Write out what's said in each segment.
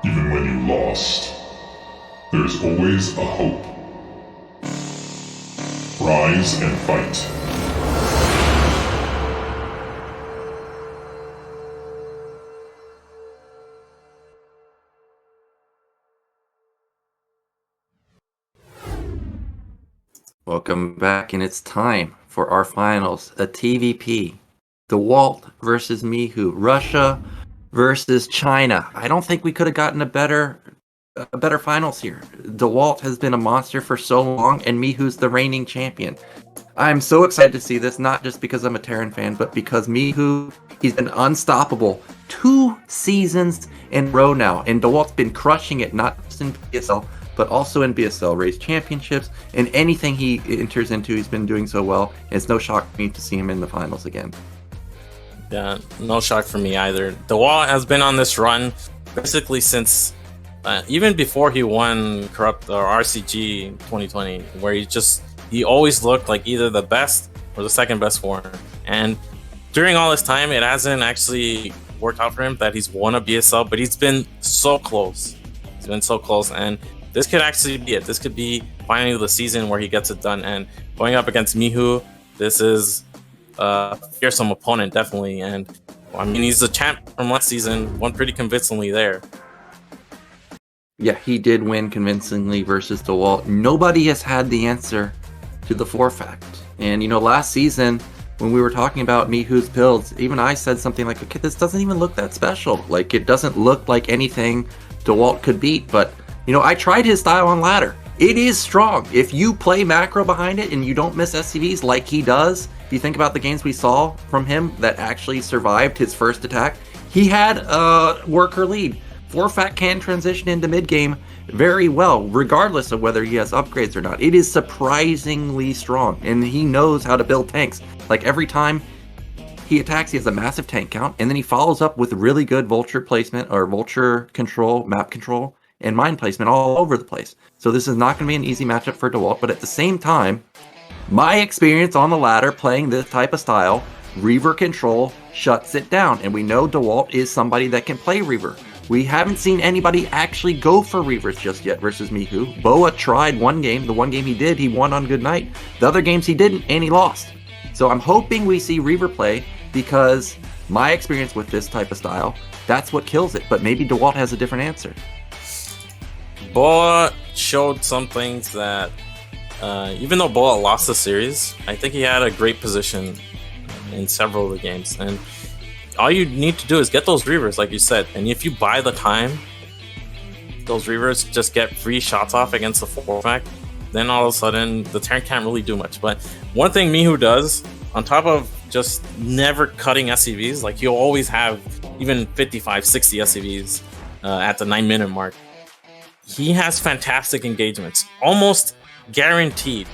even when you lost. There's always a hope. Rise and fight. Welcome back, and it's time for our finals, a TVP. Dewalt versus Mihu, Russia versus China. I don't think we could have gotten a better finals here. Dewalt has been a monster for so long, and Mihu's the reigning champion. I'm so excited to see this, not just because I'm a Terran fan, but because Mihu, he's been unstoppable 2 seasons in a row now, and Dewalt's been crushing it, not just in PSL, but also in BSL race championships, and anything he enters into, he's been doing so well. It's no shock for me to see him in the finals again. Yeah, no shock for me either. Dewalt has been on this run basically since even before he won Corrupt or RCG 2020, where he always looked like either the best or the second best foreigner. And during all this time, it hasn't actually worked out for him that he's won a BSL, but he's been so close. He's been so close, and this could actually be it. This could be finally the season where he gets it done. And going up against Mihu, this is a fearsome opponent, definitely. And I mean, he's the champ from last season, won pretty convincingly there. Yeah, he did win convincingly versus Dewalt. Nobody has had the answer to the 4 fact. And, last season, when we were talking about Mihu's builds, even I said something like, okay, this doesn't even look that special. Like, it doesn't look like anything Dewalt could beat. But, I tried his style on ladder. It is strong. If you play macro behind it and you don't miss SCVs like he does, if you think about the games we saw from him that actually survived his first attack, he had a worker lead. 4-fact can transition into mid-game very well, regardless of whether he has upgrades or not. It is surprisingly strong, and he knows how to build tanks. Like, every time he attacks, he has a massive tank count, and then he follows up with really good vulture placement, or vulture control, map control, and mine placement all over the place. So this is not going to be an easy matchup for Dewalt, but at the same time, my experience on the ladder playing this type of style, Reaver control shuts it down, and we know Dewalt is somebody that can play Reaver. We haven't seen anybody actually go for Reavers just yet versus Mihu. Boa tried one game. The one game he did, he won on good night. The other games he didn't, and he lost. So I'm hoping we see Reaver play, because my experience with this type of style, that's what kills it. But maybe Dewalt has a different answer. Boa showed some things that, even though Boa lost the series, I think he had a great position in several of the games. And all you need to do is get those Reavers, like you said. And if you buy the time, those Reavers just get free shots off against the 4-fact. Then all of a sudden, the Terran can't really do much. But one thing Mihu does, on top of just never cutting SCVs, like he'll always have even 55, 60 SCVs at the 9-minute mark. He has fantastic engagements, almost guaranteed,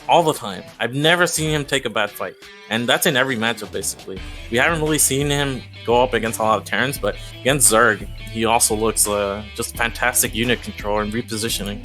all the time. I've never seen him take a bad fight, and that's in every matchup basically. We haven't really seen him go up against a lot of Terrans, but against Zerg, he also looks just fantastic unit control and repositioning.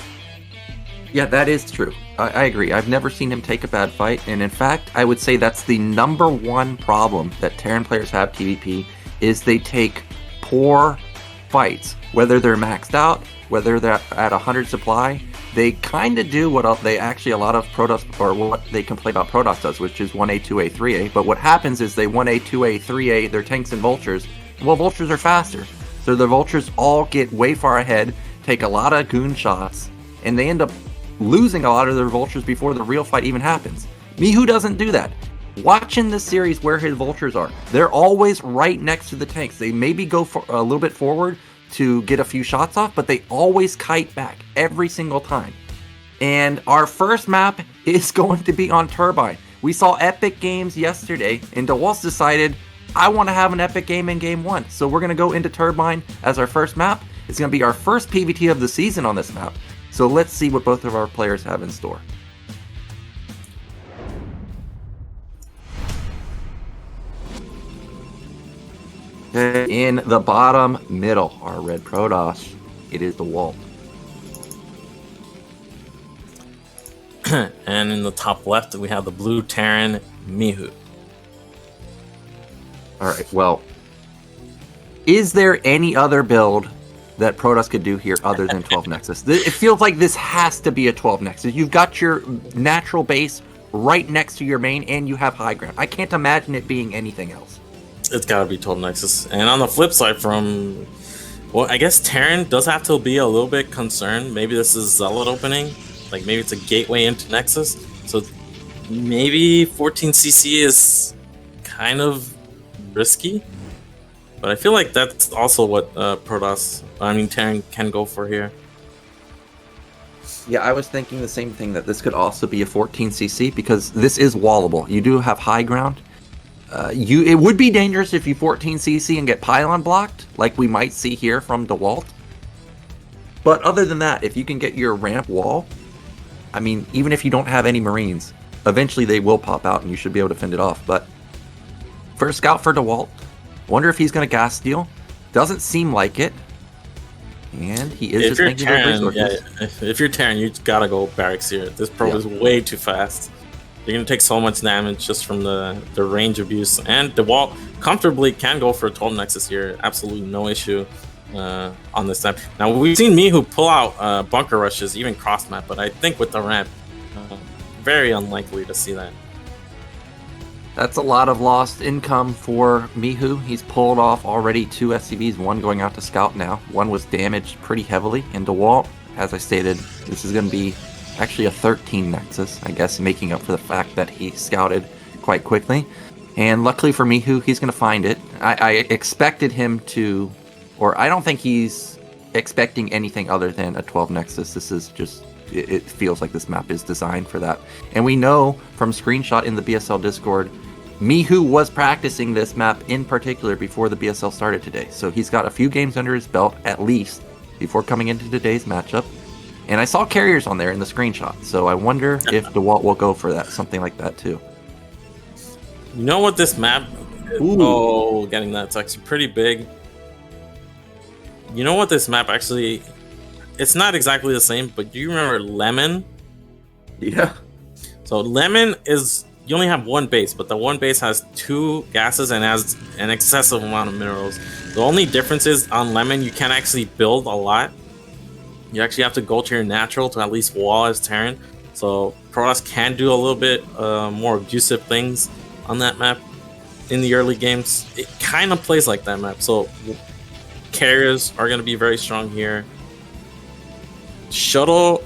Yeah, that is true. I agree. I've never seen him take a bad fight, and in fact, I would say that's the number one problem that Terran players have TVP, is they take poor fights, whether they're maxed out, whether they're at 100 supply. They kind of do what they actually, a lot of Protoss, or what they complain about Protoss does, which is 1A, 2A, 3A. But what happens is they 1A, 2A, 3A, their tanks and vultures. Well, vultures are faster. So the vultures all get way far ahead, take a lot of goon shots, and they end up losing a lot of their vultures before the real fight even happens. Mihu doesn't do that. Watch in this series where his vultures are. They're always right next to the tanks. They maybe go for a little bit forward to get a few shots off, but they always kite back every single time. And our first map is going to be on Turbine. We saw epic games yesterday, and Dewalt decided, I want to have an epic game in game 1. So we're going to go into Turbine as our first map. It's going to be our first PvT of the season on this map. So let's see what both of our players have in store. In the bottom middle, our red Protoss, it is Dewalt. And in the top left, we have the blue Terran, Mihu. All right, well, is there any other build that Protoss could do here other than 12 Nexus. It feels like this has to be a 12 Nexus. You've got your natural base right next to your main, and you have high ground. I can't imagine it being anything else. It's got to be 12 Nexus. And on the flip side well, I guess Terran does have to be a little bit concerned. Maybe this is Zealot opening. Like, maybe it's a gateway into Nexus. So maybe 14cc is kind of risky. But I feel like that's also what Terran can go for here. Yeah, I was thinking the same thing, that this could also be a 14cc because this is wallable. You do have high ground. It would be dangerous if you 14cc and get pylon blocked, like we might see here from Dewalt. But other than that, if you can get your ramp wall, I mean, even if you don't have any Marines, eventually they will pop out and you should be able to fend it off. But first scout for Dewalt. Wonder if he's going to gas steal. Doesn't seem like it. And he is just making those resources. Yeah, if you're Terran, you gotta go barracks here. This probe is way too fast. You're gonna take so much damage just from the range abuse. And Dewalt comfortably can go for a 12 Nexus here. Absolutely no issue on this map. Now, we've seen Mihu pull out bunker rushes, even cross map, but I think with the ramp, very unlikely to see that. That's a lot of lost income for Mihu. He's pulled off already 2 SCVs, one going out to scout now. One was damaged pretty heavily. And Dewalt, as I stated, this is going to be actually a 13 Nexus, I guess, making up for the fact that he scouted quite quickly. And luckily for Mihu, he's going to find it. I expected him to, or I don't think he's expecting anything other than a 12 Nexus. This is just, it feels like this map is designed for that. And we know from screenshot in the BSL Discord, Mihu was practicing this map in particular before the BSL started today. So he's got a few games under his belt, at least, before coming into today's matchup. And I saw carriers on there in the screenshot. So I wonder if Dewalt will go for that, something like that too. You know what this map... Ooh. Oh, getting that's actually pretty big. You know what this map actually... It's not exactly the same, but do you remember Lemon? Yeah. So Lemon is... You only have one base, but the one base has 2 gases and has an excessive amount of minerals. The only difference is on Lemon, you can actually build a lot. You actually have to go to your natural to at least wall as Terran. So Protoss can do a little bit more abusive things on that map in the early games. It kind of plays like that map. So carriers are going to be very strong here. Shuttle...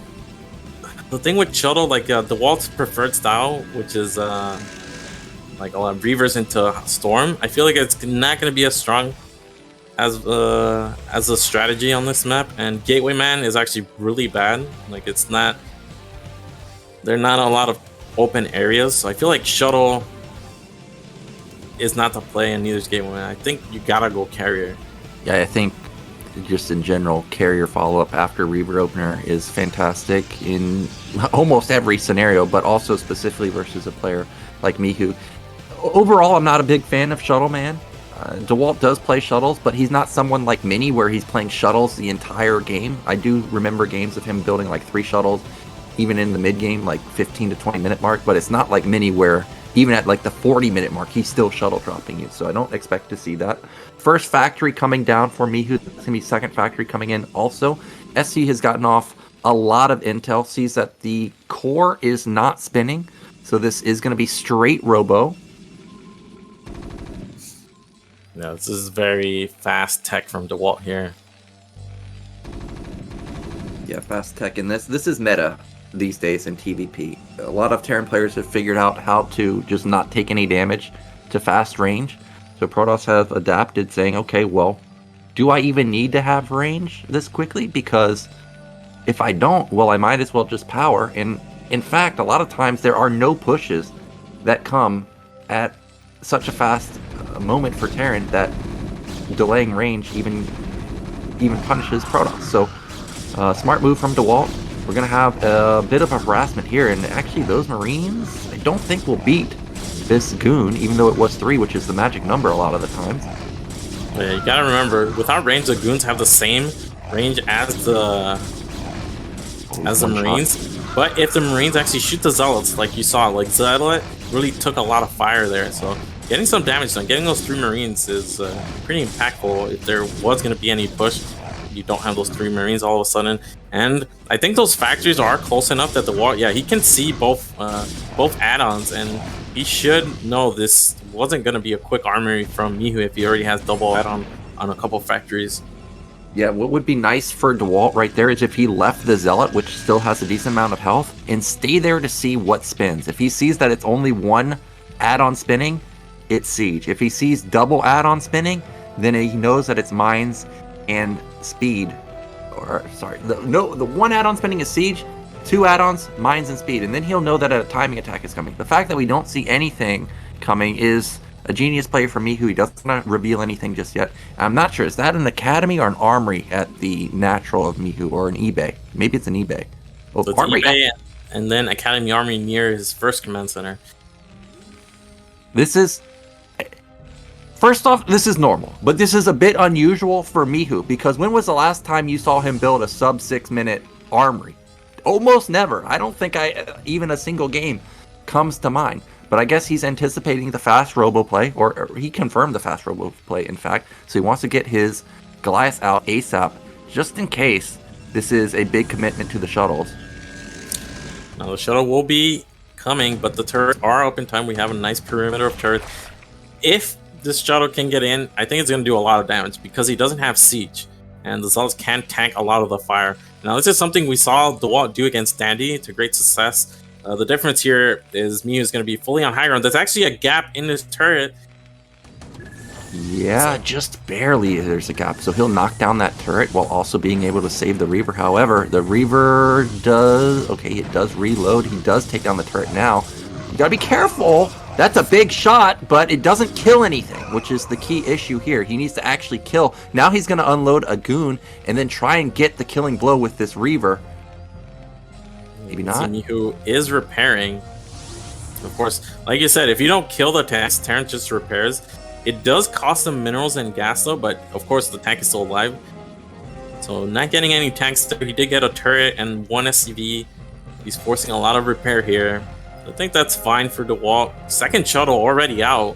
The thing with Shuttle, like Dewalt's preferred style, which is like a lot of Reavers into Storm, I feel like it's not going to be as strong as a strategy on this map. And Gateway Man is actually really bad. Like, it's not... There are not a lot of open areas, so I feel like Shuttle is not the play, and neither is Gateway Man. I think you gotta go carrier. Yeah, I think just in general, carrier follow-up after Reaver opener is fantastic in almost every scenario, but also specifically versus a player like Mihu. Overall, I'm not a big fan of Shuttle Man. Dewalt does play shuttles, but he's not someone like Mini where he's playing shuttles the entire game. I do remember games of him building like 3 shuttles, even in the mid-game, like 15 to 20 minute mark, but it's not like Mini where even at like the 40-minute mark, he's still shuttle dropping you, so I don't expect to see that. First factory coming down for Mihu. It's going to be second factory coming in also. SC has gotten off a lot of intel, sees that the core is not spinning, so this is going to be straight robo. Yeah, this is very fast tech from Dewalt here. Yeah, fast tech in this. This is meta these days in TVP. A lot of Terran players have figured out how to just not take any damage to fast range. So Protoss have adapted, saying, okay, well, do I even need to have range this quickly? Because if I don't, well, I might as well just power. And in fact, a lot of times there are no pushes that come at such a fast moment for Terran that delaying range even punishes Protoss. So smart move from Dewalt. We're going to have a bit of a harassment here, and actually those Marines, I don't think will beat this Goon, even though it was 3, which is the magic number a lot of the times. Yeah, you gotta remember, without range, the Goons have the same range as the Marines. But if the Marines actually shoot the Zealots, like you saw, like Zealot really took a lot of fire there, so getting some damage done, getting those 3 Marines is pretty impactful if there was going to be any push. you don't have those 3 Marines all of a sudden. And I think those factories are close enough that the wall, yeah, he can see both add-ons, and he should know this wasn't going to be a quick armory from Mihu if he already has double add-on on a couple factories. Yeah, what would be nice for Dewalt right there is if he left the Zealot, which still has a decent amount of health, and stay there to see what spins. If he sees that it's only 1 add-on spinning, it's Siege. If he sees double add-on spinning, then he knows that it's Mines and Speed. Or, sorry, the 1 add-on spinning is Siege, 2 add-ons, Mines and Speed, and then he'll know that a timing attack is coming. The fact that we don't see anything coming is a genius play for Mihu. He doesn't want to reveal anything just yet. I'm not sure. Is that an academy or an armory at the natural of Mihu, or an eBay? Maybe it's an eBay. Oh, so it's armory. eBay, and then academy armory near his first command center. This is... First off, this is normal, but this is a bit unusual for Mihu, because when was the last time you saw him build a sub 6-minute armory? Almost never. I don't think even a single game comes to mind. But I guess he's anticipating the fast robo play, or he confirmed the fast robo play, in fact. So he wants to get his Goliath out ASAP, just in case this is a big commitment to the shuttles. Now the shuttle will be coming, but the turrets are up in time. We have a nice perimeter of turrets. If this shuttle can get in, I think it's going to do a lot of damage because he doesn't have siege, and the Zealots can tank a lot of the fire. Now this is something we saw Dewalt do against Dandy to great success. The difference here is Mihu is going to be fully on high ground. There's actually a gap in his turret. Yeah, just barely there's a gap. So he'll knock down that turret while also being able to save the Reaver. However, the Reaver does... Okay, it does reload. He does take down the turret now. You gotta be careful. That's a big shot, but it doesn't kill anything, which is the key issue here. He needs to actually kill. Now he's going to unload a goon and then try and get the killing blow with this Reaver. Maybe not. Mihu is repairing. Of course, like you said, if you don't kill the tanks, Terran just repairs. It does cost them minerals and gas though, but of course the tank is still alive. So not getting any tanks there. He did get a turret and 1 SCV. He's forcing a lot of repair here. I think that's fine for Dewalt. Second shuttle already out.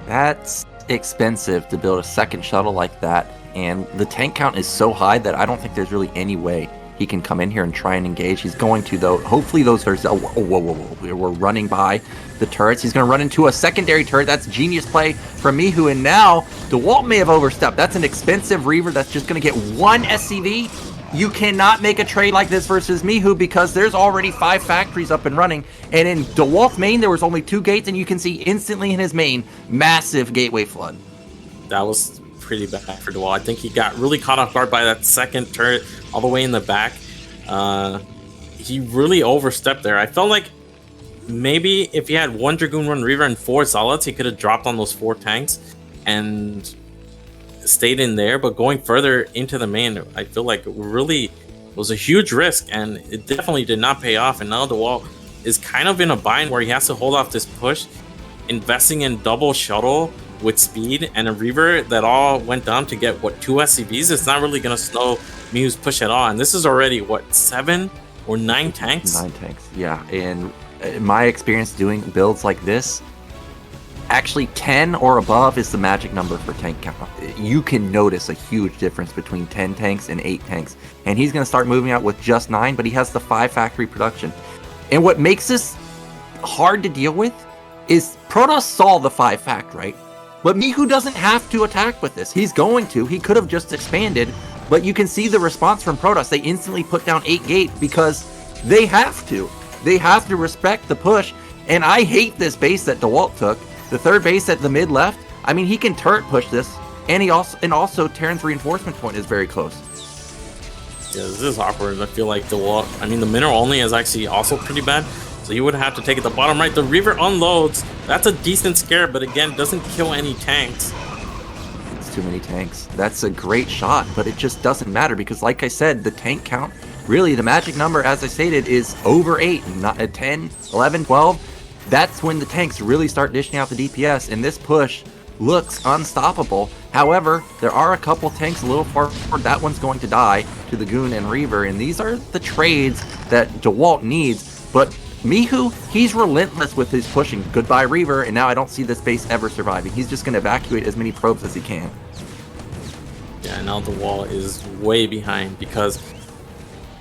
That's expensive to build a second shuttle like that. And the tank count is so high that I don't think there's really any way he can come in here and try and engage. He's going to, though. Hopefully those are... whoa. We're running by the turrets. He's going to run into a secondary turret. That's genius play from Mihu. And now, Dewalt may have overstepped. That's an expensive Reaver that's just going to get 1 SCV. You cannot make a trade like this versus Mihu because there's already 5 factories up and running. And in Dewalt's main, there was only 2 gates, and you can see instantly in his main, massive gateway flood. That was pretty bad for Dewalt. I think he got really caught off guard by that second turret all the way in the back. He really overstepped there. I felt like maybe if he had 1 Dragoon, 1 Reaver, and 4 Zealots, he could have dropped on those 4 tanks and stayed in there. But going further into the main, I feel like it really was a huge risk, and it definitely did not pay off. And now Dewalt is kind of in a bind where he has to hold off this push, investing in double shuttle with speed and a Reaver that all went down to get, what, 2 SCVs? It's not really going to slow Mihu's push at all. And this is already, what, 7 or 9 tanks? 9 tanks, yeah. And in my experience doing builds like this, actually 10 or above is the magic number for tank count. You can notice a huge difference between 10 tanks and 8 tanks. And he's going to start moving out with just 9, but he has the 5 factory production. And what makes this hard to deal with is Protoss saw the 5 fact, right? But Mihu doesn't have to attack with this. He's going to. He could have just expanded. But you can see the response from Protoss. They instantly put down 8 gate because they have to. They have to respect the push. And I hate this base that Dewalt took. The 3rd base at the mid left. I mean, he can turret push this. And also Terran's reinforcement point is very close. Yeah, this is awkward. I feel like Dewalt, I mean, the mineral only is actually also pretty bad. So you would have to take it the bottom right. The Reaver unloads. That's a decent scare, but again, doesn't kill any tanks. It's too many tanks. That's a great shot, but it just doesn't matter because, like I said, the tank count, really, the magic number, as I stated, is over 8, not 10, 11, 12. That's when the tanks really start dishing out the DPS, and this push looks unstoppable. However, there are a couple tanks a little far forward. That one's going to die to the Goon and Reaver, and these are the trades that Dewalt needs. But Mihu, he's relentless with his pushing. Goodbye, Reaver, and now I don't see this base ever surviving. He's just going to evacuate as many probes as he can. Yeah, Yeah, now Dewalt is way behind because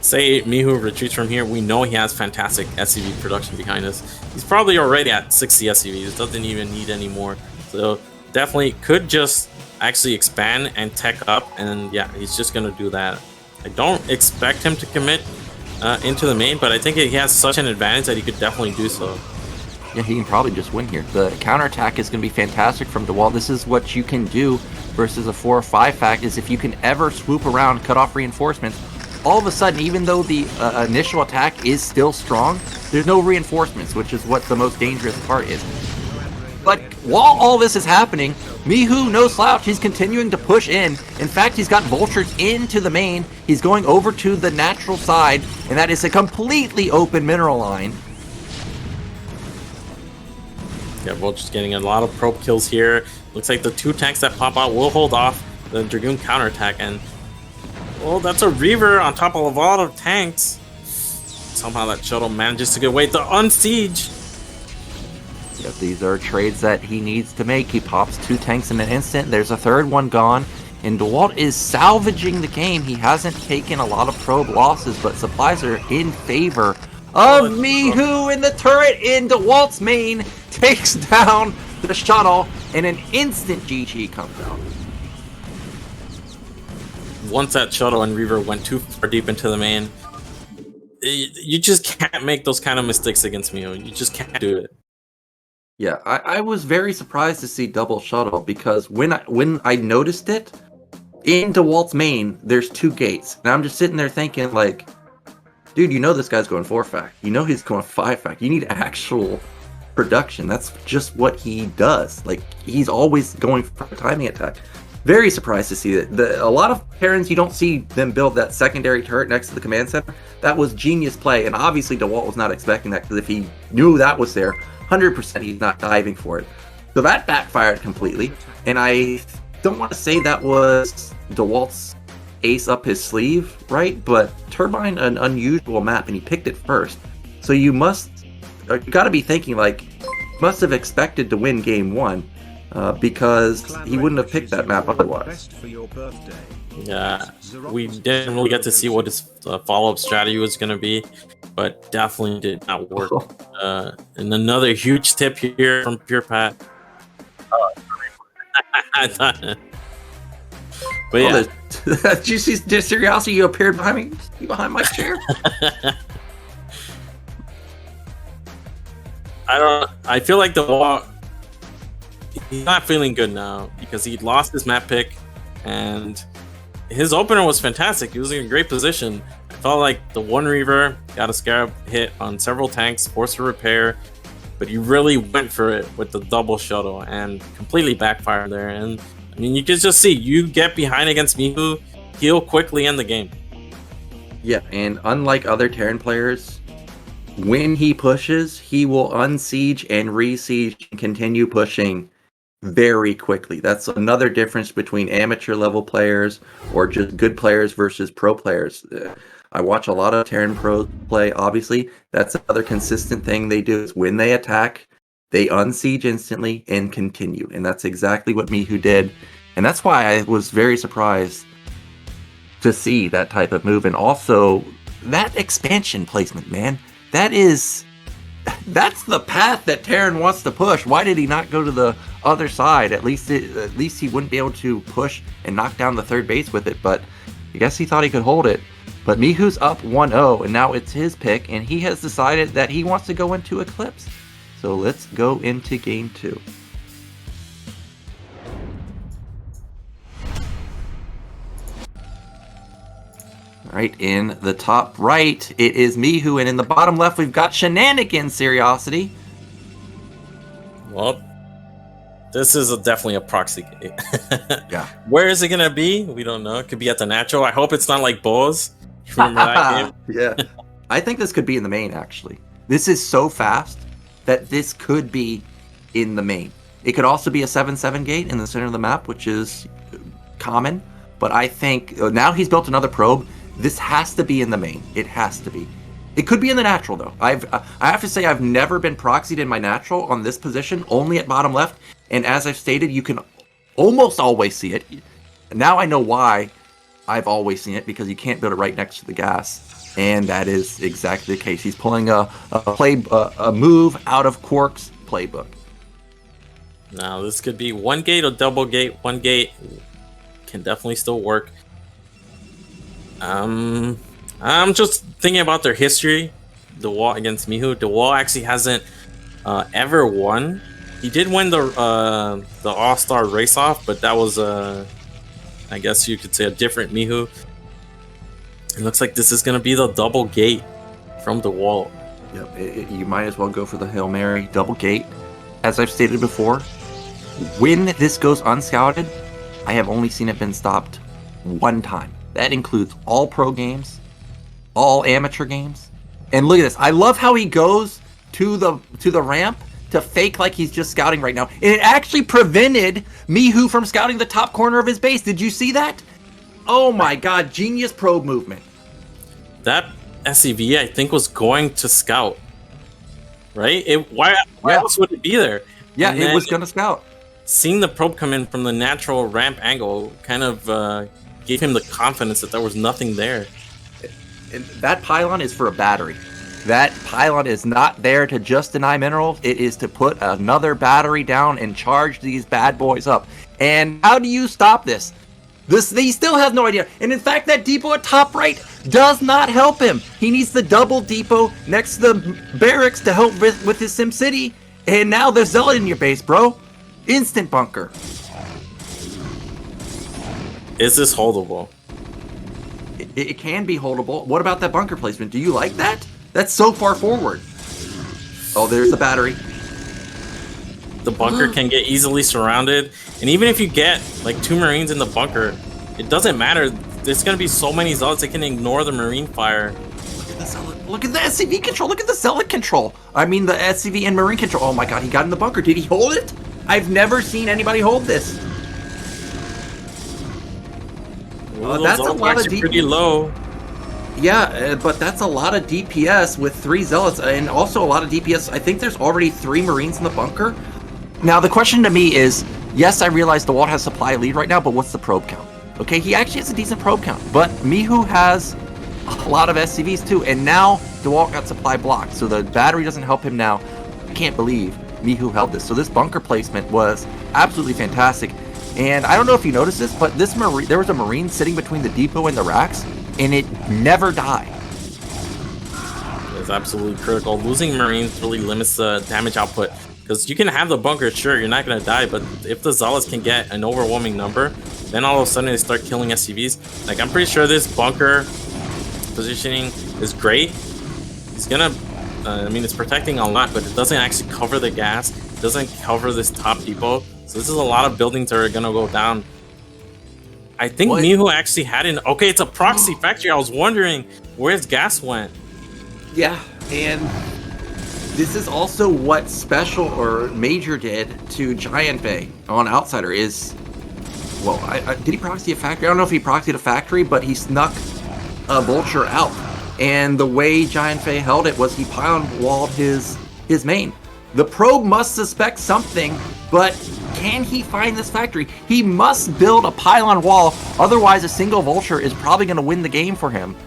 say Mihu retreats from here, we know he has fantastic SCV production behind us. He's probably already at 60 SCVs, doesn't even need any more. So definitely could just actually expand and tech up, and yeah, he's just gonna do that. I don't expect him to commit into the main, but I think he has such an advantage that he could definitely do so. Yeah, he can probably just win here. The counterattack is going to be fantastic from Dewalt. This is what you can do versus a 4 or 5 fact, is if you can ever swoop around, cut off reinforcements, all of a sudden, even though the initial attack is still strong, there's no reinforcements, which is what the most dangerous part is. But while all this is happening, Mihu, no slouch, he's continuing to push in. In fact, he's got vultures into the main. He's going over to the natural side, and that is a completely open mineral line. Yeah, vultures getting a lot of probe kills here. Looks like the 2 tanks that pop out will hold off the Dragoon counterattack, and well, that's a Reaver on top of a lot of tanks. Somehow that shuttle manages to get away to unsiege. Yep, these are trades that he needs to make. He pops 2 tanks in an instant. There's a 3rd one gone. And Dewalt is salvaging the game. He hasn't taken a lot of probe losses, but supplies are in favor of Mihu, in the turret in Dewalt's main. Takes down the shuttle, and an instant GG comes out. Once that shuttle and Reaver went too far deep into the main, you just can't make those kind of mistakes against Mihu. You just can't do it. Yeah, I was very surprised to see double shuttle, because when I noticed it, in Dewalt's main, there's 2 gates. And I'm just sitting there thinking, like, dude, you know this guy's going 4 fact. You know he's going 5 fact. You need actual production. That's just what he does. Like, he's always going for a timing attack. Very surprised to see that. A lot of Terrans, you don't see them build that secondary turret next to the command center. That was genius play, and obviously Dewalt was not expecting that, because if he knew that was there, 100% he's not diving for it. So that backfired completely, and I don't want to say that was Dewalt's ace up his sleeve, right? But Turbine, an unusual map, and he picked it first. So you got to be thinking, like, must have expected to win game 1, because he wouldn't have picked that map otherwise. Yeah, we didn't really get to see what his follow-up strategy was going to be, but definitely did not work. And another huge tip here from Pure Pat. But yeah, did you see Curiosity? You appeared behind me, behind my chair. I feel like Dewalt, he's not feeling good now because he lost his map pick, and his opener was fantastic. He was in a great position. I felt like the 1 Reaver got a Scarab hit on several tanks, forced to repair, but he really went for it with the double shuttle and completely backfired there. And I mean, you can just see, you get behind against Mihu, he'll quickly end the game. Yeah, and unlike other Terran players, when he pushes, he will unsiege and re-siege and continue pushing very quickly. That's another difference between amateur level players or just good players versus pro players. I watch a lot of Terran pros play, obviously. That's another consistent thing they do, is when they attack, they unsiege instantly and continue. And that's exactly what Mihu did. And that's why I was very surprised to see that type of move. And also, that expansion placement, man, that's the path that Terran wants to push. Why did he not go to the other side? At least he wouldn't be able to push and knock down the 3rd base with it. But I guess he thought he could hold it. But Mihu's up 1-0, and now it's his pick, and he has decided that he wants to go into Eclipse. So let's go into game 2. All right, in the top right, it is Mihu, and in the bottom left, we've got Shenanigans Curiosity. Well, this is definitely a proxy game. Yeah. Where is it going to be? We don't know. It could be at the natural. I hope it's not like Bulls. Remember that game? Yeah. I think this could be in the main, actually. This is so fast that this could be in the main. It could also be a 7-7 gate in the center of the map, which is common. But I think now he's built another probe. This has to be in the main. It has to be. It could be in the natural, though. I have to say, I've never been proxied in my natural on this position, only at bottom left. And as I've stated, you can almost always see it. now I know why I've always seen it, because you can't build it right next to the gas. And that is exactly the case. He's pulling a move out of Quark's playbook. Now, this could be one gate or double gate. One gate can definitely still work. I'm just thinking about their history. Dewalt against Mihu. Dewalt actually hasn't ever won. He did win the All-Star race-off, but that was, I guess you could say, a different Mihu. It looks like this is going to be the double gate from Dewalt. Yep, you might as well go for the Hail Mary double gate. As I've stated before, when this goes unscouted, I have only seen it been stopped one time. That includes all pro games, all amateur games. And look at this. I love how he goes to the ramp to fake like he's just scouting right now. And it actually prevented Mihu from scouting the top corner of his base. Did you see that? Oh my god, genius probe movement. That SCV, I think, was going to scout. Right? Why else would it be there? Yeah, it was going to scout. Seeing the probe come in from the natural ramp angle kind of gave him the confidence that there was nothing there. And that pylon is for a battery. That pylon is not there to just deny minerals. It is to put another battery down and charge these bad boys up. And how do you stop this? He still has no idea. And in fact, that depot at top right does not help him. He needs the double depot next to the barracks to help with his SimCity. And now there's Zealot in your base, bro. Instant bunker. Is this holdable? It can be holdable. What about that bunker placement? Do you like that? That's so far forward. Oh, there's the battery. The bunker can get easily surrounded. And even if you get like 2 Marines in the bunker, it doesn't matter. There's going to be so many Zealots, they can ignore the Marine fire. Look at the SCV control. Look at the Zealot control. I mean, the SCV and Marine control. Oh my god, he got in the bunker. Did he hold it? I've never seen anybody hold this. That's a lot of pretty low. Yeah, but that's a lot of DPS with 3 Zealots, and also a lot of DPS. I think there's already 3 Marines in the bunker. Now, the question to me is, yes, I realize Dewalt has supply lead right now, but what's the probe count? Okay, he actually has a decent probe count, but Mihu has a lot of SCVs too, and now Dewalt got supply blocked, so the battery doesn't help him now. I can't believe Mihu held this. So this bunker placement was absolutely fantastic. And I don't know if you noticed this, but there was a Marine sitting between the depot and the racks, and it never died. It's absolutely critical. Losing Marines really limits the damage output. Because you can have the bunker, sure, you're not going to die, but if the Zealots can get an overwhelming number, then all of a sudden they start killing SCVs. Like, I'm pretty sure this bunker positioning is great. He's going to, I mean, it's protecting a lot, but it doesn't actually cover the gas. It doesn't cover this top depot. So this is a lot of buildings that are going to go down. I think Mihu actually had an... Okay, it's a proxy factory. I was wondering where his gas went. Yeah, and this is also what Special or Major did to Giant Bay on Outsider is... Well, did he proxy a factory? I don't know if he proxied a factory, but he snuck a Vulture out. And the way Giant Bay held it was he pylon-walled his main. The probe must suspect something, but can he find this factory? He must build a pylon wall, otherwise a single Vulture is probably going to win the game for him.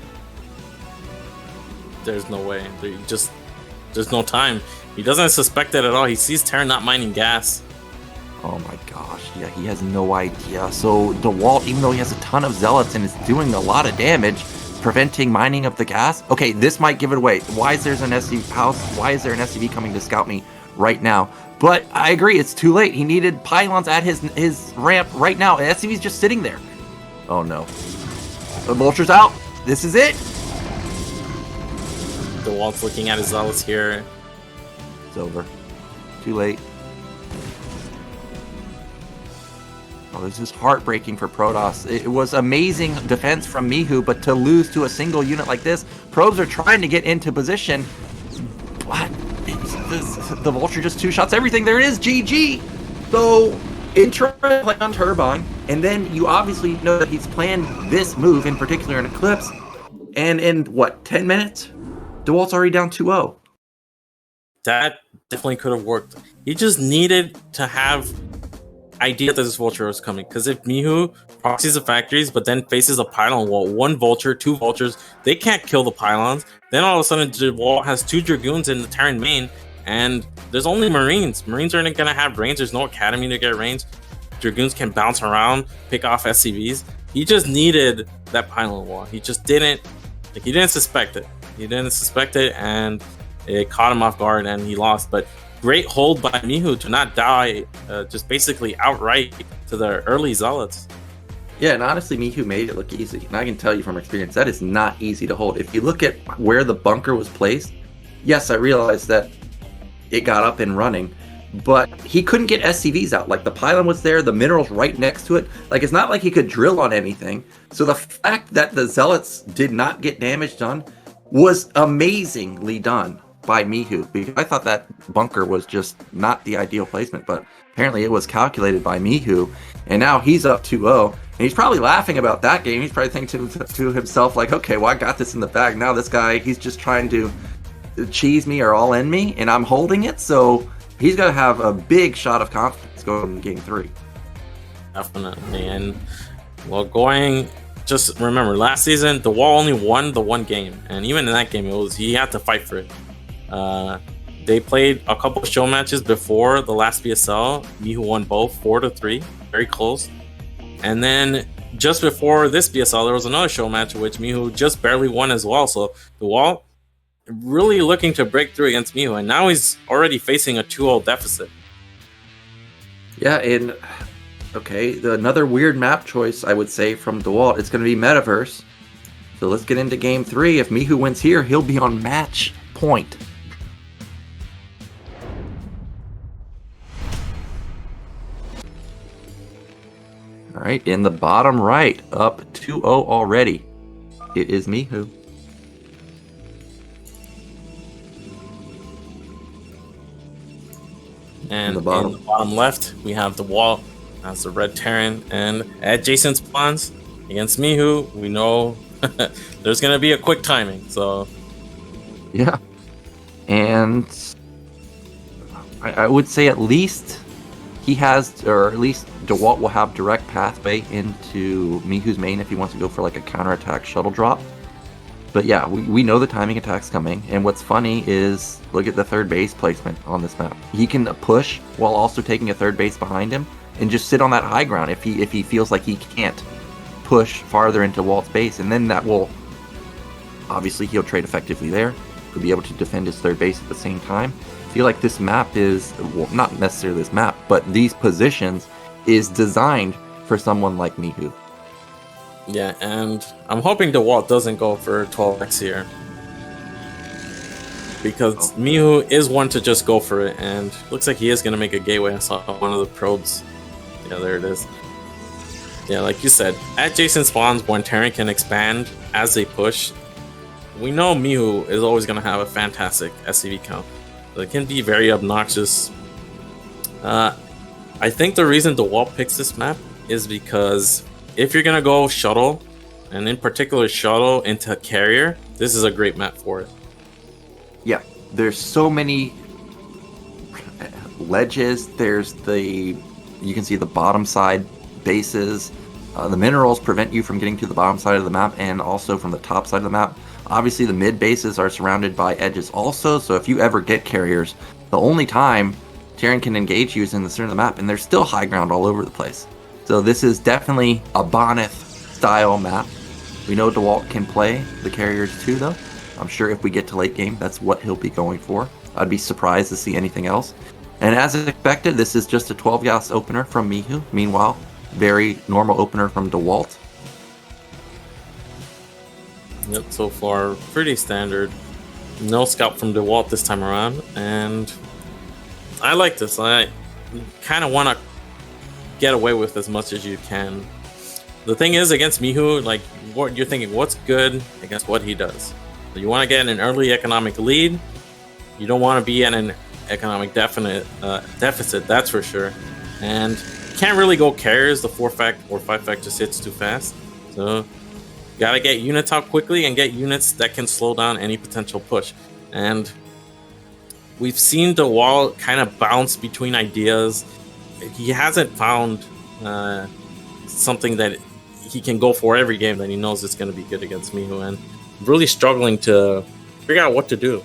There's no way. There's no time. He doesn't suspect it at all. He sees Terran not mining gas. Oh my gosh, yeah, he has no idea. So Dewalt, even though he has a ton of Zealots and is doing a lot of damage, preventing mining of the gas. Okay, this might give it away. Why is there an SCV house? Why is there an SCV coming to scout me right now? But I agree, it's too late. He needed pylons at his ramp right now. And SCV's just sitting there. Oh no. The Vulture's out. This is it. Dewalt's looking at his Zealots here. It's over. Too late. Oh, this is heartbreaking for Protoss. It was amazing defense from Mihu, but to lose to a single unit like this, probes are trying to get into position. But the Vulture just 2-shots everything. There it is, GG. So, play on Turbine, and then you obviously know that he's planned this move, in particular in Eclipse, and in, what, 10 minutes? Dewalt's already down 2-0. That definitely could have worked. He just needed to have idea that this vulture was coming. Because if Mihu proxies the factories, but then faces a pylon wall, one vulture, two vultures, they can't kill the pylons. Then all of a sudden, Dewalt has two dragoons in the Terran main, and there's only Marines. Marines aren't going to have range. There's no academy to get range. Dragoons can bounce around, pick off SCVs. He just needed that pylon wall. He just didn't, he didn't suspect it. He didn't suspect it, and it caught him off guard, and he lost. But great hold by Mihu to not die, just basically outright to the early Zealots. Yeah, and honestly, Mihu made it look easy. And I can tell you from experience, that is not easy to hold. If you look at where the bunker was placed, yes, I realized that it got up and running, but he couldn't get SCVs out. Like, the pylon was there, the minerals right next to it. Like, it's not like he could drill on anything. So the fact that the Zealots did not get damage done was amazingly done by Mihu, because I thought that bunker was just not the ideal placement, but apparently it was calculated by Mihu, and now he's up 2-0, and he's probably laughing about that game. He's probably thinking to himself, like, okay, well, I got this in the bag. Now this guy, he's just trying to cheese me or all in me, and I'm holding it, so he's going to have a big shot of confidence going in game 3. Definitely. And well, just remember, last season Dewalt only won the one game, and even in that game, he had to fight for it. They played a couple of show matches before the last BSL. Mihu won both 4-3, very close. And then just before this BSL, there was another show match which Mihu just barely won as well. So Dewalt really looking to break through against Mihu, and now he's already facing a 2-0 deficit. Yeah, and okay, another weird map choice I would say from Dewalt, it's going to be Metaverse. So let's get into game 3. If Mihu wins here, he'll be on match point. All right, in the bottom right, up 2-0 already. It is Mihu. And in the bottom left, we have Dewalt as the red Terran, and at Jason spawns against Mihu, we know there's going to be a quick timing. So yeah, and I would say at least he has, or at least Dewalt will have direct pathway into Mihu's main if he wants to go for like a counterattack shuttle drop. But yeah, we know the timing attack's coming, and what's funny is look at the third base placement on this map. He can push while also taking a third base behind him and just sit on that high ground if he feels like he can't push farther into Walt's base, and then that will obviously he'll trade effectively there. He'll be able to defend his third base at the same time. I feel like this map is, well, not necessarily this map, but these positions is designed for someone like Mihu. Yeah, and I'm hoping Dewalt doesn't go for 12x here, because Mihu is one to just go for it, and looks like he is going to make a gateway. I saw one of the probes. Yeah, there it is. Yeah, like you said, at Jason spawns, when Terran can expand as they push, we know Mihu is always going to have a fantastic SCV count. So it can be very obnoxious. I think the reason Dewalt picks this map is because if you're going to go shuttle, and in particular shuttle into carrier, this is a great map for it. Yeah, there's so many ledges. There's you can see the bottom side bases. The minerals prevent you from getting to the bottom side of the map and also from the top side of the map. Obviously, the mid bases are surrounded by edges also, so if you ever get carriers, the only time Terran can engage you is in the center of the map, and there's still high ground all over the place. So this is definitely a Bonneth-style map. We know Dewalt can play the carriers too, though. I'm sure if we get to late game, that's what he'll be going for. I'd be surprised to see anything else. And as expected, this is just a 12 Yas opener from Mihu. Meanwhile, very normal opener from Dewalt. Yep, so far pretty standard. No scout from Dewalt this time around, and I like this. I kind of want to get away with as much as you can. The thing is, against Mihu, like, what you're thinking, what's good against what he does? So you want to get an early economic lead. You don't want to be at an economic deficit, that's for sure. And you can't really go carriers. The 4-fact or 5-fact just hits too fast. So gotta get units out quickly and get units that can slow down any potential push. And we've seen Dewalt kind of bounce between ideas. he hasn't found something that he can go for every game that he knows it's going to be good against Mihu, and really struggling to figure out what to do.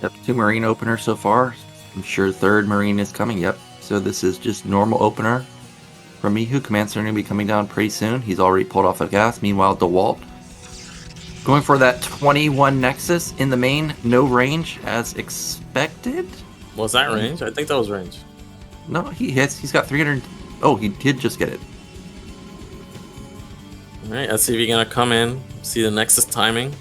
Yep, 2 Marine openers so far. I'm sure 3rd Marine is coming. Yep. So this is just normal opener from Mihu. Command Center going to be coming down pretty soon. He's already pulled off a gas. Meanwhile, Dewalt going for that 21 Nexus in the main. No range as expected. Was that range? I think that was range. No, he hits. He's got 300. Oh, he did just get it. All right, let's see if he's going to come in. See the Nexus timing.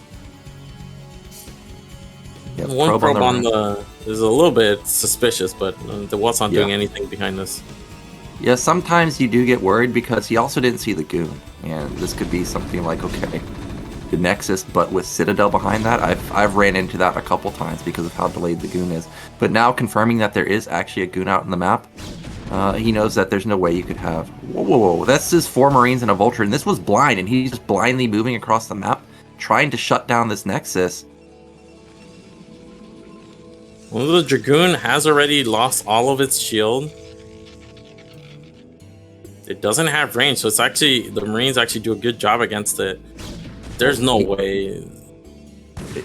Yep, One probe on the is a little bit suspicious, but the Walt's not doing anything behind this. Yeah, sometimes you do get worried because he also didn't see the goon, and this could be something like, okay, the Nexus, but with Citadel behind that. I've ran into that a couple times because of how delayed the goon is. But now confirming that there is actually a goon out in the map, he knows that there's no way you could have. Whoa! That's just 4 Marines and a Vulture, and this was blind, and he's just blindly moving across the map, trying to shut down this Nexus. Well, the Dragoon has already lost all of its shield. It doesn't have range, so it's actually the Marines actually do a good job against it. There's no way.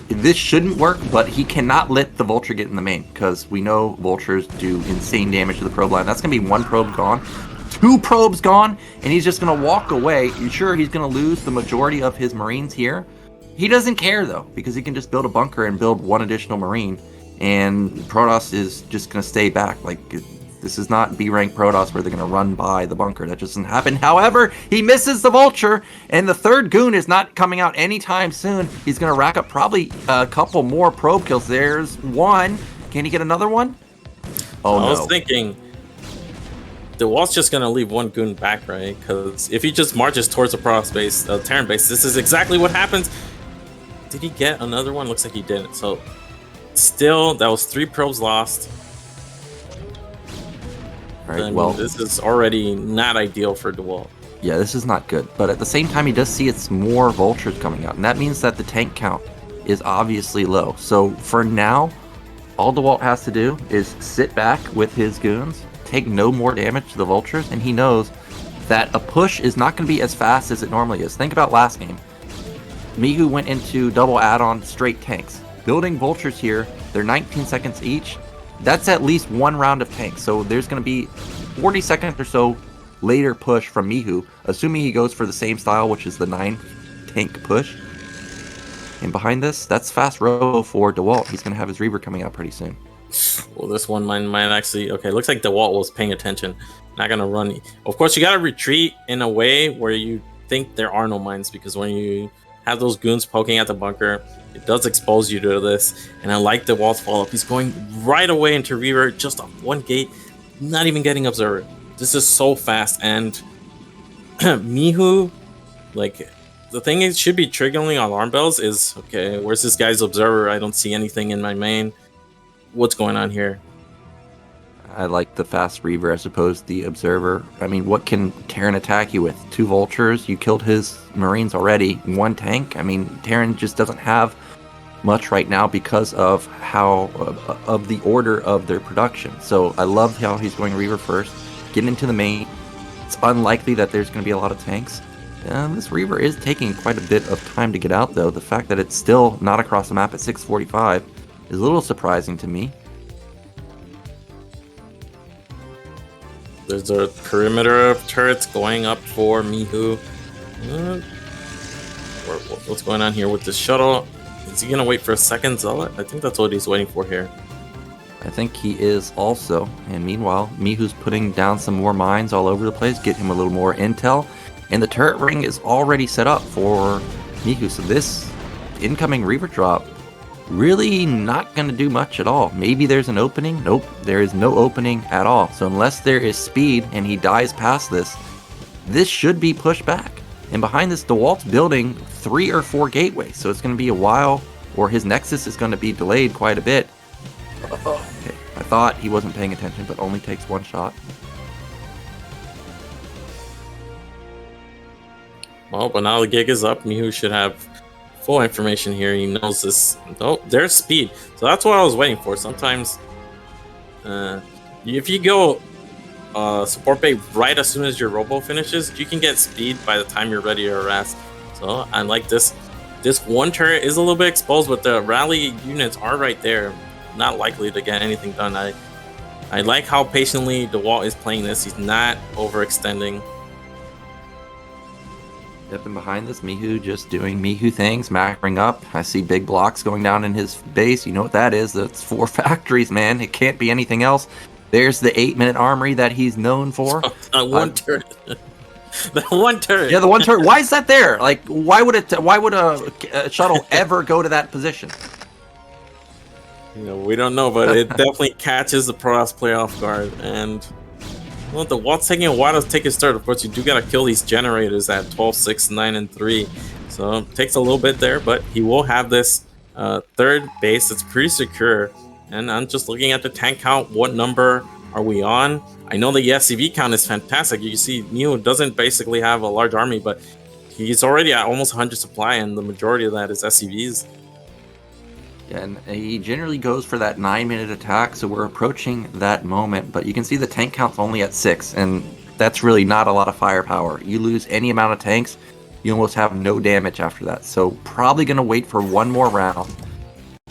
This shouldn't work, but he cannot let the Vulture get in the main because we know Vultures do insane damage to the probe line. That's going to be 1 probe gone, 2 probes gone, and he's just going to walk away. You sure he's going to lose the majority of his Marines here? He doesn't care though because he can just build a bunker and build 1 additional Marine. And Protoss is just going to stay back. Like, this is not B-rank Protoss where they're going to run by the bunker. That just doesn't happen. However, he misses the Vulture, and the 3rd Goon is not coming out anytime soon. He's going to rack up probably a couple more probe kills. There's 1. Can he get another one? Oh, no. I was thinking Dewalt's just going to leave 1 Goon back, right? Because if he just marches towards the Protoss base, Terran base, this is exactly what happens. Did he get another one? Looks like he didn't. So still, that was 3 probes lost. All right, well, this is already not ideal for Dewalt. Yeah, this is not good. But at the same time, he does see it's more Vultures coming out. And that means that the tank count is obviously low. So for now, all Dewalt has to do is sit back with his goons, take no more damage to the Vultures, and he knows that a push is not going to be as fast as it normally is. Think about last game. Mihu went into double add-on straight tanks. Building Vultures here, they're 19 seconds each. That's at least 1 round of tanks. So there's going to be 40 seconds or so later push from Mihu, assuming he goes for the same style, which is the 9 tank push. And behind this, that's fast row for Dewalt. He's going to have his Reaver coming out pretty soon. Well, this one might actually... Okay, looks like Dewalt was paying attention. Not going to run. Of course, you got to retreat in a way where you think there are no mines, because when you have those goons poking at the bunker, it does expose you to this. And I like Dewalt's follow-up. He's going right away into Reaver, just off 1 gate, not even getting Observer. This is so fast. And Mihu, like, the thing is, should be triggering alarm bells is, okay, where's this guy's Observer? I don't see anything in my main. What's going on here? I like the fast Reaver as opposed to the Observer. I mean, what can Terran attack you with? 2 Vultures? You killed his Marines already. 1 tank? I mean, Terran just doesn't have much right now because of how of the order of their production. So I love how he's going Reaver first, getting into the main. It's unlikely that there's going to be a lot of tanks. This Reaver is taking quite a bit of time to get out, though. The fact that it's still not across the map at 6:45 is a little surprising to me. There's a perimeter of turrets going up for Mihu. What's going on here with this shuttle? Is he going to wait for a second Zealot? I think that's what he's waiting for here. I think he is also. And meanwhile, Mihu's putting down some more mines all over the place, get him a little more intel. And the turret ring is already set up for Mihu. So this incoming Reaver drop really not going to do much at all. Maybe there's an opening. Nope, there is no opening at all. So unless there is speed and he dies past this, this should be pushed back. And behind this, Dewalt's building 3 or 4 gateways. So it's going to be a while, or his Nexus is going to be delayed quite a bit. Okay, I thought he wasn't paying attention, but only takes 1 shot. Well, but now the gig is up. Mihu should have full information here. He knows this. Oh, there's speed. So that's what I was waiting for. Sometimes if you go support bay right as soon as your robo finishes, you can get speed by the time you're ready to arrest. So I like this. This one turret is a little bit exposed, but the rally units are right there. Not likely to get anything done. I like how patiently Dewalt is playing this. He's not overextending. Yep, and behind this, Mihu just doing Mihu things, macroing up. I see big blocks going down in his base. You know what that is? That's 4 factories, man. It can't be anything else. There's the 8-minute armory that he's known for. One turret. The one turret. Yeah, the one turret. Why is that there? Like, why would a shuttle ever go to that position? You know, we don't know, but it definitely catches the Protoss player off guard. And well, the Walt's taking a while to take his start. Of course, you do gotta kill these generators at 12, 6, 9, and 3. So it takes a little bit there, but he will have this third base. It's pretty secure. And I'm just looking at the tank count. What number are we on? I know the SCV count is fantastic. You can see Mihu doesn't basically have a large army, but he's already at almost 100 supply, and the majority of that is SCVs. Yeah, and he generally goes for that 9-minute attack, so we're approaching that moment. But you can see the tank count's only at 6, and that's really not a lot of firepower. You lose any amount of tanks, you almost have no damage after that. So probably going to wait for one more round.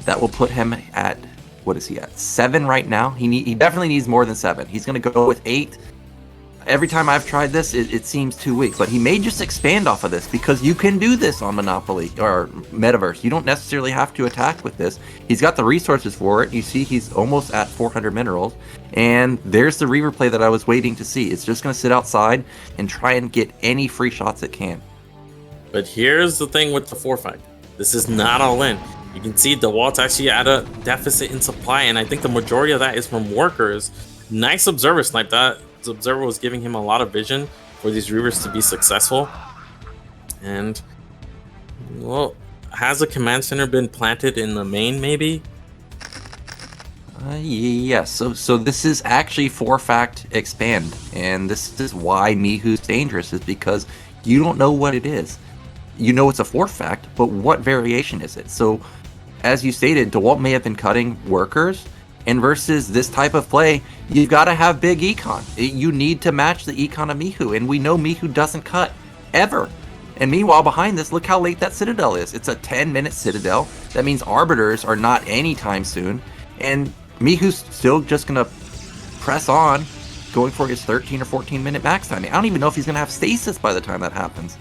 That will put him at, what is he at? 7 right now. He definitely needs more than 7. He's going to go with 8. Every time I've tried this, it seems too weak. But he may just expand off of this, because you can do this on Monopoly or Metaverse. You don't necessarily have to attack with this. He's got the resources for it. You see he's almost at 400 minerals. And there's the Reaver play that I was waiting to see. It's just going to sit outside and try and get any free shots it can. But here's the thing with the 4-5. This is not all in. You can see Dewalt's actually at a deficit in supply, and I think the majority of that is from workers. Nice observer snipe. That observer was giving him a lot of vision for these Reavers to be successful. And, well, has a command center been planted in the main, maybe? Yes. So this is actually 4-fact expand, and this is why Mihu's dangerous, is because you don't know what it is. You know it's a 4-fact, but what variation is it? So, as you stated, Dewalt may have been cutting workers, and versus this type of play, you've got to have big econ. You need to match the econ of Mihu, and we know Mihu doesn't cut, ever. And meanwhile, behind this, look how late that Citadel is. It's a 10-minute Citadel. That means Arbiters are not anytime soon, and Mihu's still just going to press on, going for his 13 or 14-minute max time. I don't even know if he's going to have stasis by the time that happens.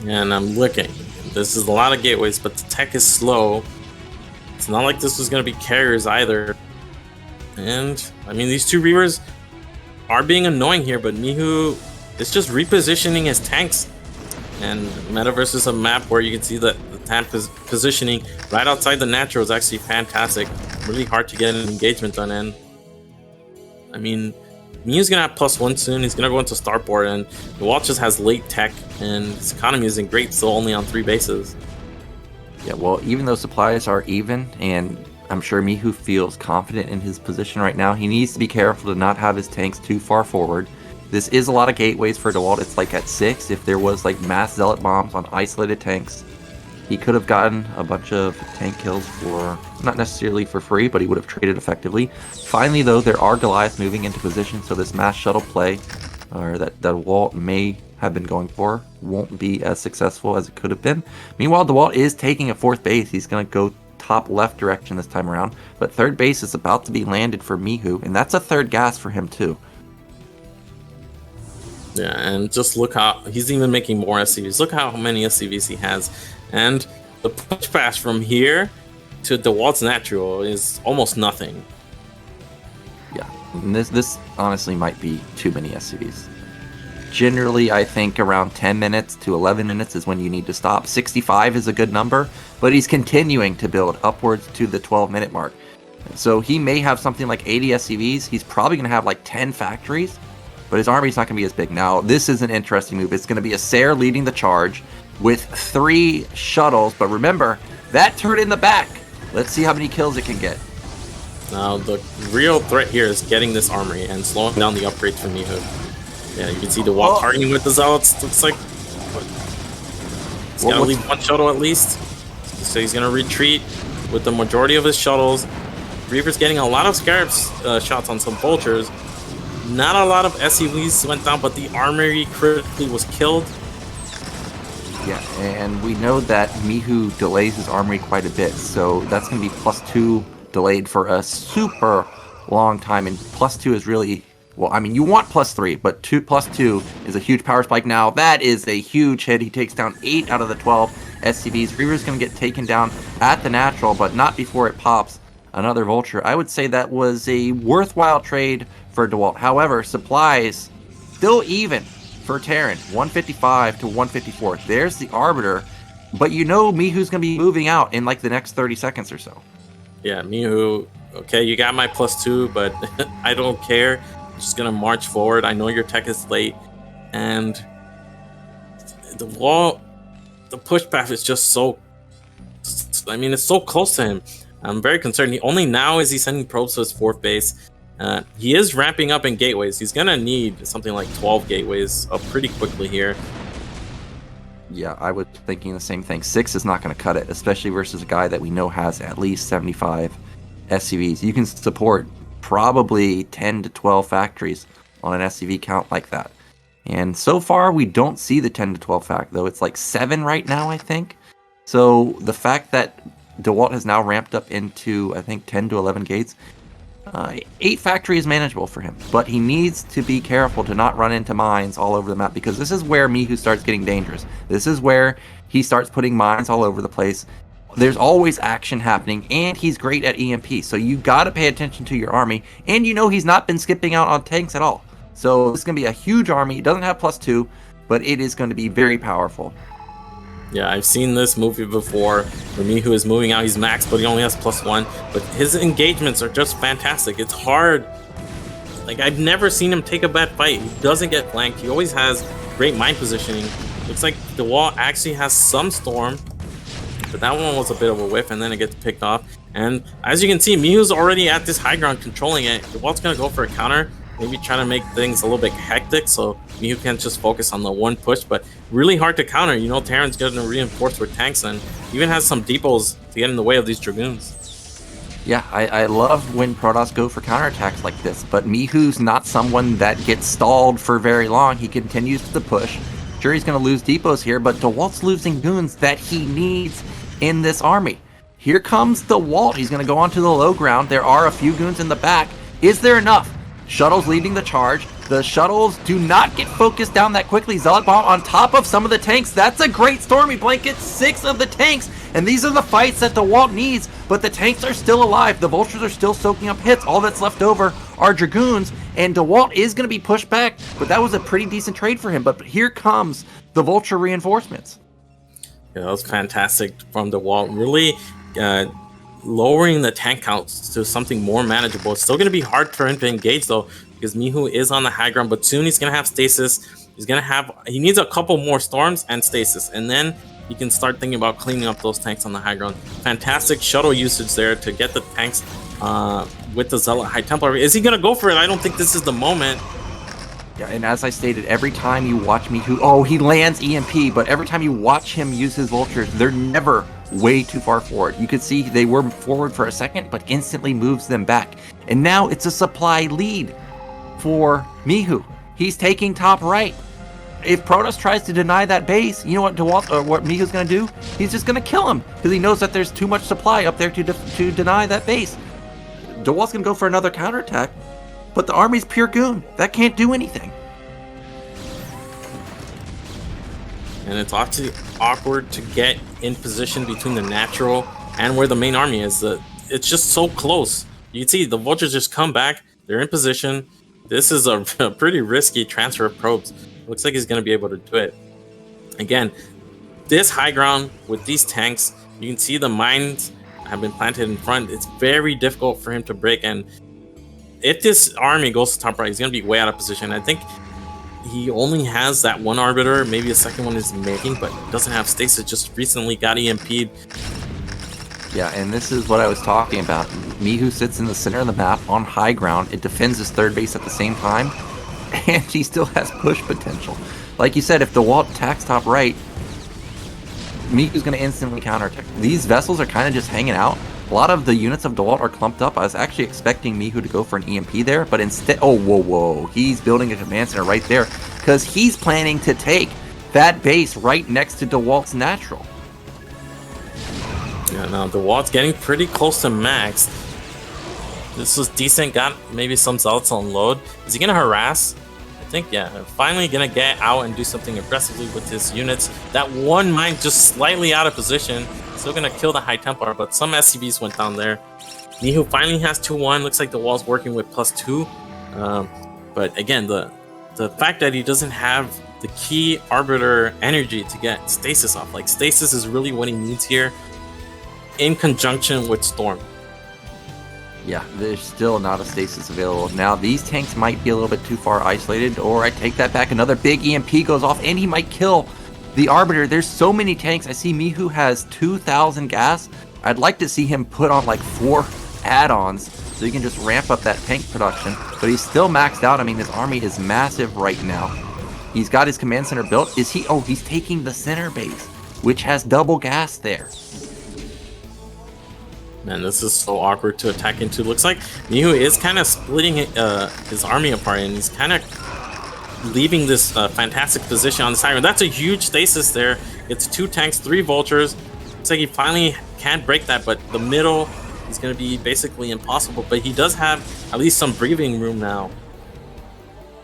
And I'm looking. This is a lot of gateways, but the tech is slow. It's not like this was going to be carriers either. And, I mean, these two Reavers are being annoying here, but Mihu is just repositioning his tanks. And Metaverse is a map where you can see that the tank positioning right outside the natural is actually fantastic. Really hard to get an engagement done in. I mean, Mihu's going to have +1 soon. He's going to go into starport, and Dewalt just has late tech, and his economy isn't great, still only on 3 bases. Yeah, well, even though supplies are even, and I'm sure Mihu feels confident in his position right now, he needs to be careful to not have his tanks too far forward. This is a lot of gateways for Dewalt. It's like at 6. If there was like mass zealot bombs on isolated tanks, he could have gotten a bunch of tank kills for, not necessarily for free, but he would have traded effectively. Finally, though, there are Goliaths moving into position, so this mass shuttle play, or that Dewalt may have been going for, won't be as successful as it could have been. Meanwhile, Dewalt is taking a 4th base. He's going to go top left direction this time around, but 3rd base is about to be landed for Mihu, and that's a 3rd gas for him too. Yeah, and just look how he's even making more SCVs. Look how many SCVs he has. And the push pass from here to Dewalt's natural is almost nothing. Yeah, and this honestly might be too many SCVs. Generally, I think around 10 minutes to 11 minutes is when you need to stop. 65 is a good number, but he's continuing to build upwards to the 12-minute mark. So he may have something like 80 SCVs. He's probably going to have like 10 factories, but his army's not going to be as big. Now, this is an interesting move. It's going to be a Sair leading the charge with 3 shuttles, but remember, that turret in the back. Let's see how many kills it can get. Now, the real threat here is getting this armory and slowing down the upgrades from Mihu. Yeah, you can see the wall targeting with the zealots. Looks like he's got to leave 1 shuttle at least. So he's going to retreat with the majority of his shuttles. Reaver's getting a lot of Scarabs shots on some Vultures. Not a lot of SCVs went down, but the Armory critically was killed. Yeah, and we know that Mihu delays his Armory quite a bit, so that's going to be +2 delayed for a super long time, and +2 is really... Well, I mean, you want +3, but +2 is a huge power spike now. That is a huge hit. He takes down 8 out of the 12 SCVs. Reaver's going to get taken down at the natural, but not before it pops another Vulture. I would say that was a worthwhile trade for Dewalt. However, supplies still even for Terran, 155 to 154. There's the Arbiter, but you know Mihu's going to be moving out in like the next 30 seconds or so. Yeah, Mihu, okay, you got my +2, but I don't care. Just gonna march forward. I know your tech is late, and the push path is just so... I mean, it's so close to him. I'm very concerned. Only now is he sending probes to his 4th base. He is ramping up in gateways. He's gonna need something like 12 gateways up pretty quickly here. Yeah, I was thinking the same thing. 6 is not going to cut it, especially versus a guy that we know has at least 75 SCVs. You can support probably 10 to 12 factories on an SCV count like that. And so far, we don't see the 10 to 12 fact, though. It's like 7 right now, I think. So the fact that Dewalt has now ramped up into, I think, 10 to 11 gates, 8 factory is manageable for him. But he needs to be careful to not run into mines all over the map, because this is where Mihu starts getting dangerous. This is where he starts putting mines all over the place. There's always action happening, and he's great at EMP, so you got to pay attention to your army, and you know he's not been skipping out on tanks at all. So this is going to be a huge army. It doesn't have +2, but it is going to be very powerful. Yeah, I've seen this movie before, where Mihu is moving out, he's maxed, but he only has +1, but his engagements are just fantastic. It's hard. Like, I've never seen him take a bad fight. He doesn't get flanked. He always has great mine positioning. Looks like Dewalt actually has some Storm, but that one was a bit of a whiff, and then it gets picked off. And as you can see, Mihu's already at this high ground controlling it. Dewalt's going to go for a counter, maybe trying to make things a little bit hectic so Mihu can't just focus on the one push, but really hard to counter. You know, Terran's going to reinforce with tanks and even has some depots to get in the way of these Dragoons. Yeah, I love when Protoss go for counterattacks like this, but Mihu's not someone that gets stalled for very long. He continues to push. Sure, he's going to lose depots here, but Dewalt's losing goons that he needs in this army. Here comes Dewalt. He's going to go onto the low ground. There are a few goons in the back. Is there enough? Shuttles leading the charge. The shuttles do not get focused down that quickly. Zealot Bomb on top of some of the tanks. That's a great Stormy Blanket. 6 of the tanks. And these are the fights that Dewalt needs. But the tanks are still alive. The Vultures are still soaking up hits. All that's left over are Dragoons. And Dewalt is going to be pushed back. But that was a pretty decent trade for him. But here comes the Vulture reinforcements. Yeah, that was fantastic from Dewalt. Really lowering the tank counts to something more manageable. It's still going to be hard for him to engage, though, because Mihu is on the high ground, but soon he's going to have stasis. He needs a couple more storms and stasis, and then he can start thinking about cleaning up those tanks on the high ground. Fantastic shuttle usage there to get the tanks with the Zealot High Templar. Is he going to go for it? I don't think this is the moment. Yeah, and as I stated, every time you watch Mihu, he lands EMP, but every time you watch him use his Vultures, they're never way too far forward. You could see they were forward for a second, but instantly moves them back. And now it's a supply lead for Mihu. He's taking top right. If Protoss tries to deny that base, you know what what Mihu's going to do? He's just going to kill him, because he knows that there's too much supply up there to deny that base. Dewalt's going to go for another counterattack, but the army's pure goon. That can't do anything. And it's actually awkward to get in position between the natural and where the main army is. It's just so close. You can see the Vultures just come back. They're in position. This is a pretty risky transfer of probes. Looks like he's going to be able to do it. Again, this high ground with these tanks, you can see the mines have been planted in front. It's very difficult for him to break. And if this army goes to top right, he's going to be way out of position. I think he only has that one Arbiter. Maybe a second one is making, but doesn't have stasis. Just recently got EMP'd. Yeah, and this is what I was talking about. Mihu sits in the center of the map on high ground. It defends his third base at the same time, and he still has push potential. Like you said, if Dewalt attacks top right, Mihu's going to instantly counterattack. These vessels are kind of just hanging out A lot of the units of Dewalt are clumped up. I was actually expecting Mihu to go for an EMP there, but instead, oh, whoa, he's building a command center right there because he's planning to take that base right next to Dewalt's natural. Yeah, now Dewalt's getting pretty close to max. This was decent, got maybe some zealots on load. Is he gonna harass? I think, yeah, finally gonna get out and do something aggressively with his units. That one mine just slightly out of position. Still gonna kill the High Templar, but some SCVs went down there. Mihu finally has 2-1. Looks like Dewalt's working with +2. But again, the fact that he doesn't have the key Arbiter energy to get Stasis off. Like, Stasis is really what he needs here in conjunction with Storm. Yeah, there's still not a Stasis available. Now, these tanks might be a little bit too far isolated, or I take that back. Another big EMP goes off, and he might kill the Arbiter. There's so many tanks. I see Mihu has 2,000 gas. I'd like to see him put on like 4 add-ons so he can just ramp up that tank production. But he's still maxed out. I mean, his army is massive right now. He's got his command center built. Is he? Oh, he's taking the center base, which has double gas there. Man, this is so awkward to attack into. Looks like Mihu is kind of splitting his army apart, and he's kind of leaving this fantastic position on the side. And that's a huge stasis there. It's 2 tanks, 3 vultures. Looks like he finally can break that, but the middle is going to be basically impossible. But he does have at least some breathing room now.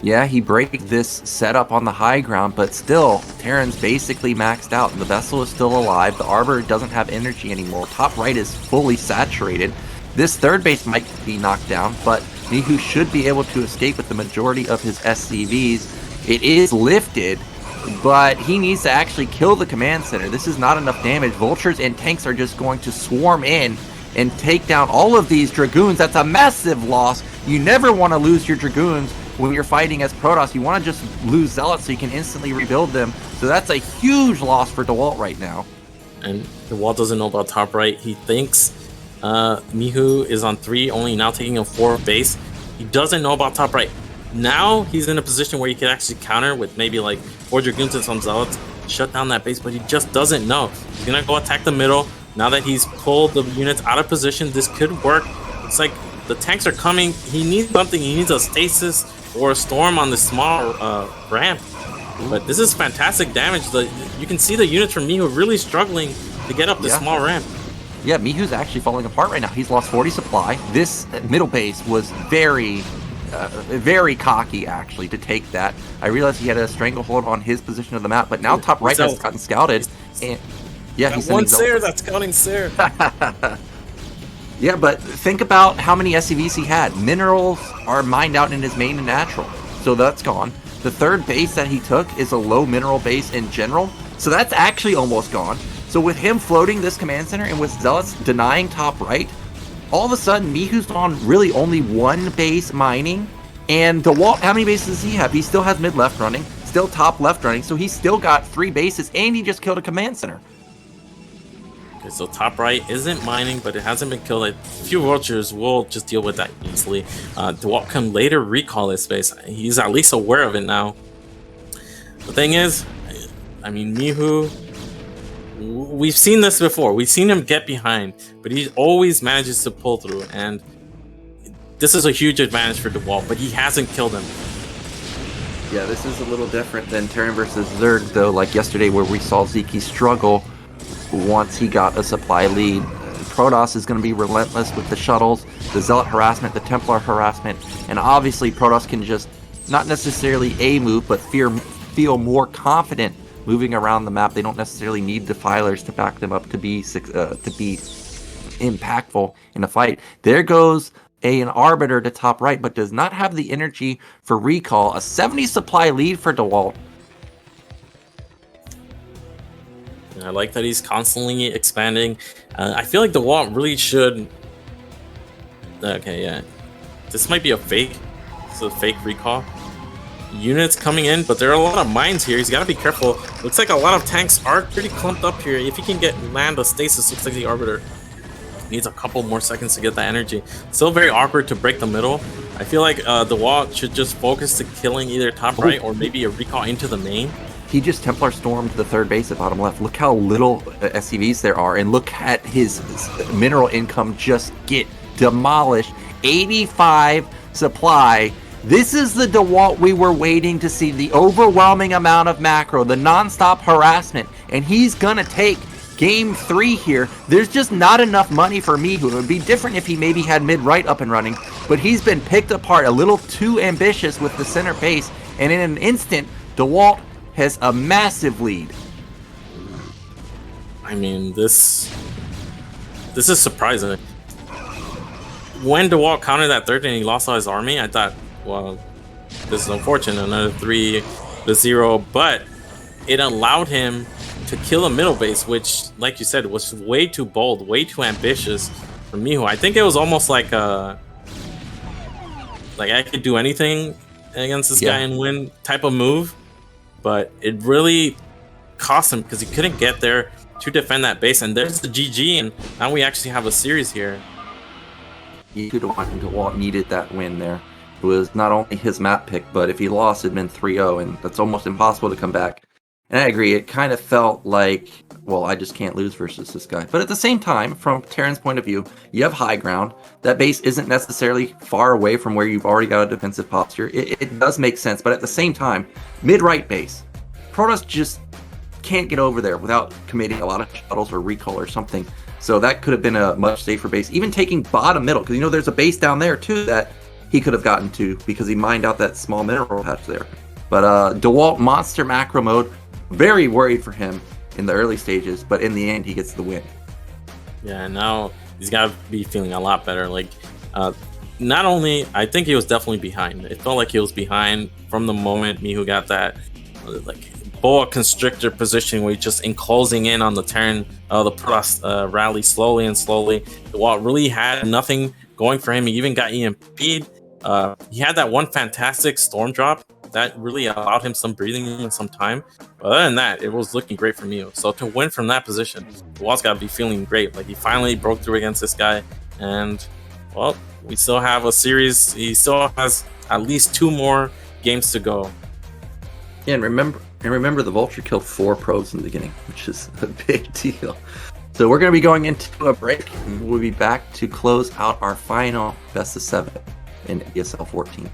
Yeah, he breaks this setup on the high ground, but still, Terran's basically maxed out. The vessel is still alive. The Arbiter doesn't have energy anymore. Top right is fully saturated. This third base might be knocked down, but Mihu should be able to escape with the majority of his SCVs. It is lifted, but he needs to actually kill the command center. This is not enough damage. Vultures and tanks are just going to swarm in and take down all of these Dragoons. That's a massive loss. You never want to lose your Dragoons when you're fighting as Protoss. You want to just lose Zealots so you can instantly rebuild them. So that's a huge loss for Dewalt right now. And Dewalt doesn't know about top right. He thinks Mihu is on 3, only now taking a 4 base. He doesn't know about top right. Now he's in a position where he can actually counter with maybe like 4 Dragoons and some Zealots, shut down that base, but he just doesn't know. He's going to go attack the middle. Now that he's pulled the units out of position, this could work. It's like the tanks are coming. He needs something. He needs a stasis or a storm on the small ramp. But this is fantastic damage. You can see the units from Mihu really struggling to get up the small ramp. Yeah, Mihu's actually falling apart right now. He's lost 40 supply. This middle base was very cocky, actually, to take that. I realized he had a stranglehold on his position of the map, but now top right has gotten scouted. And yeah, he's one Seer, that's scouting Seer. Yeah, but think about how many SCVs he had. Minerals are mined out in his main and natural, so that's gone. The third base that he took is a low mineral base in general, so that's actually almost gone. So with him floating this command center and with Zealots denying top right, all of a sudden Mihu's on really only 1 base mining. And Dewalt, how many bases does he have? He still has mid left running, still top left running, so he's still got 3 bases, and he just killed a command center. Okay, so top right isn't mining, but it hasn't been killed. A few vultures will just deal with that easily. Dewalt can later recall this space. He's at least aware of it now. The thing is, I mean, Mihu, we've seen this before. We've seen him get behind, but he always manages to pull through. And this is a huge advantage for Dewalt, but he hasn't killed him. Yeah, this is a little different than Terran versus Zerg, though, like yesterday where we saw Zeke struggle once he got a supply lead. Protoss is going to be relentless with the shuttles, the Zealot harassment, the Templar harassment, and obviously Protoss can just not necessarily move, but feel more confident moving around the map. They don't necessarily need defilers to back them up to be impactful in a fight. There goes an Arbiter to top right, but does not have the energy for recall. A 70 supply lead for Dewalt. I like that he's constantly expanding. I feel like Dewalt really should... Okay, yeah. This might be a fake. It's a fake recall. Units coming in, but there are a lot of mines here. He's got to be careful. Looks like a lot of tanks are pretty clumped up here. If he can land a stasis, looks like the Arbiter needs a couple more seconds to get that energy. Still very awkward to break the middle. I feel like Dewalt should just focus to killing either top right or maybe a recall into the main. he just Templar stormed the third base at bottom left. Look how little SCVs there are, and look at his mineral income just get demolished. 85 supply. This is the Dewalt we were waiting to see. The overwhelming amount of macro, the non-stop harassment, and he's gonna take game 3 here. There's just not enough money for Mihu. It would be different if he maybe had mid-right up and running, but he's been picked apart a little too ambitious with the center base, and in an instant, Dewalt has a massive lead. I mean, this is surprising. When Dewalt countered that third and he lost all his army, I thought, well, this is unfortunate, another 3-0, but it allowed him to kill a middle base, which, like you said, was way too bold, way too ambitious for Mihu. I think it was almost like I could do anything against this guy and win type of move, but it really cost him because he couldn't get there to defend that base. And there's the GG, and now we actually have a series here. Dewalt needed that win there. It was not only his map pick, but if he lost, it'd been 3-0, and that's almost impossible to come back. And I agree, it kind of felt like, well, I just can't lose versus this guy. But at the same time, from Terran's point of view, you have high ground. That base isn't necessarily far away from where you've already got a defensive posture. It does make sense, but at the same time, mid-right base, Protoss just can't get over there without committing a lot of shuttles or recall or something. So that could have been a much safer base. Even taking bottom middle, because there's a base down there too that he could have gotten to because he mined out that small mineral patch there. But Dewalt monster macro mode, very worried for him in the early stages, but in the end he gets the win. Yeah, now he's got to be feeling a lot better. Like, not only, I think he was definitely behind. It felt like he was behind from the moment Mihu got that boa constrictor position where he's just enclosing in on the Terran, the Protoss rally slowly and slowly. Dewalt really had nothing going for him. He even got EMP'd. He had that one fantastic storm drop that really allowed him some breathing room and some time. But other than that, it was looking great for Mihu. So to win from that position, Dewalt's got to be feeling great. Like, he finally broke through against this guy, and well, we still have a series. He still has at least 2 more games to go. Yeah, and remember the Vulture killed 4 probes in the beginning, which is a big deal. So we're going to be going into a break, and we'll be back to close out our final best of 7 in BSL14.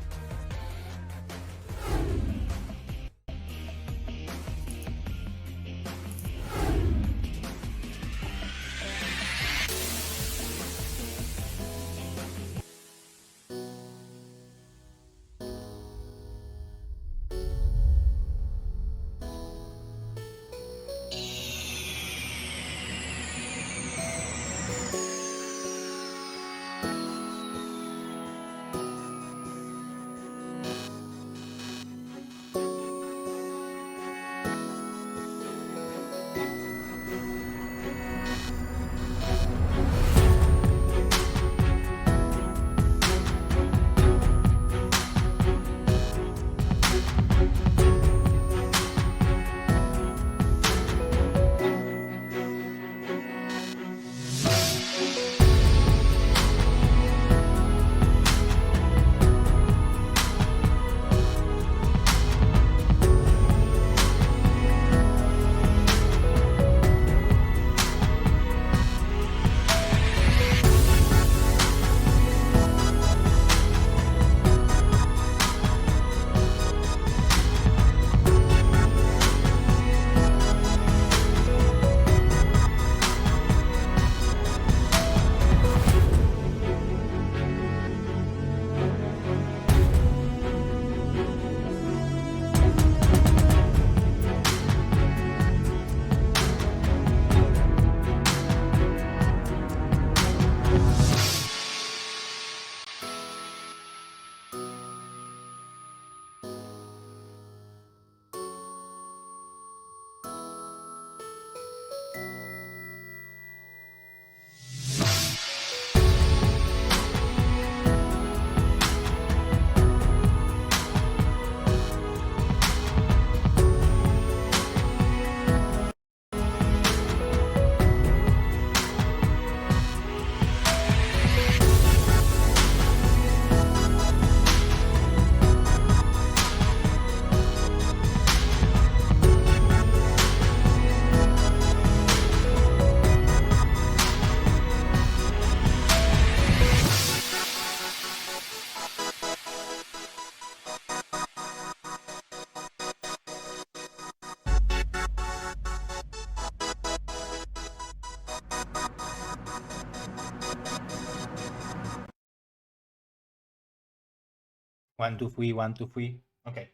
1, 2, 3, 1, 2, 3. Okay.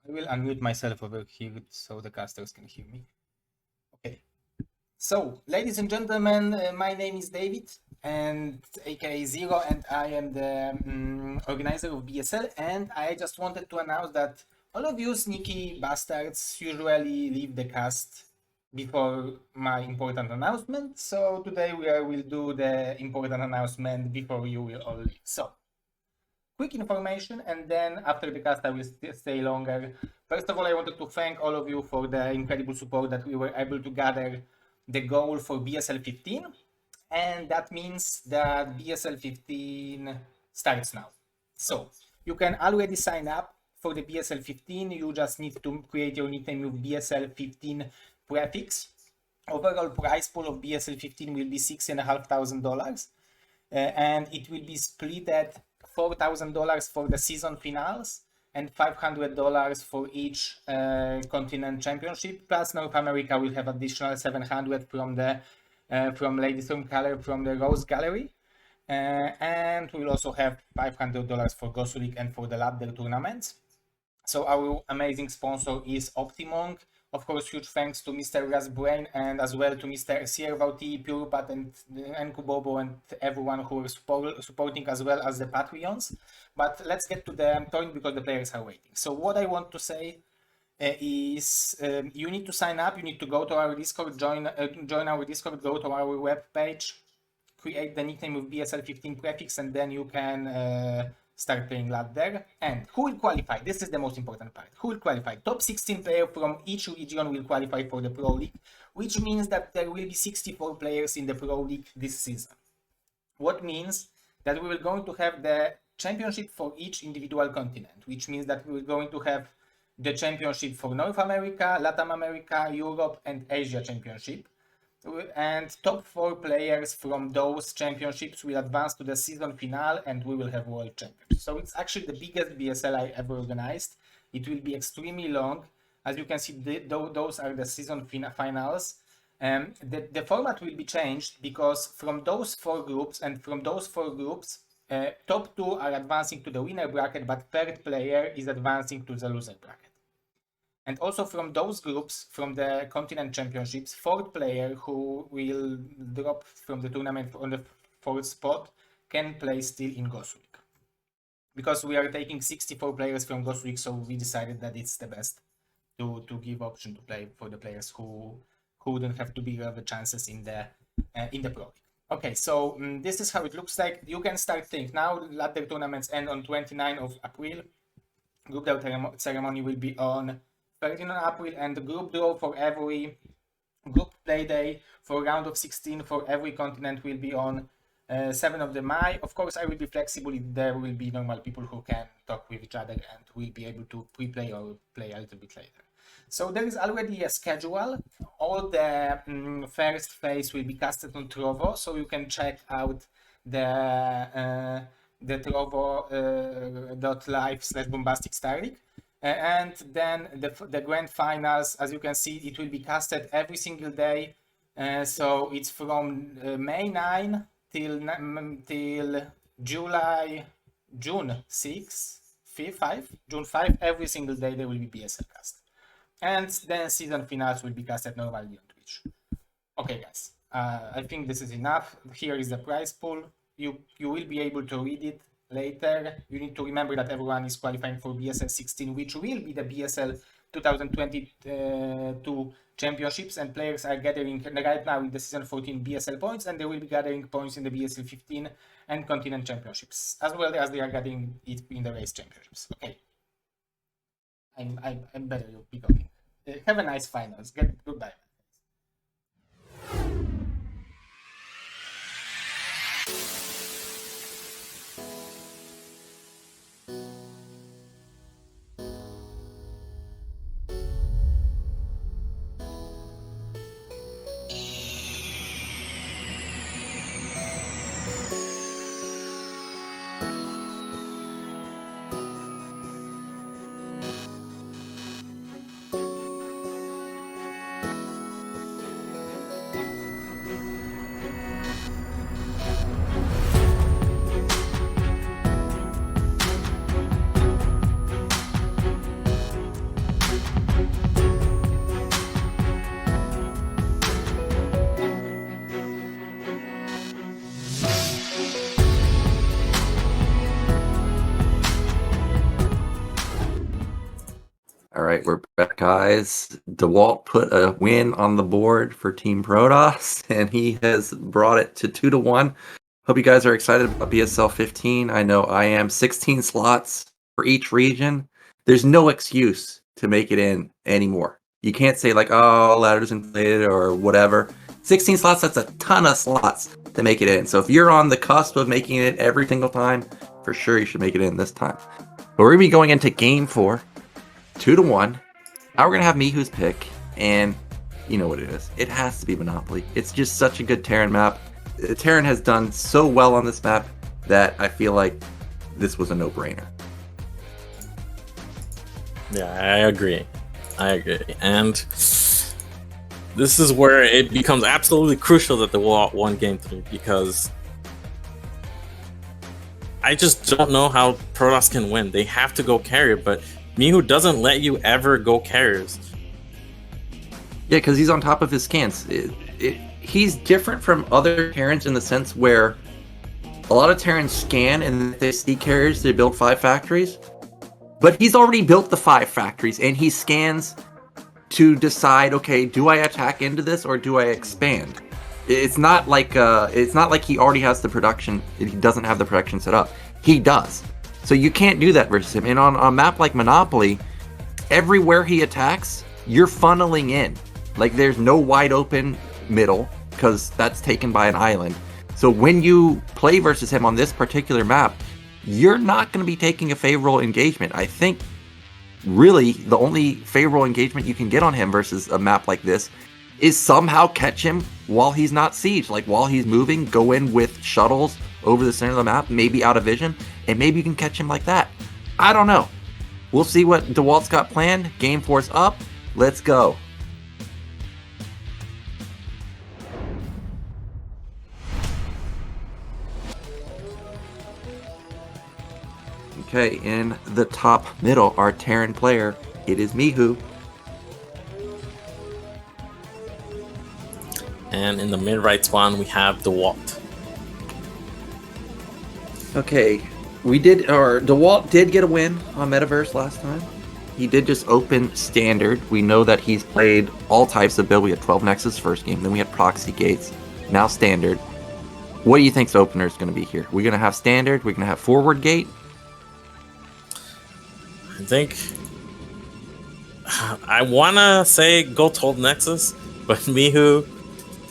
I will unmute myself over here so the casters can hear me. Okay. So, ladies and gentlemen, my name is David, and aka Zero, and I am the organizer of BSL. And I just wanted to announce that all of you sneaky bastards usually leave the cast before my important announcement. So today we will do the important announcement before you will all leave. So, quick information, and then after the cast I will stay longer. First of all, I wanted to thank all of you for the incredible support that we were able to gather the goal for BSL15, and that means that BSL15 starts now. So you can already sign up for the BSL15. You just need to create your nickname with BSL15 prefix. Overall prize pool of BSL15 will be $6,500, and it will be split at $4,000 for the season finals and $500 for each continent championship. Plus, North America will have additional $700 from the from Lady Stormcaller from the Rose Gallery, and we will also have $500 for Gosu League and for the Ladder tournaments. So our amazing sponsor is Optimonk. Of course, huge thanks to Mr. Rasbrain and as well to Mr. Siervauti, Purepat, and Kubobo, and everyone who is supporting, as well as the Patreons. But let's get to the point because the players are waiting. So what I want to say is you need to sign up. You need to go to our Discord, join our Discord, go to our webpage, create the nickname with BSL15 prefix, and then you can start playing ladder. And who will qualify? This is the most important part. Who will qualify? Top 16 players from each region will qualify for the Pro League, which means that there will be 64 players in the Pro League this season. What means that we will going to have the championship for each individual continent, which means that we are going to have the championship for North America, Latin America, Europe, and Asia championship. And top 4 players from those championships will advance to the season finale, and we will have world champions. So it's actually the biggest BSL I ever organized. It will be extremely long. As you can see, those are the season finals. The format will be changed because from those 4 groups, top 2 are advancing to the winner bracket, but third player is advancing to the loser bracket. And also from those groups, from the continent championships, 4th player who will drop from the tournament on the 4th spot can play still in Gosu League. Because we are taking 64 players from Gosu League, so we decided that it's the best to give option to play for the players who wouldn't have to be the chances in the Pro League. Okay, so this is how it looks like. You can start think now. Ladder tournaments end on 29th of April. Group draw ceremony will be on 13th of April, and the group draw for every group play day for round of 16 for every continent will be on 7th of May. Of course, I will be flexible if there will be normal people who can talk with each other and will be able to pre-play or play a little bit later. So there is already a schedule. All the first phase will be casted on Trovo, so you can check out the trovo.live/Bombastic Starleague. And then the grand finals, as you can see, it will be casted every single day. So it's from May 9 till June 5. Every single day there will be BSL cast. And then season finals will be casted normally on Twitch. Okay, guys, I think this is enough. Here is the prize pool. You will be able to read it later. You need to remember that everyone is qualifying for BSL16, which will be the BSL 2022 championships, and players are gathering right now in the season 14 BSL points, and they will be gathering points in the BSL15 and continent championships, as well as they are gathering it in the race championships. Okay, I'm better. You'll be going. Have a nice finals. Goodbye. All right, we're back, guys. Dewalt put a win on the board for Team Protoss, and he has brought it to 2-1. Hope you guys are excited about BSL14. I know I am. 16 slots for each region. There's no excuse to make it in anymore. You can't say like, oh, ladder's inflated or whatever. 16 slots, that's a ton of slots to make it in. So if you're on the cusp of making it every single time, for sure you should make it in this time. But we're going to be going into Game 4. 2-1. Now we're gonna have Mihu's pick, and you know what it is. It has to be Monopoly. It's just such a good Terran map. Terran has done so well on this map that I feel like this was a no-brainer. Yeah, I agree. And this is where it becomes absolutely crucial that the Dewalt won Game 3, because I just don't know how Protoss can win. They have to go carrier, but Mihu doesn't let you ever go carriers. Yeah, because he's on top of his scans. He's different from other Terrans in the sense where a lot of Terrans scan and if they see carriers, they build 5 factories. But he's already built the 5 factories, and he scans to decide, okay, do I attack into this or do I expand? It's not like he already has the production. He doesn't have the production set up. He does. So you can't do that versus him. And on a map like Monopoly, everywhere he attacks, you're funneling in. Like there's no wide open middle because that's taken by an island. So when you play versus him on this particular map, you're not going to be taking a favorable engagement. I think really the only favorable engagement you can get on him versus a map like this is somehow catch him while he's not sieged. Like while he's moving, go in with shuttles over the center of the map, maybe out of vision, and maybe you can catch him like that. I don't know. We'll see what Dewalt's got planned. Game 4's up. Let's go. Okay, in the top middle, our Terran player, it is Mihu. And in the mid-right spawn, we have Dewalt. Okay, Dewalt did get a win on Metaverse last time. He did just open Standard. We know that he's played all types of build. We had 12 Nexus first game, then we had Proxy Gates, now Standard. What do you think's opener is going to be here? We're going to have Standard, we're going to have Forward Gate. I think I want to say go 12 Nexus, but Mihu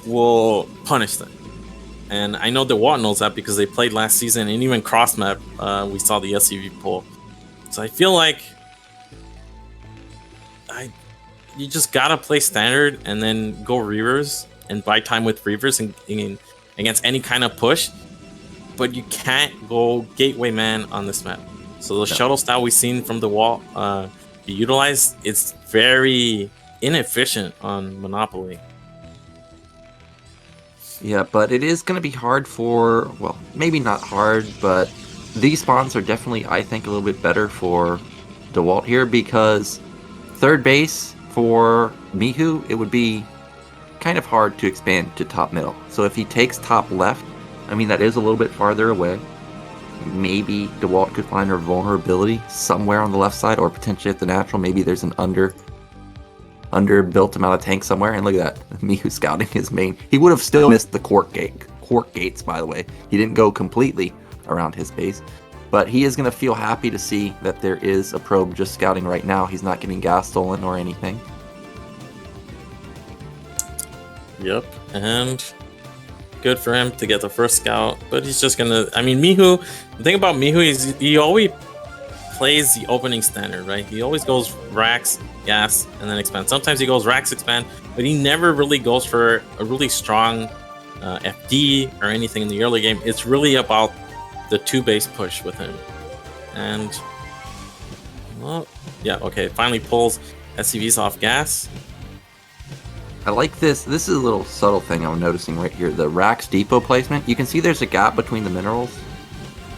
will punish them. And I know Dewalt knows that because they played last season, and even cross map, we saw the SCV pull. So I feel like you just gotta play Standard and then go Reavers and buy time with Reavers and against any kind of push. But you can't go Gateway Man on this map. So the shuttle style we've seen from Dewalt be utilized, it's very inefficient on Monopoly. Yeah, but it is going to be hard for, well, maybe not hard, but these spawns are definitely, I think, a little bit better for Dewalt here because third base for Mihu, it would be kind of hard to expand to top middle. So if he takes top left, I mean, that is a little bit farther away. Maybe Dewalt could find a vulnerability somewhere on the left side or potentially at the natural. Maybe there's an underbuilt amount of tank somewhere, and look at that, Mihu scouting his main. He would have still missed the court gates, by the way. He didn't go completely around his base, but he is going to feel happy to see that there is a probe just scouting right now. He's not getting gas stolen or anything. Yep, and good for him to get the first scout, but he's just gonna, I mean, Mihu, the thing about Mihu is he always plays the opening Standard, right? He always goes racks, gas, and then expand. Sometimes he goes racks, expand, but he never really goes for a really strong FD or anything in the early game. It's really about the 2-base push with him. And, well, yeah, okay, finally pulls SCVs off gas. I like this. This is a little subtle thing I'm noticing right here. The Rax depot placement. You can see there's a gap between the minerals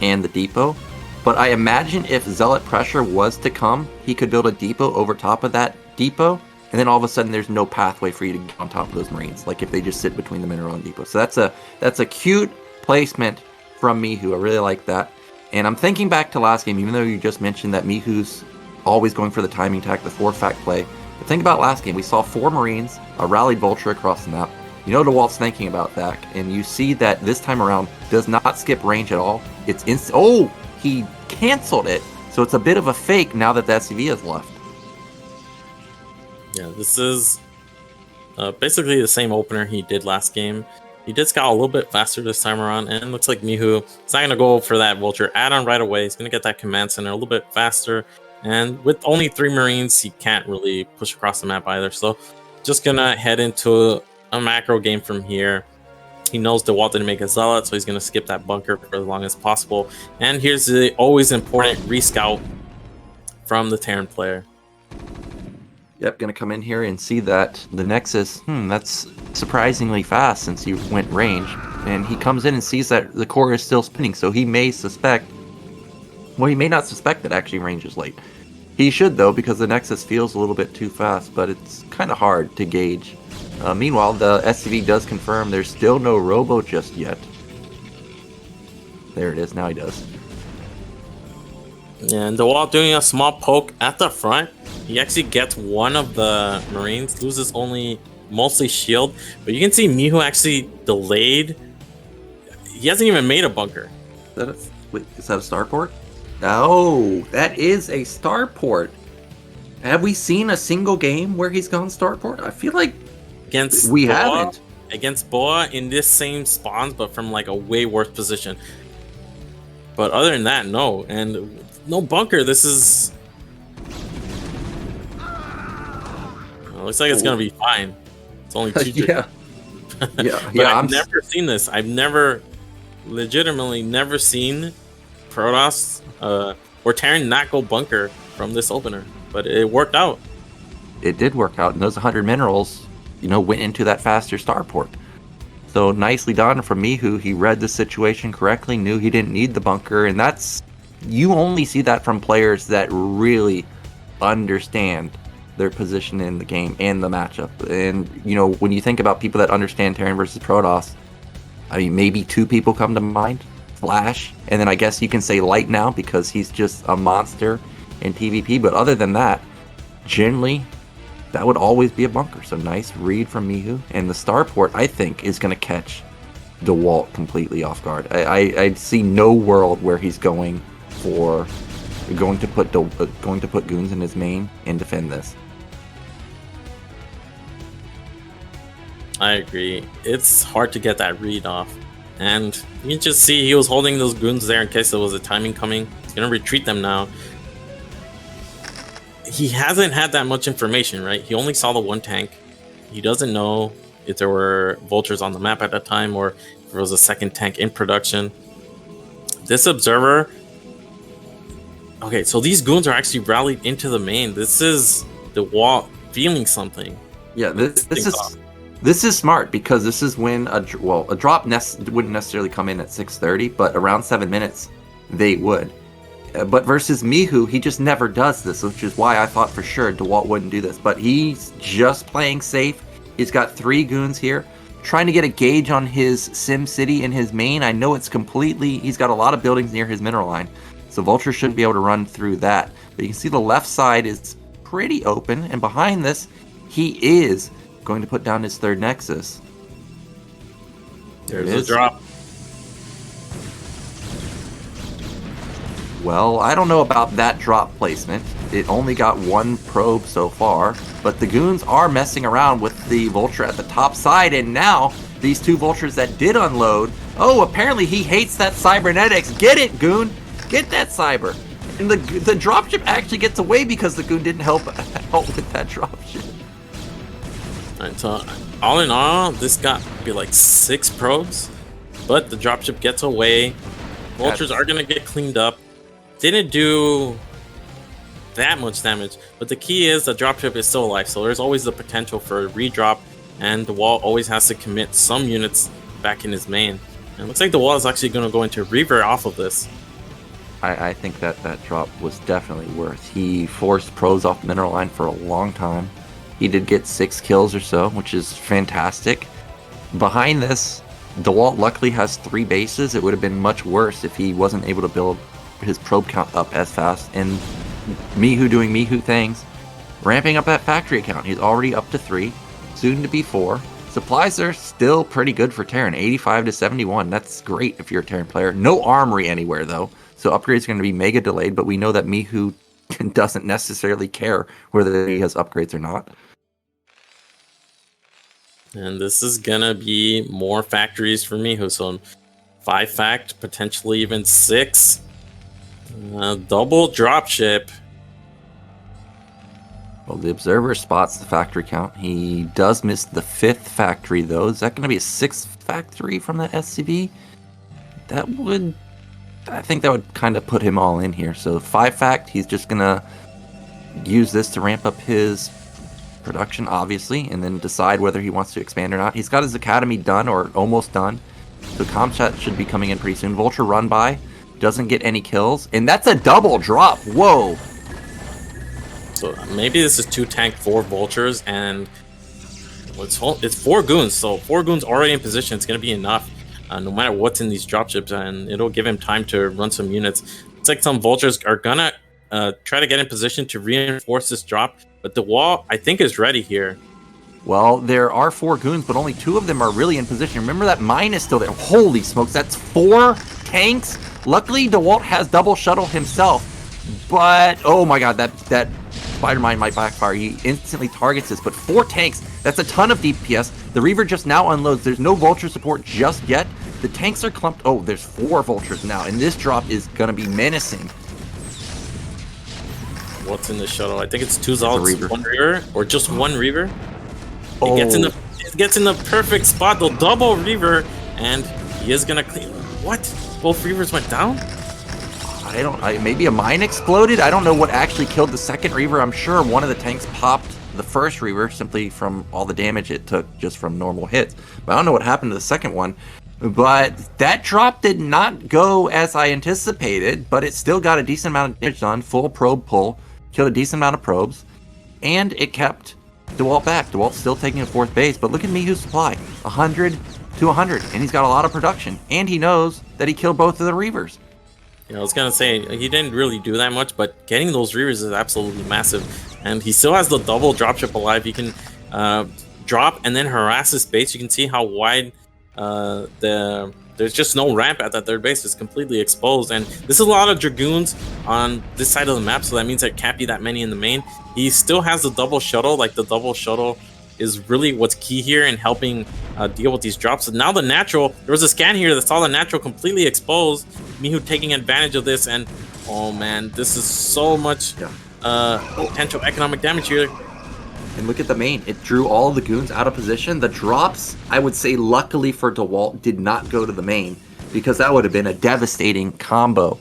and the depot. But I imagine if Zealot pressure was to come, he could build a depot over top of that depot. And then all of a sudden there's no pathway for you to get on top of those Marines. Like if they just sit between the mineral and depot. So that's a cute placement from Mihu. I really like that. And I'm thinking back to last game, even though you just mentioned that Mihu's always going for the timing attack, the 4-fact play. But think about last game. We saw 4 Marines, a rallied Vulture across the map. You know Dewalt's thinking about that, and you see that this time around does not skip range at all. It's oh, he canceled it. So it's a bit of a fake now that the SCV has left. Yeah, this is basically the same opener he did last game. He did scout a little bit faster this time around, and it looks like Mihu is not going to go for that Vulture add-on right away. He's going to get that command center a little bit faster, and with only 3 Marines, he can't really push across the map either. So just going to head into a macro game from here. He knows Dewalt didn't make a Zealot, so he's going to skip that bunker for as long as possible. And here's the always important rescout from the Terran player. Yep, gonna come in here and see that the Nexus, that's surprisingly fast since he went range. And he comes in and sees that the core is still spinning, so he may suspect, well, he may not suspect that actually range is late. He should though, because the Nexus feels a little bit too fast, but it's kind of hard to gauge. Meanwhile, the SCV does confirm there's still no Robo just yet. There it is, now he does. And Dewalt doing a small poke at the front. He actually gets one of the Marines, loses only mostly shield. But you can see Mihu actually delayed. He hasn't even made a bunker. Is that a starport? Oh, that is a starport. Have we seen a single game where he's gone starport? I feel like against we Boa, haven't. Against Boa in this same spawns, but from like a way worse position. But other than that, no. And no bunker. This is... looks like it's going to be fine. It's only 2 Yeah. I've never seen this. I've legitimately never seen Protoss or Terran not go bunker from this opener. But it worked out. It did work out, and those 100 minerals, went into that faster starport. So nicely done from Mihu. He read the situation correctly, knew he didn't need the bunker, and you only see that from players that really understand their position in the game and the matchup. And when you think about people that understand Terran versus Protoss, I mean, maybe 2 people come to mind. Flash, and then I guess you can say Light now because he's just a monster in PvP. But other than that, generally, that would always be a bunker. So nice read from Mihu. And the starport, I think, is going to catch Dewalt completely off guard. I see no world where he's going to put goons in his main and defend this. I agree. It's hard to get that read off. And you can just see he was holding those goons there in case there was a timing coming. He's going to retreat them now. He hasn't had that much information, right? He only saw the 1 tank. He doesn't know if there were vultures on the map at that time or if there was a 2nd tank in production. This observer... Okay, so these goons are actually rallied into the main. This is Dewalt feeling something. Yeah, this is smart because this is when a drop wouldn't necessarily come in at 6:30, but around 7 minutes they would. But versus Mihu, he just never does this, which is why I thought for sure Dewalt wouldn't do this. But he's just playing safe. He's got 3 goons here, trying to get a gauge on his Sim City in his main. I know it's completely... He's got a lot of buildings near his mineral line, so Vulture shouldn't be able to run through that. But you can see the left side is pretty open, and behind this, he is going to put down his 3rd Nexus. There's a drop. Well, I don't know about that drop placement. It only got 1 probe so far, but the goons are messing around with the Vulture at the top side, and now these 2 Vultures that did unload... Oh, apparently he hates that cybernetics. Get it, goon! Get that cyber! And the dropship actually gets away because the goon didn't help with that dropship. Alright, so all in all, this got be like 6 probes, but the dropship gets away. Vultures are going to get cleaned up. Didn't do that much damage, but the key is the dropship is still alive, so there's always the potential for a redrop, and Dewalt always has to commit some units back in his main. And it looks like Dewalt is actually going to go into Reaver off of this. I think that drop was definitely worth. He forced pros off the mineral line for a long time. He did get 6 kills or so, which is fantastic. Behind this, Dewalt luckily has 3 bases. It would have been much worse if he wasn't able to build his probe count up as fast. And Mihu doing Mihu things, ramping up that factory account. He's already up to 3, soon to be 4. Supplies are still pretty good for Terran, 85 to 71. That's great if you're a Terran player. No armory anywhere, though, so upgrades are going to be mega delayed, but we know that Mihu doesn't necessarily care whether he has upgrades or not. And this is going to be more factories for Mihu, so 5 fact, potentially even 6. Double dropship. Well, the observer spots the factory count. He does miss the 5th factory, though. Is that going to be a 6th factory from that SCV? I think that would kind of put him all in here. So 5 fact, he's just going to use this to ramp up his production, obviously, and then decide whether he wants to expand or not. He's got his academy done, or almost done. So Comchat should be coming in pretty soon. Vulture run by, doesn't get any kills, and that's a double drop. Whoa. So maybe this is 2 tank, 4 vultures, and it's 4 goons. So 4 goons already in position. It's going to be enough, no matter what's in these dropships, and it'll give him time to run some units. It's like some vultures are going to try to get in position to reinforce this drop, but the wall, I think, is ready here. Well, there are 4 goons, but only 2 of them are really in position. Remember that mine is still there. Holy smokes, that's 4 tanks. Luckily, Dewalt has double shuttle himself, but oh my god, that Spider Mine might backfire. He instantly targets this, but 4 tanks, that's a ton of DPS. The Reaver just now unloads. There's no Vulture support just yet. The tanks are clumped. Oh, there's 4 Vultures now, and this drop is going to be menacing. What's in the shuttle? I think it's 2 Zolts, 1 Reaver, or just 1 Reaver. Oh. It gets in the perfect spot. The double Reaver, and he is going to clean. What? Both Reavers went down? Maybe a mine exploded? I don't know what actually killed the second Reaver. I'm sure one of the tanks popped the first Reaver simply from all the damage it took just from normal hits. But I don't know what happened to the second one. But that drop did not go as I anticipated, but it still got a decent amount of damage done. Full probe pull, killed a decent amount of probes, and it kept Dewalt back. Dewalt's still taking a 4th base, but look at Mihu's supply. 100 to 100, and he's got a lot of production. And he knows that he killed both of the Reavers. Yeah, I was gonna say he didn't really do that much, but getting those Reavers is absolutely massive. And he still has the double dropship alive. He can drop and then harass his base. You can see how wide there's just no ramp at that 3rd base. It's completely exposed, and this is a lot of Dragoons on this side of the map, so that means there can't be that many in the main. He still has the double shuttle. Like, the double shuttle is really what's key here in helping deal with these drops. And now the natural, there was a scan here that saw the natural completely exposed. Mihu taking advantage of this, and oh man, this is so much potential economic damage here. And look at the main. It drew all the goons out of position. The drops, I would say, luckily for Dewalt, did not go to the main, because that would have been a devastating combo.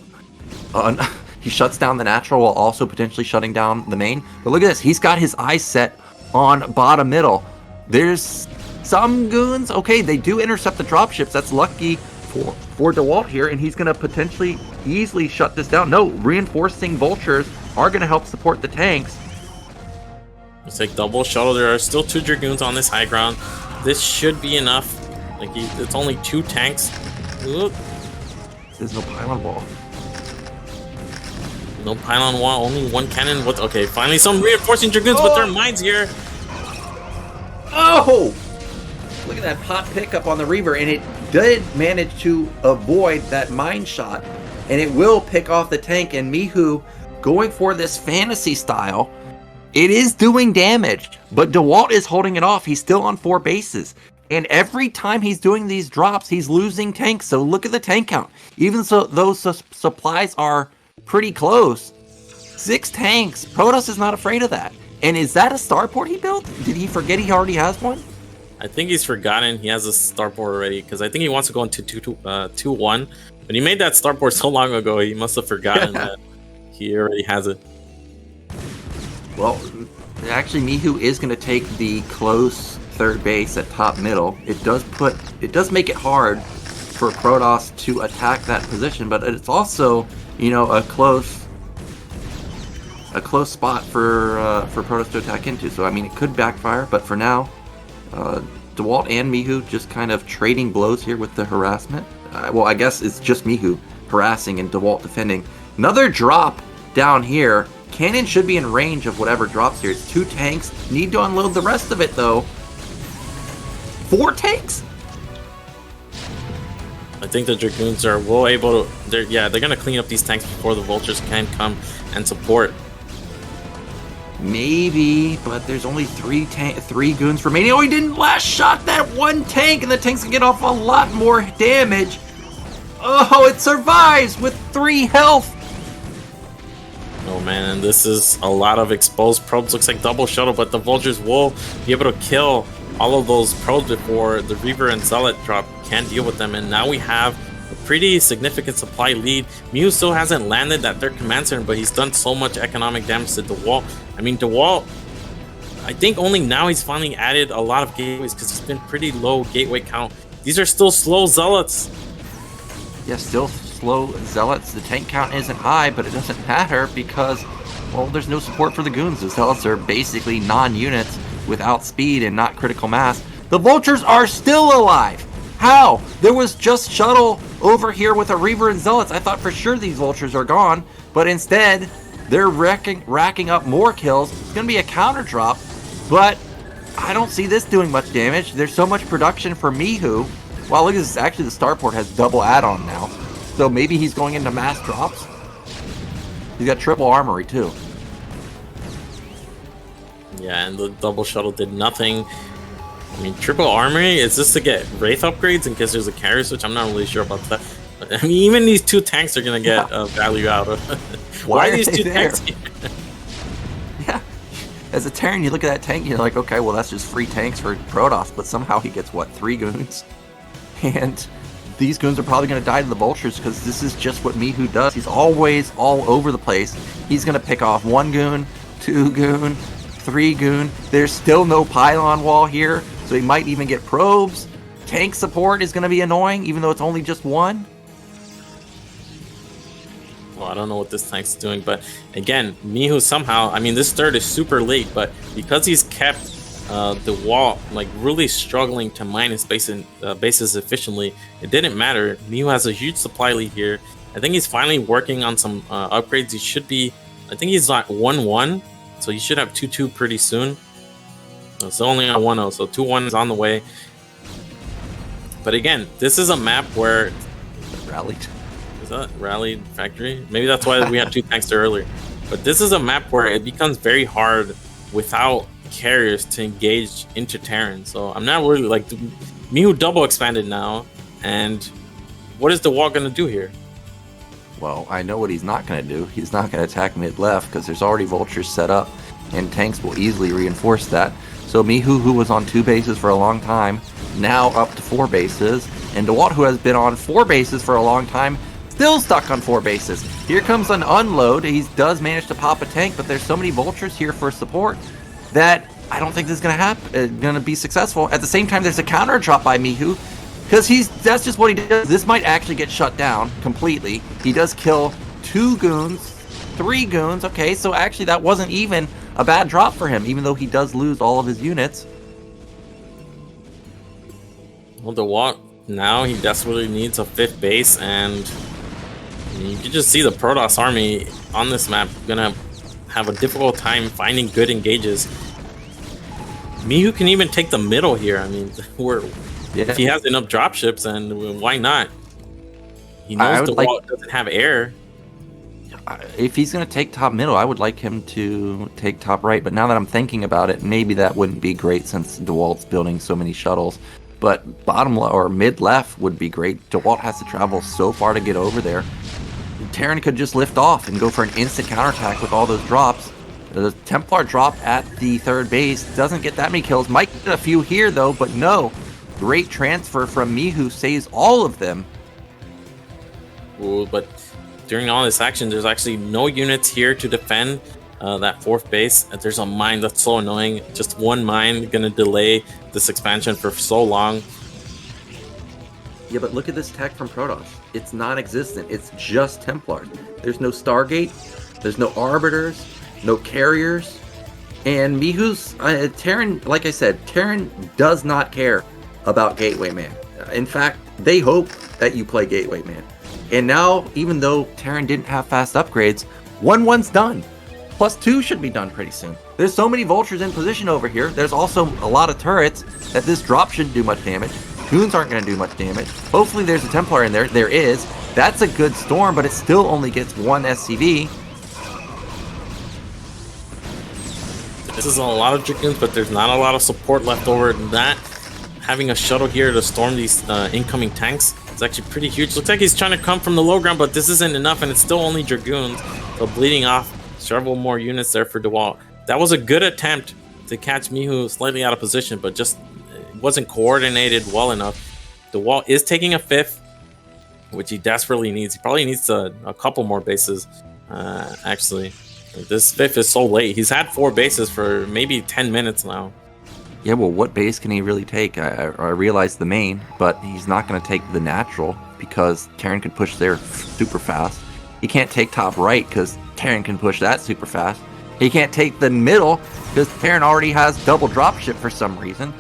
He shuts down the natural while also potentially shutting down the main. But look at this. He's got his eyes set on bottom middle. There's some goons. Okay, they do intercept the dropships. That's lucky for Dewalt here, and he's going to potentially easily shut this down. No, reinforcing vultures are going to help support the tanks. It's like double shuttle. There are still 2 Dragoons on this high ground. This should be enough. Like, it's only 2 tanks. Oop. There's no pylon wall. No pylon wall, only 1 cannon. What? Okay, finally some reinforcing Dragoons with their mines here. Oh! Look at that pot pickup on the Reaver, and it did manage to avoid that mine shot, and it will pick off the tank. And Mihu going for this fantasy style. It is doing damage, but Dewalt is holding it off. He's still on 4 bases. And every time he's doing these drops, he's losing tanks. So look at the tank count. Even so, those supplies are pretty close. 6 tanks. Protoss is not afraid of that. And is that a starport he built? Did he forget he already has one? I think he's forgotten he has a starport already, because I think he wants to go into 2-1. But he made that starport so long ago, he must have forgotten that he already has it. Well, actually, Mihu is going to take the close 3rd base at top middle. It does make it hard for Protoss to attack that position, but it's also, you know, a close spot for Protoss to attack into. So I mean, it could backfire, but for now, Dewalt and Mihu just kind of trading blows here with the harassment. Well, I guess it's just Mihu harassing and Dewalt defending. Another drop down here. Cannon should be in range of whatever drops here. It's 2 tanks. Need to unload the rest of it, though. 4 tanks? I think the Dragoons are well able to... They're going to clean up these tanks before the Vultures can come and support. Maybe, but there's only 3 goons remaining. Oh, he didn't last shot that 1 tank, and the tanks can get off a lot more damage. Oh, it survives with 3 health. Oh man, this is a lot of exposed probes. Looks like double shuttle, but the Vultures will be able to kill all of those probes before the Reaver and Zealot drop can deal with them. And now we have a pretty significant supply lead. Mihu still hasn't landed that third command center, but he's done so much economic damage to Dewalt. I mean, Dewalt, I think only now he's finally added a lot of gateways because it's been pretty low gateway count. These are still slow Zealots. Yeah, still slow Zealots. The tank count isn't high, but it doesn't matter because, well, there's no support for the goons. The Zealots are basically non-units without speed and not critical mass. The Vultures are still alive. How? There was just shuttle over here with a Reaver and Zealots. I thought for sure these Vultures are gone, but instead they're racking up more kills. It's going to be a counter drop, but I don't see this doing much damage. There's so much production for Mihu. Wow, look at this. Actually, the starport has double add-on now. So maybe he's going into mass drops. He's got triple armory, too. Yeah, and the double shuttle did nothing. I mean, triple armory, is this to get Wraith upgrades in case there's a carrier switch? I'm not really sure about that. But, I mean, even these 2 tanks are going to get value out of. Why are these 2 tanks here? Yeah. As a Terran, you look at that tank and you're like, okay, well, that's just free tanks for Protoss. But somehow he gets, what, 3 goons? And these goons are probably going to die to the Vultures because this is just what Mihu does. He's always all over the place. He's going to pick off 1 goon, 2 goon, 3 goon. There's still no pylon wall here, so he might even get probes. Tank support is going to be annoying, even though it's only just 1. Well, I don't know what this tank's doing, but again, Mihu somehow, I mean, this third is super late, but because he's kept the wall like really struggling to mine his bases efficiently, it didn't matter. Mihu has a huge supply lead here. I think he's finally working on some upgrades. He should be, I think he's like 1-1, so he should have 2-2 pretty soon. It's only on 1-0, so 2-1 is on the way. But again, this is a map where Rallied. Is that Rallied Factory? Maybe that's why we had 2 tanks there earlier. But this is a map where it becomes very hard without carriers to engage into Terran. So I'm not really like Mihu double expanded now, and what is Dewalt gonna do here? Well, I know what he's not going to do. He's not going to attack mid-left because there's already Vultures set up, and tanks will easily reinforce that. So Mihu, who was on 2 bases for a long time, now up to 4 bases, and Dewalt, who has been on 4 bases for a long time, still stuck on 4 bases. Here comes an unload. He does manage to pop a tank, but there's so many Vultures here for support that I don't think this is going to happen. Going to be successful. At the same time, there's a counter drop by Mihu. Because that's just what he does. This might actually get shut down completely. He does kill 2 goons, 3 goons. Okay, so actually that wasn't even a bad drop for him, even though he does lose all of his units. Well, Dewalt now he desperately needs a 5th base, and you can just see the Protoss army on this map gonna have a difficult time finding good engages. Mihu can even take the middle here. I mean, if he has enough dropships, and why not? He knows Dewalt doesn't have air. If he's going to take top middle, I would like him to take top right. But now that I'm thinking about it, maybe that wouldn't be great since Dewalt's building so many shuttles. But bottom or mid left would be great. Dewalt has to travel so far to get over there. Terran could just lift off and go for an instant counterattack with all those drops. The Templar drop at the 3rd base doesn't get that many kills. Might get a few here though, but no. Great transfer from Mihu saves all of them. Ooh, but during all this action, there's actually no units here to defend that 4th base. There's a mine that's so annoying. Just 1 mine gonna delay this expansion for so long. Yeah, but look at this tech from Protoss. It's non-existent. It's just Templars. There's no Stargate. There's no Arbiters. No carriers. And Mihu's Terran, like I said, Terran does not care about Gateway Man. In fact, they hope that you play Gateway Man. And now, even though Terran didn't have fast upgrades, 1-1's done. +2 should be done pretty soon. There's so many vultures in position over here. There's also a lot of turrets that this drop shouldn't do much damage. Goons aren't going to do much damage. Hopefully there's a Templar in there. There is. That's a good storm, but it still only gets 1 SCV. This is a lot of Dragoons, but there's not a lot of support left over. That having a shuttle here to storm these incoming tanks is actually pretty huge. Looks like he's trying to come from the low ground, but this isn't enough, and it's still only Dragoons. So bleeding off several more units there for Dewalt. That was a good attempt to catch Mihu slightly out of position, but just wasn't coordinated well enough. Dewalt is taking a 5th, which he desperately needs. He probably needs a couple more bases, actually. This 5th is so late. He's had 4 bases for maybe 10 minutes now. Yeah, well, what base can he really take? I realize the main, but he's not going to take the natural because Terran can push there super fast. He can't take top right because Terran can push that super fast. He can't take the middle because Terran already has double dropship for some reason.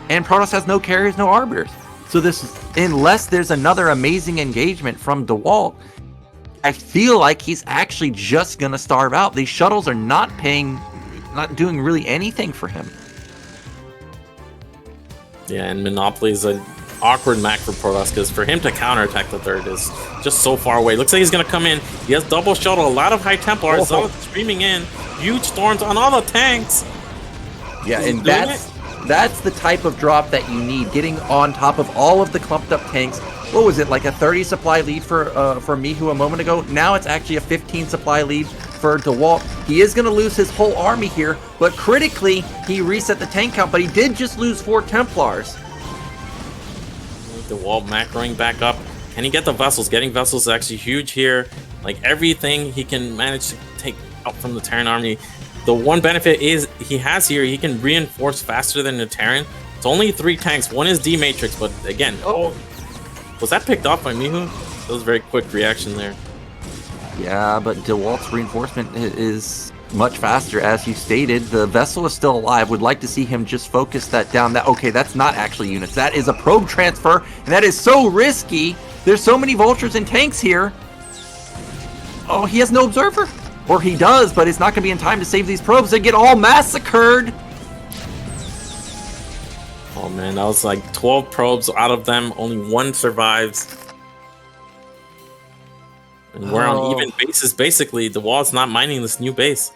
And Protoss has no carriers, no arbiters. So this, unless there's another amazing engagement from Dewalt, I feel like he's actually just going to starve out. These shuttles are not doing really anything for him. Yeah, and Monopoly is an awkward map for Protoss because for him to counterattack the 3rd is just so far away. Looks like he's going to come in. He has double shuttle, a lot of high Templars, streaming in, huge storms on all the tanks. Yeah, and that's the type of drop that you need, getting on top of all of the clumped up tanks. What was it, like a 30 supply lead for Mihu a moment ago? Now it's actually a 15 supply lead for Dewalt. He is going to lose his whole army here, but critically, he reset the tank count, but he did just lose 4 Templars. Dewalt macroing back up. Can he get the vessels? Getting vessels is actually huge here. Like everything he can manage to take out from the Terran army. The one benefit is he has here, he can reinforce faster than the Terran. It's only 3 tanks. One is D-Matrix, but again, was that picked off by Mihu? That was a very quick reaction there. Yeah, but Dewalt's reinforcement is much faster, as you stated. The vessel is still alive. Would like to see him just focus that down. Okay, that's not actually units. That is a probe transfer, and that is so risky. There's so many vultures and tanks here. Oh, he has no observer. Or he does, but it's not going to be in time to save these probes. They get all massacred. Oh man, that was like 12 probes. Out of them, only 1 survives. And we're on even bases, basically. Dewalt's not mining this new base.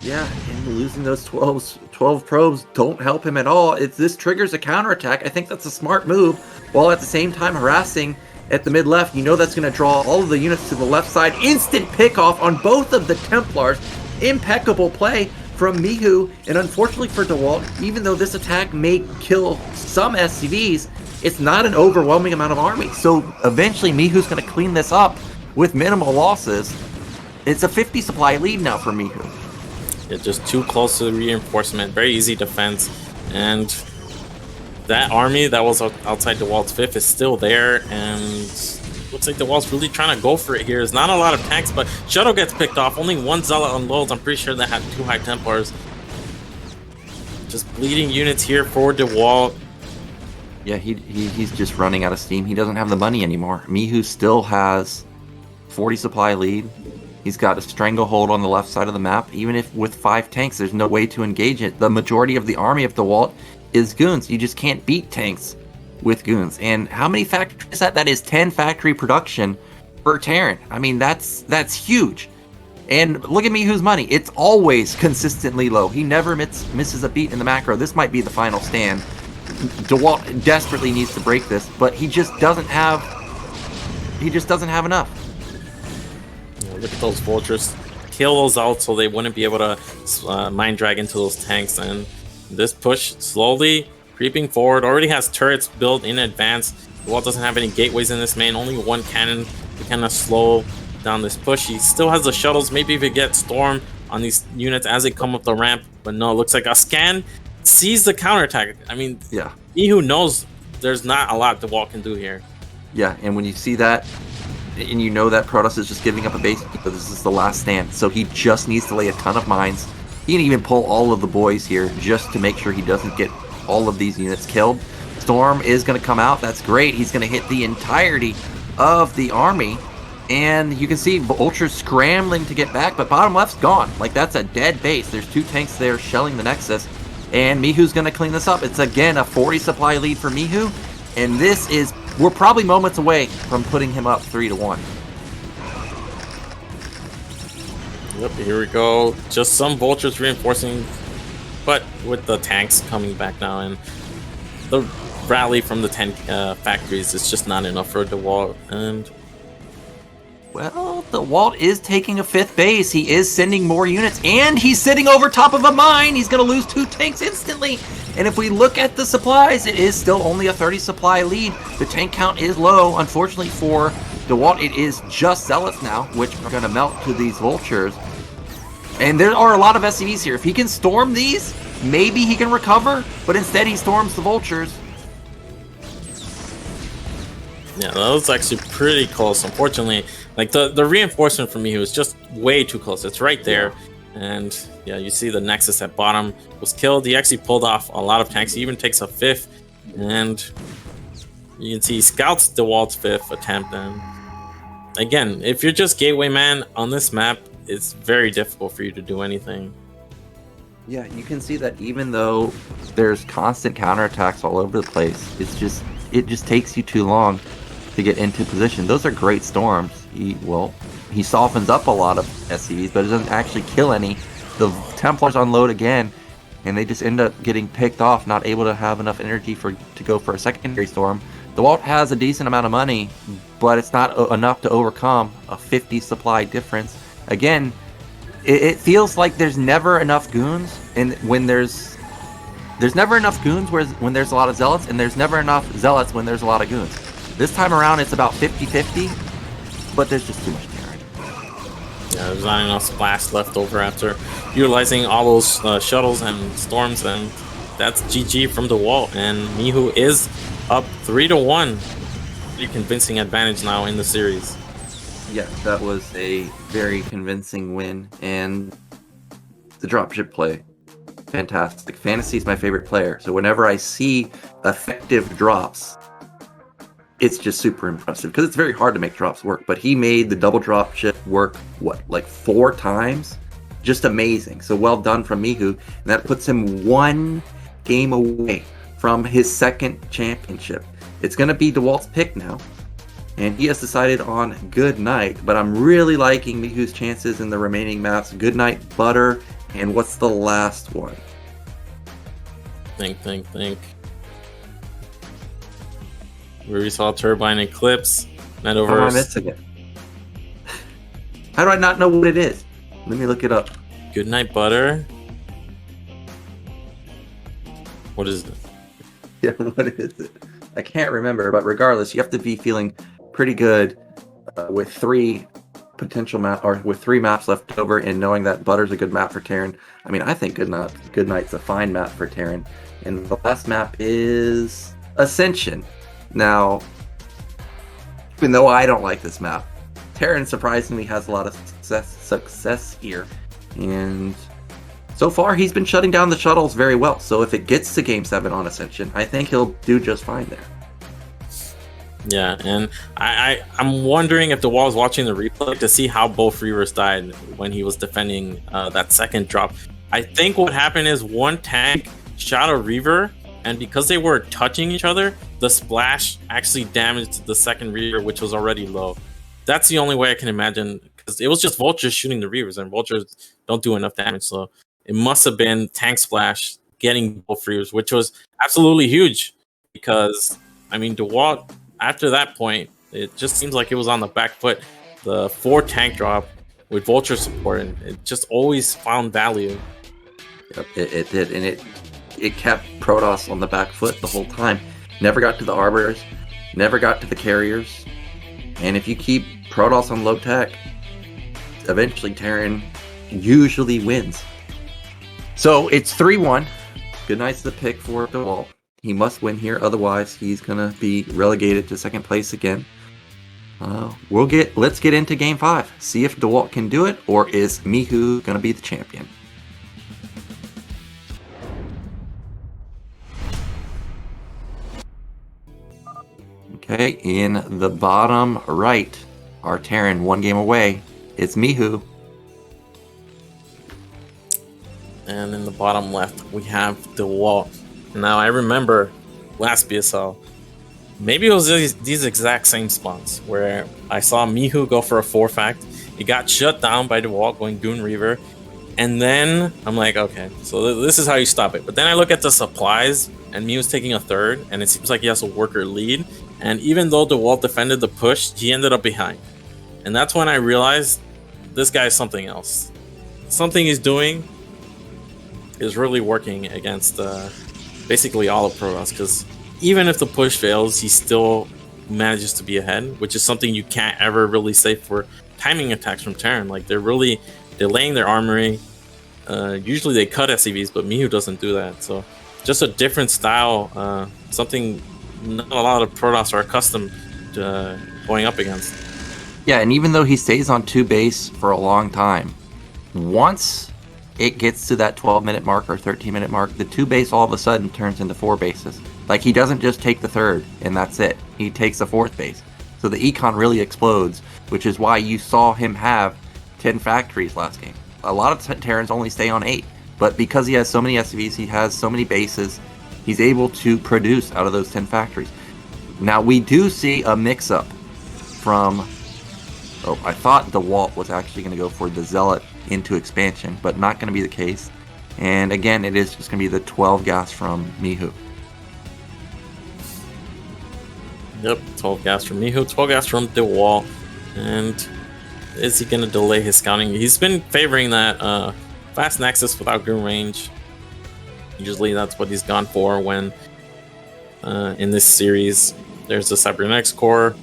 Yeah, and losing those 12 probes don't help him at all. This triggers a counterattack. I think that's a smart move, while at the same time harassing at the mid-left. You know that's going to draw all of the units to the left side. Instant pick-off on both of the Templars. Impeccable play from Mihu, and unfortunately for Dewalt, even though this attack may kill some SCVs, it's not an overwhelming amount of army. So eventually Mihu's going to clean this up with minimal losses. It's a 50 supply lead now for Mihu. Yeah, just too close to the reinforcement. Very easy defense. And that army that was outside Dewalt's 5th is still there. And looks like Dewalt's really trying to go for it here. There's not a lot of tanks, but Shuttle gets picked off. Only 1 Zealot unloads. I'm pretty sure that had 2 High Templars. Just bleeding units here for Dewalt. Yeah, he's just running out of steam. He doesn't have the money anymore. Mihu still has 40 supply lead. He's got a stranglehold on the left side of the map. Even if with 5 tanks, there's no way to engage it. The majority of the army of Dewalt is goons. You just can't beat tanks with goons. And how many factories is that? That is 10 factory production per Terran. I mean, that's huge. And look at Mihu's money. It's always consistently low. He never misses a beat in the macro. This might be the final stand. Dewalt desperately needs to break this, but he just doesn't have enough. Look at those vultures. Kill those out so they wouldn't be able to mine drag into those tanks. And this push slowly creeping forward. Already has turrets built in advance. Dewalt doesn't have any gateways in this main. Only 1 cannon to kind of slow down this push. He still has the shuttles. Maybe if it gets storm on these units as they come up the ramp. But no, it looks like a scan sees the counterattack. I mean, yeah. Mihu knows there's not a lot Dewalt can do here. Yeah, and when you see that, and you know that Protoss is just giving up a base because this is the last stand, so he just needs to lay a ton of mines. He can even pull all of the boys here just to make sure he doesn't get all of these units killed. Storm is going to come out. That's great. He's going to hit the entirety of the army. And you can see Vulture scrambling to get back, but bottom left's gone. Like, that's a dead base. There's 2 tanks there shelling the Nexus. And Mihu's going to clean this up. It's, again, a 40 supply lead for Mihu. And this is... We're probably moments away from putting him up 3-1. Yep, here we go. Just some Vultures reinforcing, but with the tanks coming back now, and the rally from the 10 factories is just not enough for Dewalt. And well, Dewalt is taking a 5th base. He is sending more units, and he's sitting over top of a mine. He's going to lose 2 tanks instantly. And if we look at the supplies, it is still only a 30 supply lead. The tank count is low. Unfortunately for Dewalt, it is just Zealots now, which are going to melt to these Vultures. And there are a lot of SCVs here. If he can storm these, maybe he can recover, but instead he storms the Vultures. yeah, that was actually pretty close. Unfortunately, like the reinforcement for me was just way too close. It's right there. And yeah, you see the Nexus at bottom was killed. He actually pulled off a lot of tanks. He even takes a 5th. And you can see he scouts Dewalt's 5th attempt. And again, if you're just Gateway Man on this map, it's very difficult for you to do anything. Yeah, you can see that even though there's constant counterattacks all over the place, it just takes you too long to get into position. Those are great storms. He softens up a lot of SCVs, but it doesn't actually kill any. The Templars unload again, and they just end up getting picked off, not able to have enough energy to go for a secondary storm. Dewalt has a decent amount of money, but it's not enough to overcome a 50 supply difference. Again, it feels like there's never enough goons, and when there's never enough goons when there's a lot of Zealots, and there's never enough Zealots when there's a lot of goons. This time around, it's about 50-50, but there's just too much Terran. Yeah, there's not enough splash left over after utilizing all those shuttles and storms, and that's GG from Dewalt. And Mihu is up 3-1. Pretty convincing advantage now in the series. Yeah, that was a very convincing win, and the dropship play, fantastic. Fantasy is my favorite player, so whenever I see effective drops, it's just super impressive, because it's very hard to make drops work, but he made the double dropship work, like 4 times? Just amazing. So well done from Mihu, and that puts him 1 game away from his 2nd championship. It's going to be Dewalt's pick now. And he has decided on Good Night, but I'm really liking Mihu's chances in the remaining maps. Good Night, Butter, and what's the last one? Think. Where we saw Turbine, Eclipse, Metaverse. How am I missing it? How do I not know what it is? Let me look it up. Good Night, Butter. What is it? Yeah, what is it? I can't remember, but regardless, you have to be feeling pretty good with 3 potential map or with 3 maps left over, and knowing that Butter's a good map for Terran. I mean, I think Good Night's a fine map for Terran. And the last map is Ascension. Now, even though I don't like this map, Terran surprisingly has a lot of success here, and so far he's been shutting down the shuttles very well. So if it gets to Game 7 on Ascension, I think he'll do just fine there. Yeah, and I'm wondering if Dewalt was watching the replay to see how both Reavers died when he was defending that 2nd drop. I think what happened is one tank shot a Reaver, and because they were touching each other, the splash actually damaged the 2nd Reaver, which was already low. That's the only way I can imagine, because it was just Vultures shooting the Reavers, and Vultures don't do enough damage, so it must have been tank splash getting both Reavers, which was absolutely huge, because, I mean, Dewalt, after that point, it just seems like it was on the back foot. The 4 tank drop with Vulture support, and it just always found value. Yep, it did, and it kept Protoss on the back foot the whole time. Never got to the Arbiters, never got to the Carriers, and if you keep Protoss on low tech, eventually Terran usually wins. So it's 3-1. Good Night's the pick for Dewalt. He must win here, otherwise he's gonna be relegated to 2nd place again. Let's get into Game 5. See if Dewalt can do it, or is Mihu gonna be the champion? Okay, in the bottom right our Terran 1 game away. It's Mihu. And in the bottom left, we have Dewalt. Now, I remember last BSL, maybe it was these exact same spots where I saw Mihu go for a 4-fact. He got shut down by Dewalt going Goon Reaver. And then I'm like, okay, so this is how you stop it. But then I look at the supplies, and Mihu's taking a 3rd, and it seems like he has a worker lead. And even though Dewalt defended the push, he ended up behind. And that's when I realized this guy is something else. Something he's doing is really working against basically all of Protoss, because even if the push fails, he still manages to be ahead, which is something you can't ever really say for timing attacks from Terran. Like, they're really delaying their armory. Usually they cut SCVs, but Mihu doesn't do that. So just a different style, something not a lot of Protoss are accustomed to going up against. Yeah, and even though he stays on 2 base for a long time, once it gets to that 12-minute mark or 13-minute mark, the 2 base all of a sudden turns into 4 bases. Like, he doesn't just take the 3rd and that's it. He takes the 4th base. So the econ really explodes, which is why you saw him have 10 factories last game. A lot of Terrans only stay on 8, but because he has so many SCVs, he has so many bases, he's able to produce out of those 10 factories. Now, we do see a mix-up from... Oh, I thought Dewalt was actually going to go for the Zealot into expansion, but not going to be the case. And again, it is just going to be the 12 gas from Mihu. Yep, 12 gas from Mihu, 12 gas from Dewalt. And is he going to delay his scouting? He's been favoring that fast nexus without goon range. Usually that's what he's gone for when in this series. There's the Cybernetics core.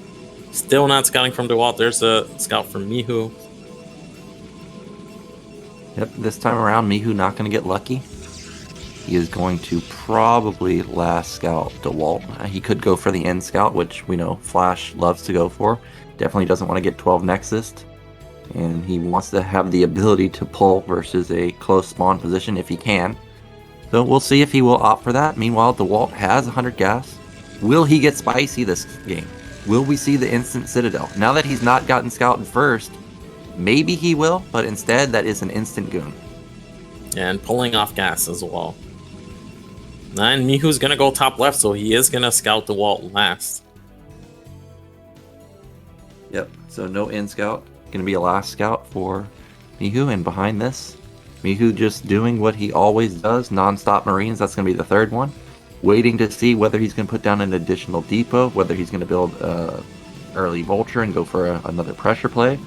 Still not scouting from Dewalt. There's a scout from Mihu. Yep, this time around, Mihu not going to get lucky. He is going to probably last scout Dewalt. He could go for the end scout, which we know Flash loves to go for. Definitely doesn't want to get 12 Nexus. And he wants to have the ability to pull versus a close spawn position if he can. So we'll see if he will opt for that. Meanwhile, Dewalt has 100 gas. Will he get spicy this game? Will we see the instant Citadel? Now that he's not gotten scouted first, maybe he will, but instead that is an instant goon. And pulling off gas as well. And Mihu's going to go top left, so he is going to scout Dewalt last. Yep, so no in scout. Going to be a last scout for Mihu, and behind this, Mihu just doing what he always does, non-stop Marines. That's going to be the 3rd one. Waiting to see whether he's going to put down an additional depot, whether he's going to build early Vulture and go for another pressure play,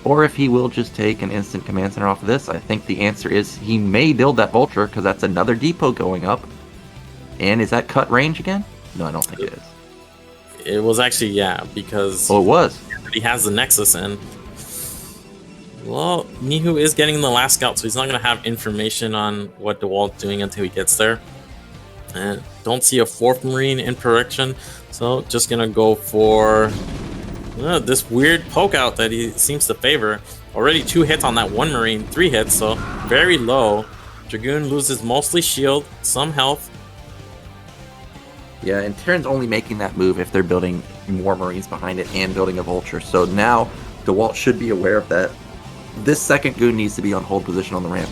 or if he will just take an instant command center off of this. I think the answer is he may build that Vulture, because that's another depot going up. And is that cut range again? No, I don't think it is. It was actually, yeah, because... Oh, it was. He has the Nexus in. Well, Mihu is getting the last scout, so he's not going to have information on what Dewalt's doing until he gets there. And don't see a 4th Marine in production, so just going to go for this weird poke out that he seems to favor. Already 2 hits on that 1 Marine, 3 hits, so very low. Dragoon loses mostly shield, some health. Yeah, and Terran's only making that move if they're building more Marines behind it and building a Vulture. So now Dewalt should be aware of that. This second goon needs to be on hold position on the ramp.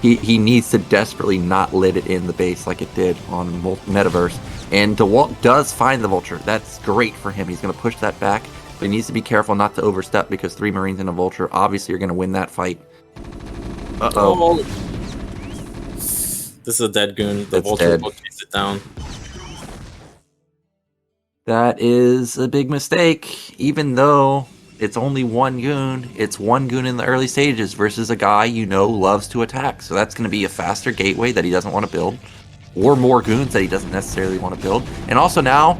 He needs to desperately not let it in the base like it did on Metaverse. And Dewalt does find the Vulture. That's great for him. He's going to push that back. But he needs to be careful not to overstep, because 3 Marines and a Vulture obviously are going to win that fight. Uh-oh. This is a dead goon. The It's Vulture dead. will chase it down. That is a big mistake. Even though it's only 1 goon, it's 1 goon in the early stages versus a guy you know loves to attack. So that's going to be a faster gateway that he doesn't want to build, or more goons that he doesn't necessarily want to build. And also now,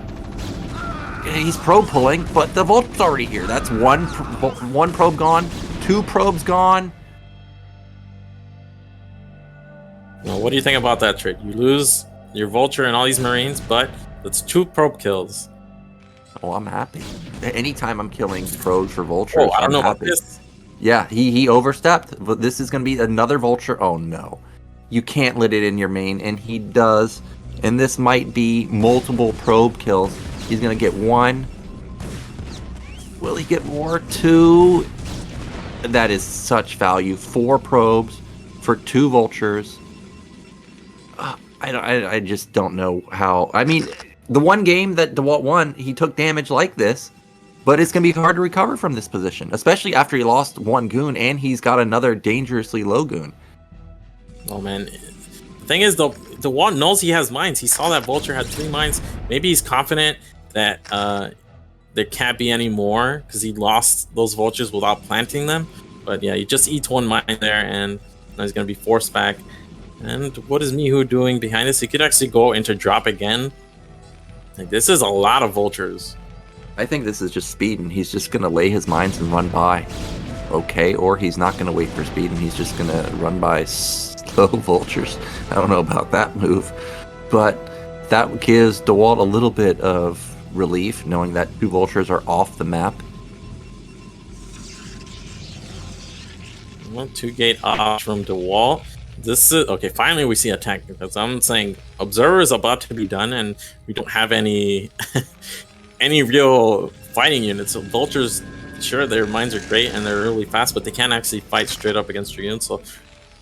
he's probe pulling, but the Vulture's already here. That's one probe gone, 2 probes gone. Now, what do you think about that trade? You lose your Vulture and all these Marines, but it's 2 probe kills. Oh, I'm happy. Anytime I'm killing probes for Vulture, Oh, I don't know happy. about this. Yeah, he overstepped, but this is going to be another Vulture. Oh no. You can't let it in your main, and he does. And this might be multiple probe kills. He's going to get 1. Will he get more? 2. That is such value. 4 probes for 2 vultures. I just don't know how. I mean, the one game that Dewalt won, he took damage like this, but it's going to be hard to recover from this position, especially after he lost 1 goon and he's got another dangerously low goon. Oh man, the thing is though, Dewalt knows he has mines. He saw that vulture had 3 mines. Maybe he's confident that there can't be any more because he lost those vultures without planting them. But yeah, he just eats 1 mine there, and now he's going to be forced back. And what is Mihu doing behind this? He could actually go into drop again. Like, this is a lot of vultures. I think this is just speed, and he's just going to lay his mines and run by. Okay, or he's not going to wait for speed, and he's just going to run by slow vultures. I don't know about that move. But that gives Dewalt a little bit of relief, knowing that 2 vultures are off the map. Well, 2 gate off from Dewalt. This is okay. Finally, we see a tank, because I'm saying Observer is about to be done, and we don't have any any real fighting units. So vultures, sure, their mines are great and they're really fast, but they can't actually fight straight up against Dragoons. So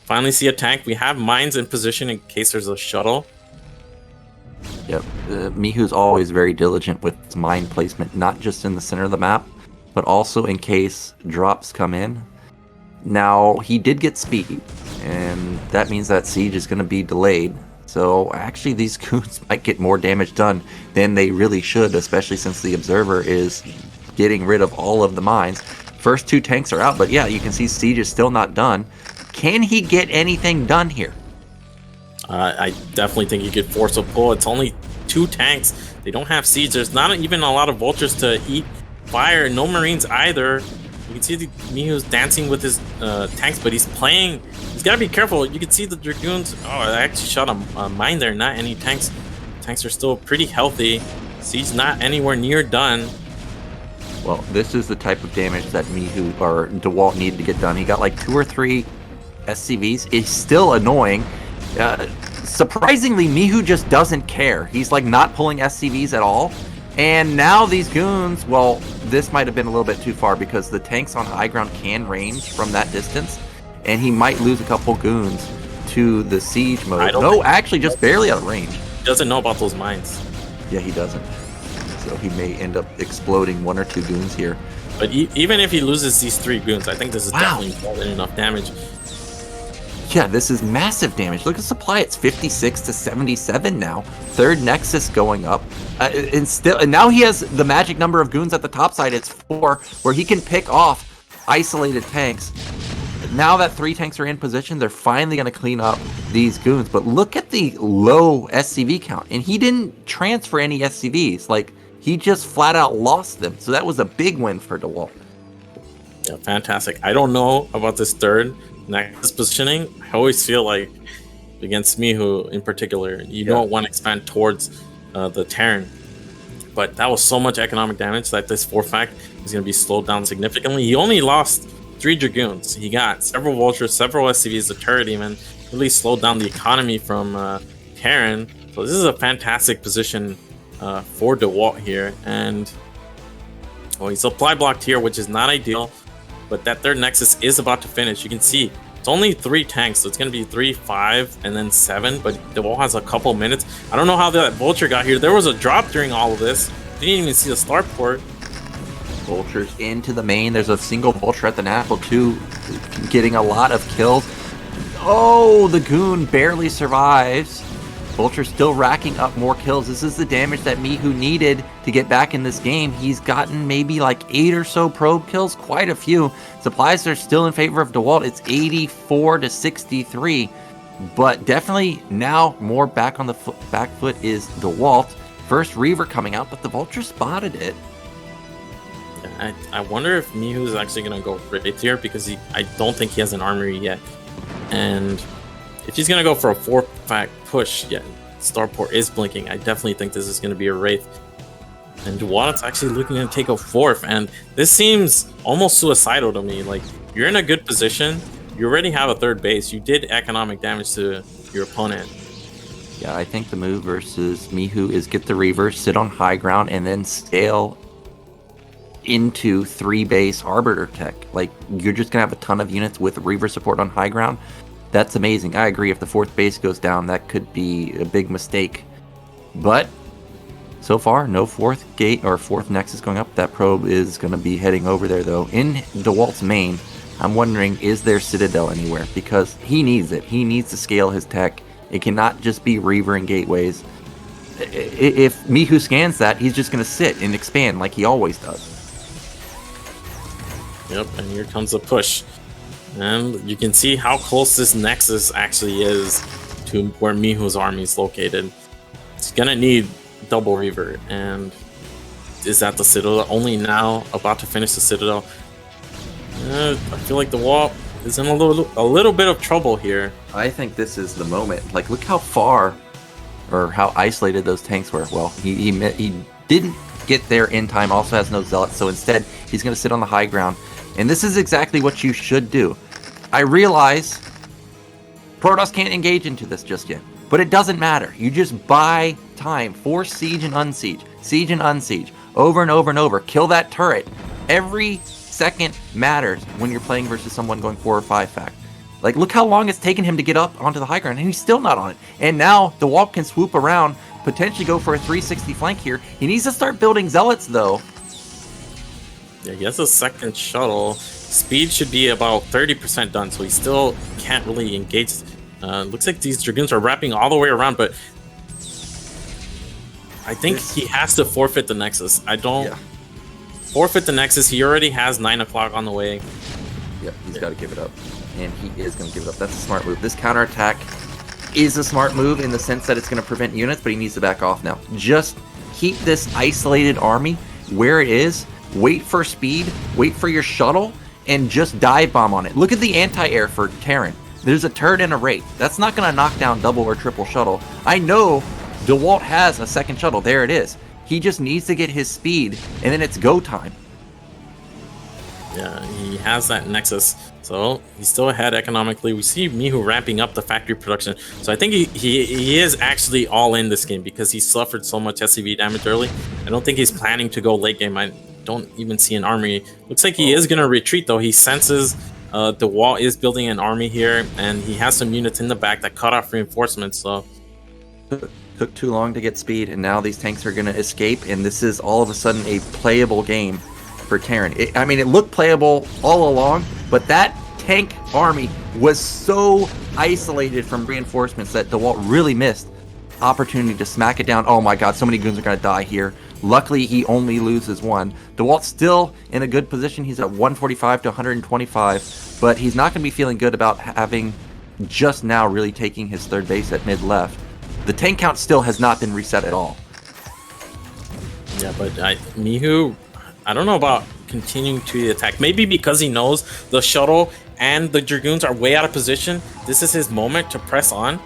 finally see a tank. We have mines in position in case there's a shuttle. Yep, Mihu's always very diligent with his mine placement, not just in the center of the map, but also in case drops come in. Now, he did get speed, and that means that siege is going to be delayed. So actually these goons might get more damage done than they really should, especially since the Observer is getting rid of all of the mines. First 2 tanks are out, but yeah, you can see siege is still not done. Can he get anything done here? I definitely think he could force a pull. It's only 2 tanks. They don't have siege. There's not even a lot of vultures to eat fire. No marines either. You can see Mihu's dancing with his tanks, but he's playing. He's got to be careful. You can see the Dragoons. Oh, I actually shot a mine there. Not any tanks. Tanks are still pretty healthy. Siege not anywhere near done. Well, this is the type of damage that Mihu or Dewalt needed to get done. He got like 2 or 3 SCVs. It's still annoying. Surprisingly, Mihu just doesn't care. He's like not pulling SCVs at all. And now these goons, well, this might have been a little bit too far because the tanks on high ground can range from that distance, and he might lose a couple goons to the siege mode. No, actually just barely out of range. He doesn't know about those mines. Yeah, he doesn't. So he may end up exploding 1 or 2 goons here. But even if he loses these 3 goons, I think this is definitely more than enough damage. Yeah, this is massive damage. Look at supply; it's 56 to 77 now. 3rd Nexus going up, and now he has the magic number of goons at the top side. It's 4, where he can pick off isolated tanks. Now that 3 tanks are in position, they're finally going to clean up these goons. But look at the low SCV count, and he didn't transfer any SCVs. Like, he just flat out lost them. So that was a big win for Dewalt. Yeah, fantastic. I don't know about this 3rd Nexus positioning. I always feel like against Mihu in particular, you don't want to expand towards the Terran. But that was so much economic damage that this 4th fact is going to be slowed down significantly. He only lost 3 Dragoons. He got several vultures, several SCVs, the turret even really slowed down the economy from Terran. So this is a fantastic position for Dewalt here. And well, he's supply blocked here, which is not ideal. But that 3rd Nexus is about to finish. You can see it's only 3 tanks, so it's going to be 3, 5, and then 7. But Dewalt has a couple minutes. I don't know how that vulture got here. There was a drop during all of this. Didn't even see the starport. Vultures into the main. There's a single vulture at the Napple too, getting a lot of kills. Oh, the goon barely survives. Vulture still racking up more kills. This is the damage that Mihu needed to get back in this game. He's gotten maybe like 8 or so probe kills, quite a few. Supplies are still in favor of Dewalt. It's 84 to 63, but definitely now more back on the back foot is Dewalt. First Reaver coming out, but the Vulture spotted it. I wonder if Mihu is actually going to go Wraith here because I don't think he has an armory yet. And if he's going to go for a 4-fact push, yeah, starport is blinking. I definitely think this is going to be a Wraith. And Dewalt's actually looking to take a 4th. And this seems almost suicidal to me. Like, you're in a good position. You already have a 3rd base. You did economic damage to your opponent. Yeah, I think the move versus Mihu is get the Reaver, sit on high ground, and then scale into 3-base Arbiter tech. Like, you're just going to have a ton of units with Reaver support on high ground. That's amazing. I agree, if the 4th base goes down, that could be a big mistake. But so far, no 4th gate or 4th Nexus going up. That probe is going to be heading over there, though. In Dewalt's main, I'm wondering, is there Citadel anywhere? Because he needs it. He needs to scale his tech. It cannot just be Reaver and gateways. If Mihu scans that, he's just going to sit and expand like he always does. Yep, and here comes the push. And you can see how close this Nexus actually is to where Mihu's army is located. It's going to need double Reaver. And is that the Citadel? Only now, about to finish the Citadel. I feel like Dewalt is in a little bit of trouble here. I think this is the moment. Like, look how far or how isolated those tanks were. Well, he didn't get there in time, also has no zealots, so instead he's going to sit on the high ground. And this is exactly what you should do. I realize Protoss can't engage into this just yet, but it doesn't matter. You just buy time, force siege and unsiege, siege and unsiege, over and over and over. Kill that turret. Every second matters when you're playing versus someone going 4 or 5 fact. Like, look how long it's taken him to get up onto the high ground, and he's still not on it. And now Dewalt can swoop around, potentially go for a 360 flank here. He needs to start building zealots, though. Yeah, he has a second shuttle. Speed should be about 30% done, so he still can't really engage. Looks like these Dragoons are wrapping all the way around, but I think he has to forfeit the Nexus. Forfeit the Nexus. He already has 9 o'clock on the way. Yep, he's got to give it up. And he is going to give it up. That's a smart move. This counterattack is a smart move in the sense that it's going to prevent units, but he needs to back off now. Just keep this isolated army where it is. Wait for speed. Wait for your shuttle. And just dive bomb on it. Look at the anti-air for Terran. There's a turret and a rate. That's not going to knock down double or triple shuttle. I know Dewalt has a second shuttle. There it is. He just needs to get his speed, and then it's go time. Yeah, he has that Nexus, so he's still ahead economically. We see Mihu ramping up the factory production, so I think he is actually all in this game because he suffered so much SCV damage early. I don't think he's planning to go late game. I don't even see an army. Looks like he is going to retreat, though. He senses Dewalt is building an army here, and he has some units in the back that cut off reinforcements, so... Took too long to get speed, and now these tanks are going to escape, and this is all of a sudden a playable game for Terran. I mean, it looked playable all along, but that tank army was so isolated from reinforcements that Dewalt really missed opportunity to smack it down. Oh my god, so many goons are going to die here. Luckily, he only loses 1. Dewalt's still in a good position. He's at 145 to 125, but he's not going to be feeling good about having just now really taking his 3rd base at mid-left. The tank count still has not been reset at all. Yeah, but Mihu, I don't know about continuing to attack. Maybe because he knows the shuttle and the Dragoons are way out of position. This is his moment to press on.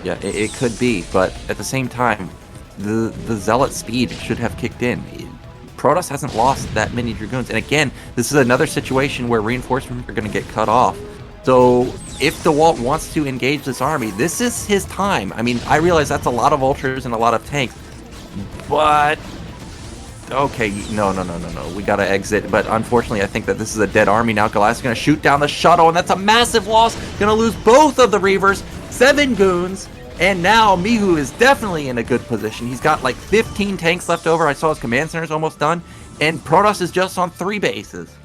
Yeah, it could be, but at the same time, the Zealot speed should have kicked in. Protoss hasn't lost that many Dragoons. And again, this is another situation where reinforcements are going to get cut off. So if Dewalt wants to engage this army, this is his time. I mean, I realize that's a lot of vultures and a lot of tanks, but okay, no. We got to exit. But unfortunately, I think that this is a dead army now. Goliath's going to shoot down the shuttle, and that's a massive loss. Going to lose both of the Reavers, 7 goons, and now Mihu is definitely in a good position. He's got like 15 tanks left over. I saw his command center's almost done, and Protoss is just on 3 bases.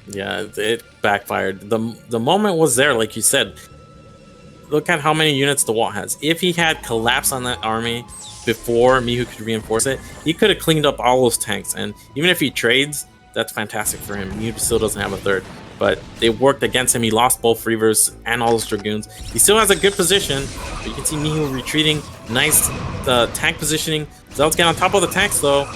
Yeah, it backfired. The moment was there, like you said. Look at how many units Dewalt has. If he had collapsed on that army before Mihu could reinforce it, he could have cleaned up all those tanks. And even if he trades, that's fantastic for him. Mihu still doesn't have a 3rd. But they worked against him. He lost both Reavers and all those Dragoons. He still has a good position. But you can see Mihu retreating. Nice tank positioning. Zealots get on top of the tanks, though.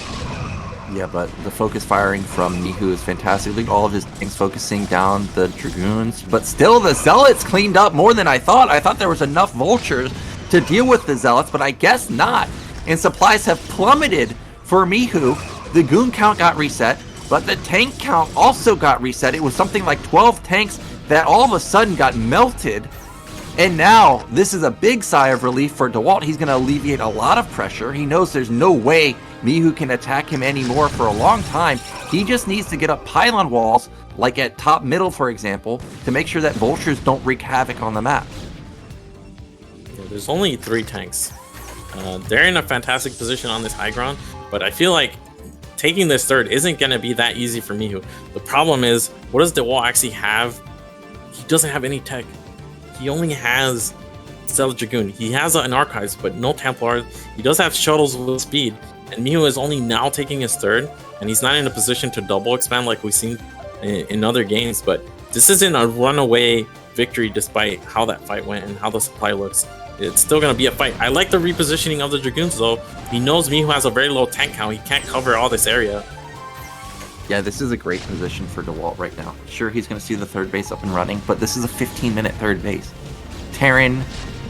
Yeah, but the focus firing from Mihu is fantastic. Look, all of his tanks focusing down the Dragoons. But still, the Zealots cleaned up more than I thought. I thought there was enough vultures to deal with the Zealots, but I guess not. And supplies have plummeted for Mihu. The goon count got reset, but the tank count also got reset. It was something like 12 tanks that all of a sudden got melted. And now, this is a big sigh of relief for Dewalt. He's going to alleviate a lot of pressure. He knows there's no way Mihu can attack him anymore for a long time. He just needs to get up pylon walls, like at top middle, for example, to make sure that vultures don't wreak havoc on the map. Yeah, there's only 3 tanks. They're in a fantastic position on this high ground, but I feel like taking this third isn't going to be that easy for Mihu. The problem is, what does Dewalt actually have? He doesn't have any tech. He only has Stellar Dragoon. He has an Archives, but no Templars. He does have shuttles with speed, and Mihu is only now taking his third, and he's not in a position to double expand like we've seen in other games, but this isn't a runaway victory despite how that fight went and how the supply looks. It's still going to be a fight. I like the repositioning of the Dragoons, though. He knows Mihu has a very low tank count. He can't cover all this area. Yeah, this is a great position for Dewalt right now. Sure, he's going to see the third base up and running, but this is a 15-minute third base. Terran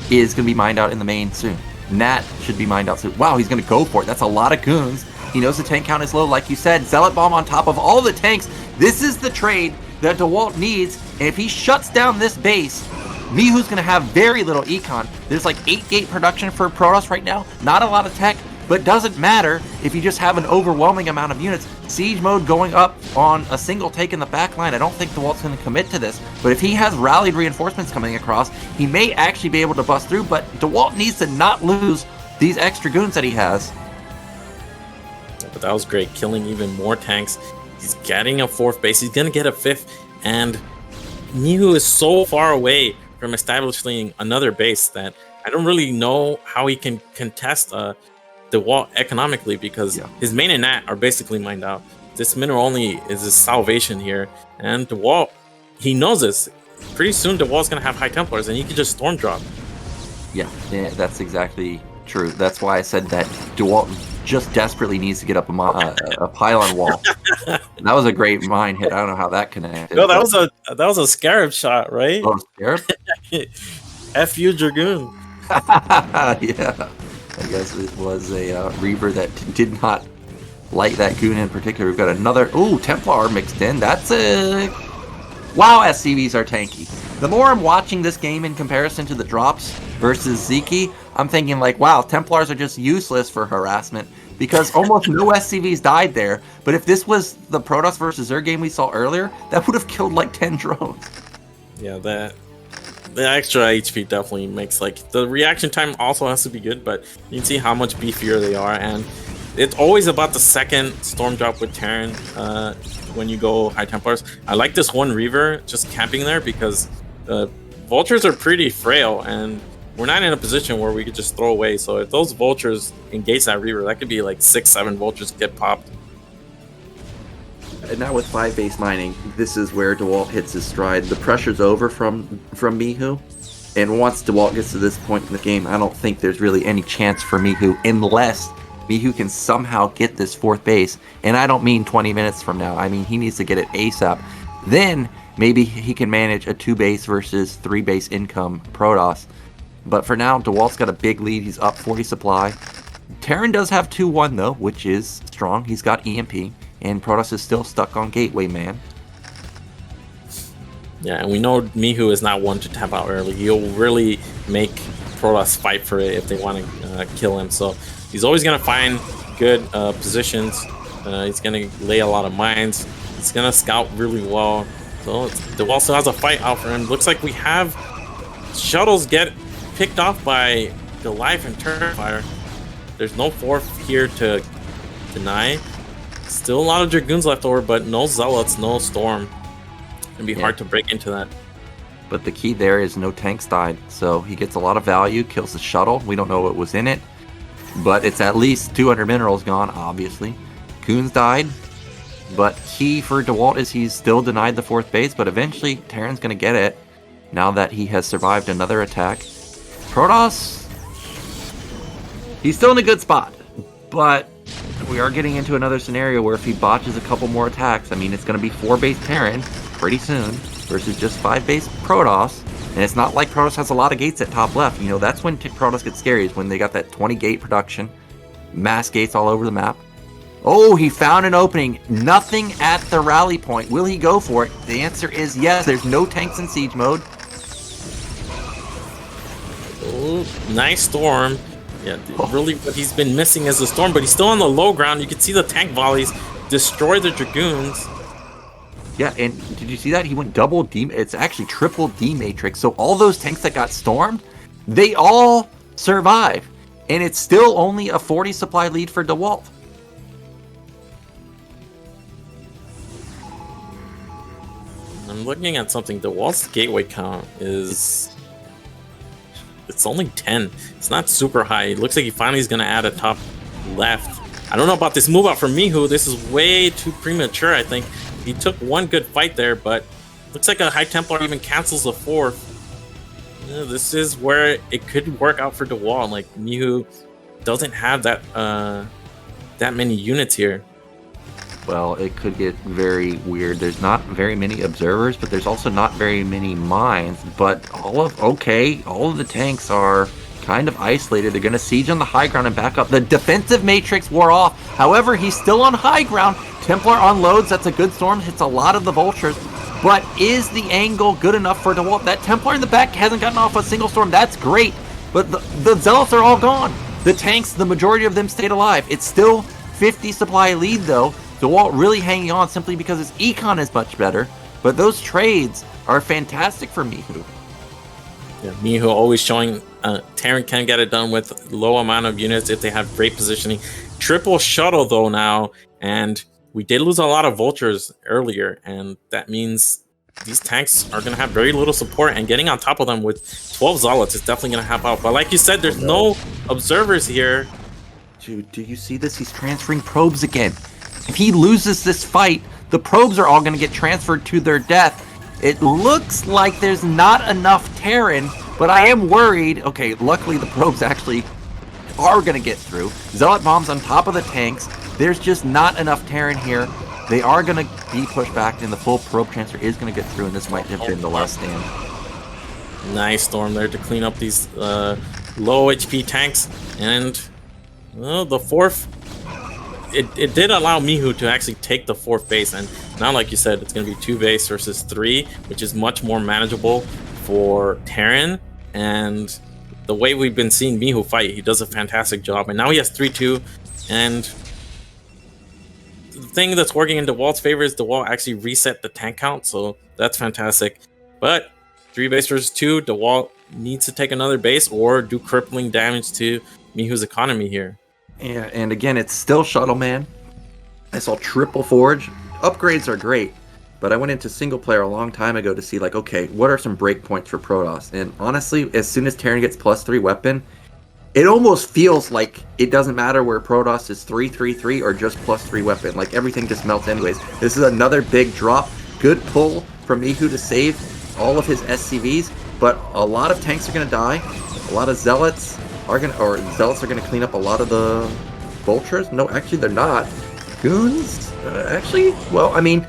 is going to be mined out in the main soon. Nat should be mined out soon. Wow, he's going to go for it. That's a lot of goons. He knows the tank count is low, like you said. Zealot Bomb on top of all the tanks. This is the trade that Dewalt needs, and if he shuts down this base, Mihu's going to have very little econ. There's like 8 gate production for Protoss right now. Not a lot of tech, but doesn't matter if you just have an overwhelming amount of units. Siege mode going up on a single take in the back line. I don't think Dewalt's going to commit to this, but if he has rallied reinforcements coming across, he may actually be able to bust through, but Dewalt needs to not lose these extra goons that he has. But that was great, killing even more tanks. He's getting a 4th base. He's going to get a 5th, and Mihu is so far away from establishing another base that I don't really know how he can contest Dewalt economically, because his main and Nat are basically mined out. This mineral only is his salvation here, and Dewalt, he knows this. Pretty soon Dewalt's going to have high Templars, and he can just storm drop. Yeah, that's exactly true. That's why I said that Dewalt just desperately needs to get up a pylon wall. That was a great mine hit. I don't know how that connected. No, that was a Scarab shot, right? Oh, Scarab? F.U. Dragoon. Yeah. I guess it was a Reaver that did not like that goon in particular. We've got another... Ooh, Templar mixed in. That's a... Wow, SCVs are tanky. The more I'm watching this game in comparison to the drops versus Zeke, I'm thinking like, wow, Templars are just useless for harassment because almost no SCVs died there. But if this was the Protoss versus Zerg game we saw earlier, that would have killed like 10 drones. Yeah, the extra HP definitely makes, like, the reaction time also has to be good, but you can see how much beefier they are, and it's always about the second storm drop with Terran when you go high Templars. I like this one Reaver just camping there because vultures are pretty frail, and we're not in a position where we could just throw away. So if those vultures engage that Reaver, that could be like 6-7 vultures get popped. And now with 5 base mining, this is where Dewalt hits his stride. The pressure's over from Mihu, and once Dewalt gets to this point in the game, I don't think there's really any chance for Mihu unless Mihu can somehow get this 4th base. And I don't mean 20 minutes from now. I mean he needs to get it ASAP. Then maybe he can manage a 2 base versus 3 base income Protoss. But for now, Dewalt's got a big lead. He's up 40 supply. Terran does have 2-1 though, which is strong. He's got EMP. And Protoss is still stuck on Gateway Man. Yeah, and we know Mihu is not one to tap out early. He'll really make Protoss fight for it if they want to kill him. So he's always going to find good positions. He's going to lay a lot of mines. He's going to scout really well. So Dewalt still has a fight out for him. Looks like we have shuttles get picked off by the Life and Terrifier. There's no 4th here to deny. Still a lot of Dragoons left over, but no Zealots, no Storm. It'd be hard to break into that. But the key there is no tanks died, so he gets a lot of value, kills the shuttle. We don't know what was in it, but it's at least 200 minerals gone, obviously. Goons died, but key for Dewalt is he's still denied the 4th base, but eventually Terran's going to get it now that he has survived another attack. Protoss, he's still in a good spot, but we are getting into another scenario where if he botches a couple more attacks, I mean, it's going to be 4 base Terran pretty soon versus just 5 base Protoss. And it's not like Protoss has a lot of gates at top left. You know, that's when Protoss gets scary, is when they got that 20 gate production, mass gates all over the map. Oh, he found an opening. Nothing at the rally point. Will he go for it? The answer is yes. There's no tanks in siege mode. Oh, nice storm. Yeah, really what he's been missing is the storm, but he's still on the low ground. You can see the tank volleys destroy the Dragoons. Yeah, and did you see that? He went double D. It's actually triple D matrix. So all those tanks that got stormed, they all survive. And it's still only a 40 supply lead for Dewalt. I'm looking at something. Dewalt's gateway count is... It's only 10. It's not super high. It looks like he finally is going to add a top left. I don't know about this move out from Mihu. This is way too premature, I think. He took one good fight there, but looks like a High Templar even cancels the fourth. Yeah, this is where it could work out for Dewalt. Like, Mihu doesn't have that many units here. Well, it could get very weird. There's not very many observers, but there's also not very many mines. But all of the tanks are kind of isolated. They're going to siege on the high ground and back up. The defensive matrix wore off. However, he's still on high ground. Templar unloads. That's a good storm. Hits a lot of the vultures. But is the angle good enough for Dewalt? That Templar in the back hasn't gotten off a single storm. That's great. But the zealots are all gone. The tanks, the majority of them stayed alive. It's still 50 supply lead though. Dewalt really hanging on simply because his econ is much better. But those trades are fantastic for Mihu. Yeah, Mihu always showing Terran can get it done with low amount of units if they have great positioning. Triple shuttle though now, and we did lose a lot of vultures earlier, and that means these tanks are going to have very little support, and getting on top of them with 12 zealots is definitely going to help out. But like you said, there's no observers here. Dude, do you see this? He's transferring probes again. If he loses this fight, the probes are all going to get transferred to their death. It looks like there's not enough Terran, but I am worried. Okay, luckily the probes actually are going to get through. Zealot bombs on top of the tanks. There's just not enough Terran here. They are going to be pushed back, and the full probe transfer is going to get through, and this might have been the last stand. Nice storm there to clean up these low HP tanks. And well, the fourth... It did allow Mihu to actually take the fourth base, and now, like you said, it's going to be 2 base versus 3, which is much more manageable for Terran. And the way we've been seeing Mihu fight, he does a fantastic job. And now he has 3-2, and the thing that's working in Dewalt's favor is Dewalt actually reset the tank count, so that's fantastic. But 3 base versus 2, Dewalt needs to take another base or do crippling damage to Mihu's economy here. Yeah, and again, it's still Shuttle Man. I saw triple forge. Upgrades are great, but I went into single player a long time ago to see, like, okay, what are some breakpoints for Protoss? And honestly, as soon as Terran gets +3 weapon, it almost feels like it doesn't matter where Protoss is 3-3-3 or just +3 weapon. Like, everything just melts anyways. This is another big drop. Good pull from Mihu to save all of his SCVs, but a lot of tanks are going to die. A lot of zealots are gonna clean up a lot of the vultures. No, actually they're not. Goons? Actually, well, I mean,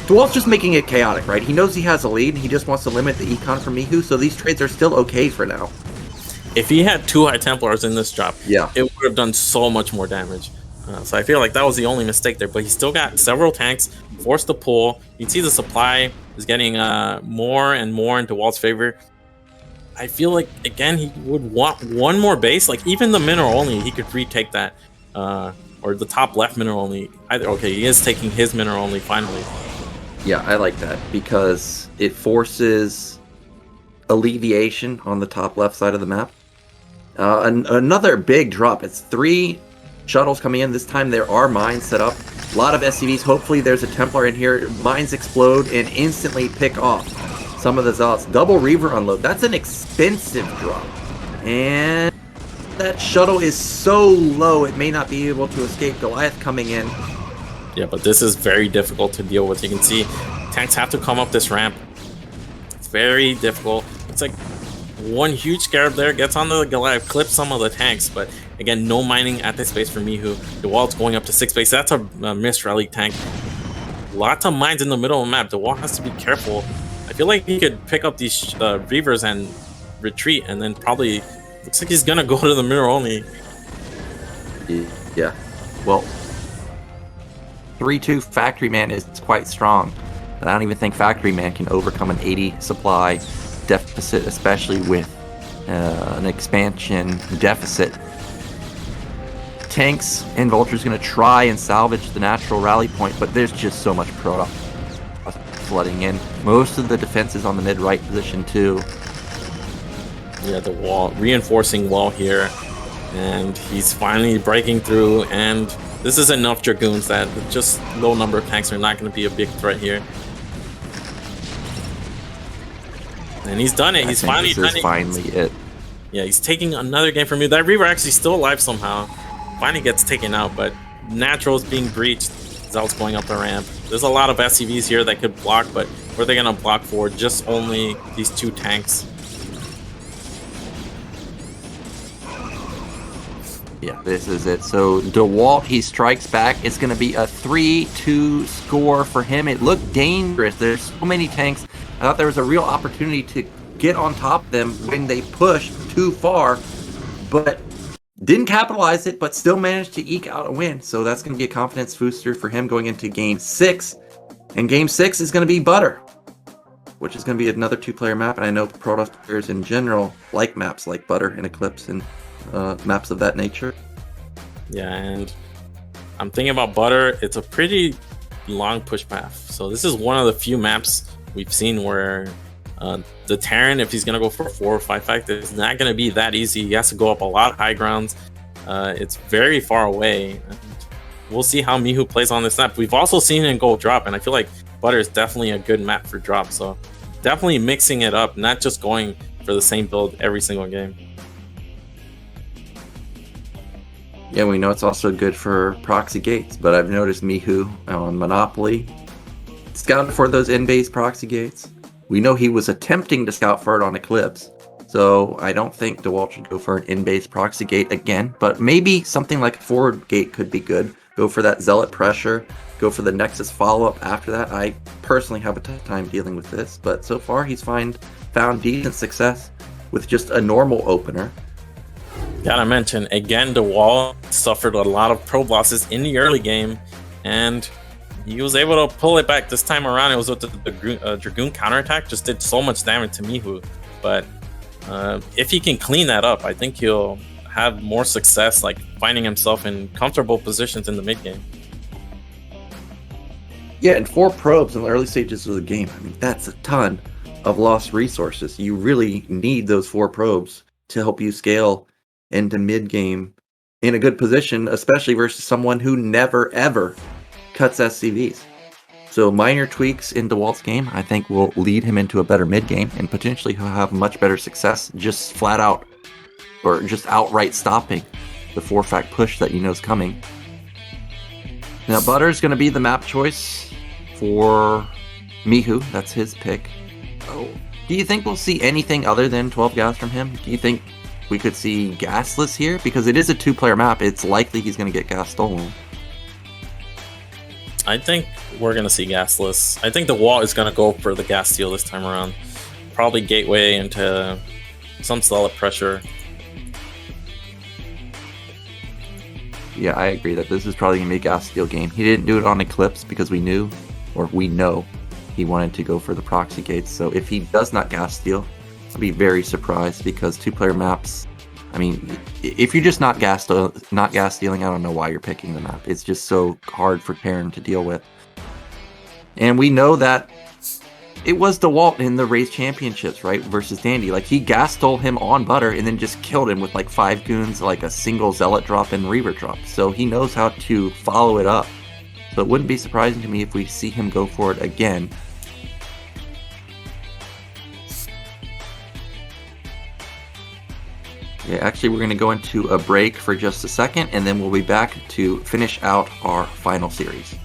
Dewalt's just making it chaotic, right? He knows he has a lead, and he just wants to limit the econ from Mihu, so these trades are still okay for now. If he had 2 High Templars in this drop, yeah, it would have done so much more damage. So I feel like that was the only mistake there, but he still got several tanks, forced to pull. You can see the supply is getting more and more in Dewalt's favor. I feel like, again, he would want one more base. Like, even the mineral only, he could retake that. Or the top left mineral only. Okay, he is taking his mineral only, finally. Yeah, I like that, because it forces alleviation on the top left side of the map. Another big drop. It's 3 shuttles coming in. This time there are mines set up. A lot of SCVs. Hopefully there's a Templar in here. Mines explode and instantly pick off some of the zealots. Double Reaver unload. That's an expensive drop. And that shuttle is so low it may not be able to escape. Goliath coming in. Yeah, but this is very difficult to deal with. You can see tanks have to come up this ramp. It's very difficult. It's like one huge scarab there, gets on the Goliath, clips some of the tanks, but again, no mining at this space for Mihu. Dewalt's going up to 6 base. That's a missed rally tank. Lots of mines in the middle of the map. Dewalt has to be careful. I feel like he could pick up these Reavers and retreat, and then probably looks like he's gonna go to the mirror only. Yeah. Well, 3-2 Factory Man is quite strong. But I don't even think Factory Man can overcome an 80 supply deficit, especially with an expansion deficit. Tanks and Vulture's going to try and salvage the natural rally point, but there's just so much Protoss flooding in. Most of the defense is on the mid-right position too. Yeah, the wall, reinforcing wall here, and he's finally breaking through, and this is enough Dragoons that just low number of tanks are not going to be a big threat here. And he's done it. He's finally done it. This is finally it. Yeah, he's taking another game from you. That Reaver actually still alive somehow. Finally gets taken out, but Natural's being breached. Zelt's going up the ramp. There's a lot of SCVs here that could block, but what are they going to block for? Just only these 2 tanks. Yeah, this is it. So Dewalt, he strikes back. It's going to be a 3-2 score for him. It looked dangerous. There's so many tanks. I thought there was a real opportunity to get on top of them when they pushed too far, but didn't capitalize it, but still managed to eke out a win. So that's going to be a confidence booster for him going into Game 6. And Game 6 is going to be Butter, which is going to be another 2-player map. And I know Protoss players in general like maps like Butter and Eclipse and maps of that nature. Yeah, and I'm thinking about Butter. It's a pretty long push path. So this is one of the few maps we've seen where the Terran, if he's going to go for a 4 or 5 fact, it's not going to be that easy. He has to go up a lot of high grounds. It's very far away. And we'll see how Mihu plays on this map. We've also seen him go drop, and I feel like Butter is definitely a good map for drop. So definitely mixing it up, not just going for the same build every single game. Yeah, we know it's also good for proxy gates, but I've noticed Mihu on Monopoly scouted for those in-base proxy gates. We know he was attempting to scout for it on Eclipse, so I don't think Dewalt should go for an in-base proxy gate again, but maybe something like a forward gate could be good. Go for that Zealot pressure, go for the Nexus follow-up after that. I personally have a tough time dealing with this, but so far he's found decent success with just a normal opener. Gotta mention, again, Dewalt suffered a lot of probe losses in the early game, and he was able to pull it back this time around. It was with the Dragoon counterattack, just did so much damage to Mihu. But if he can clean that up, I think he'll have more success, like finding himself in comfortable positions in the mid game. Yeah, and 4 probes in the early stages of the game. I mean, that's a ton of lost resources. You really need those 4 probes to help you scale into mid game in a good position, especially versus someone who never ever cuts SCVs. So minor tweaks in Dewalt's game, I think, will lead him into a better mid game, and potentially he'll have much better success just flat out, or just outright stopping the 4-fact push that you know is coming. Now Butter's going to be the map choice for Mihu. That's his pick. Oh, do you think we'll see anything other than 12 gas from him? Do you think we could see gasless here? Because it is a 2-player map, it's likely he's going to get gas stolen. I think we're going to see gasless. I think Dewalt is going to go for the gas steal this time around. Probably gateway into some Zealot pressure. Yeah, I agree that this is probably going to be a gas steal game. He didn't do it on Eclipse because we know he wanted to go for the proxy gates. So if he does not gas steal, I'll be very surprised, because 2-player maps, I mean, if you're just not gas stealing, I don't know why you're picking the map. It's just so hard for Terran to deal with. And we know that it was Dewalt in the race championships, right, versus Dandy. Like, he gas stole him on Butter and then just killed him with like 5 goons, like a single Zealot drop and Reaver drop. So he knows how to follow it up. So it wouldn't be surprising to me if we see him go for it again. Yeah, actually, we're going to go into a break for just a second, and then we'll be back to finish out our final series.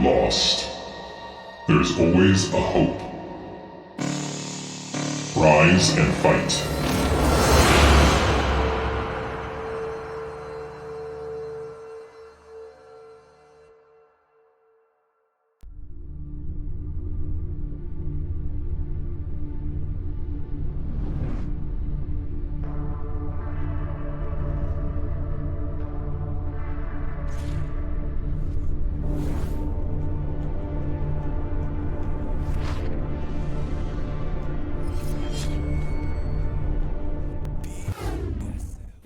lost, there's always a hope. Rise and fight.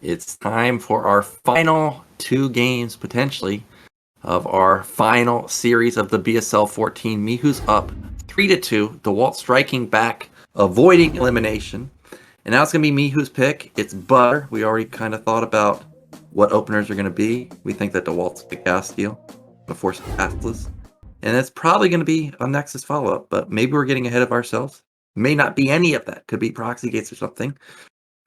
It's time for our final 2 games, potentially, of our final series of the BSL14. Mihu's up 3-2. Dewalt striking back, avoiding elimination. And now it's going to be Mihu's pick. It's Butter. We already kind of thought about what openers are going to be. We think that Dewalt's a gas deal before Atlas. And it's probably going to be a Nexus follow-up, but maybe we're getting ahead of ourselves. May not be any of that. Could be Proxy Gates or something.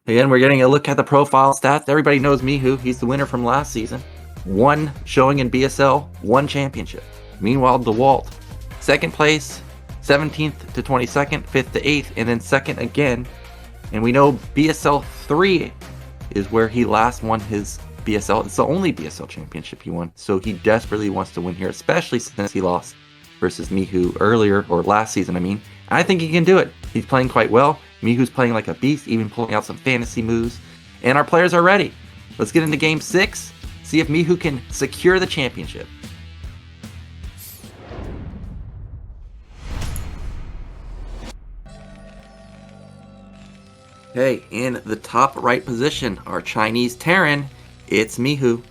Again, we're getting a look at the profile stats. Everybody knows Mihu. He's the winner from last season. 1 showing in BSL, 1 championship. Meanwhile, Dewalt, 2nd place, 17th to 22nd, 5th to 8th, and then 2nd again. And we know BSL 3 is where he last won his BSL. It's the only BSL championship he won. So he desperately wants to win here, especially since he lost versus Mihu earlier, or last season, I mean. I think he can do it. He's playing quite well. Mihu's playing like a beast, even pulling out some fantasy moves. And our players are ready. Let's get into Game 6, see if Mihu can secure the championship. Okay, in the top right position, our Chinese Terran, it's Mihu.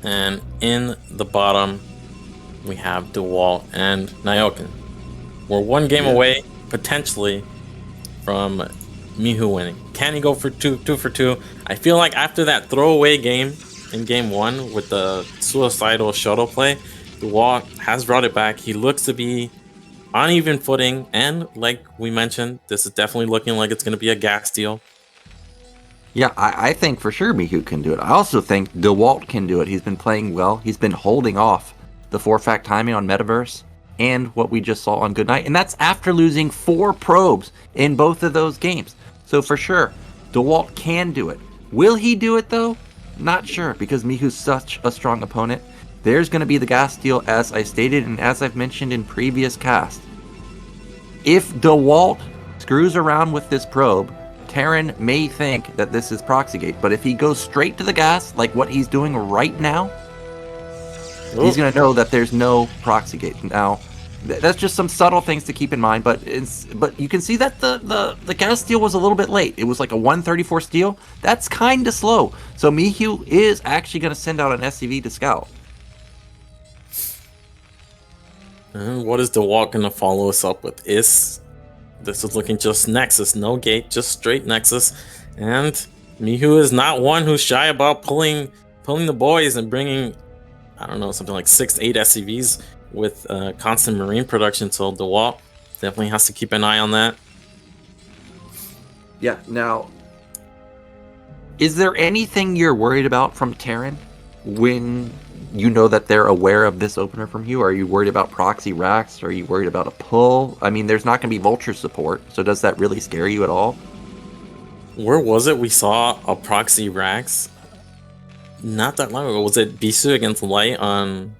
And in the bottom, we have Dewalt and Nyokin. We're 1 game away, potentially, from Mihu winning. Can he go for 2 for 2? I feel like after that throwaway game in Game 1 with the suicidal shuttle play, Dewalt has brought it back. He looks to be on even footing, and like we mentioned, this is definitely looking like it's going to be a gas deal. Yeah, I think for sure Mihu can do it. I also think Dewalt can do it. He's been playing well. He's been holding off the 4-fact timing on Metaverse and what we just saw on Goodnight. And that's after losing 4 probes in both of those games. So for sure, Dewalt can do it. Will he do it though? Not sure, because Mihu's such a strong opponent. There's going to be the gas deal, as I stated and as I've mentioned in previous casts. If Dewalt screws around with this probe, Terran may think that this is Proxygate, but if he goes straight to the gas, like what he's doing right now, he's going to know that there's no Proxygate. Now, that's just some subtle things to keep in mind, but you can see that the gas steal was a little bit late. It was like a 134 steal. That's kind of slow. So Mihu is actually going to send out an SCV to scout. And what is Dewalt going to follow us up with? This is looking just Nexus, no gate, just straight Nexus. And Mihu is not one who's shy about pulling the boys and bringing, I don't know, something like 6 to 8 SCVs with constant marine production. So Dewalt definitely has to keep an eye on that. Yeah, now, is there anything you're worried about from Terran when you know that they're aware of this opener from you? Are you worried about proxy racks? Are you worried about a pull? I mean, there's not going to be vulture support, so does that really scare you at all? Where was it we saw a proxy racks? Not that long ago. Was it Bisu against Light on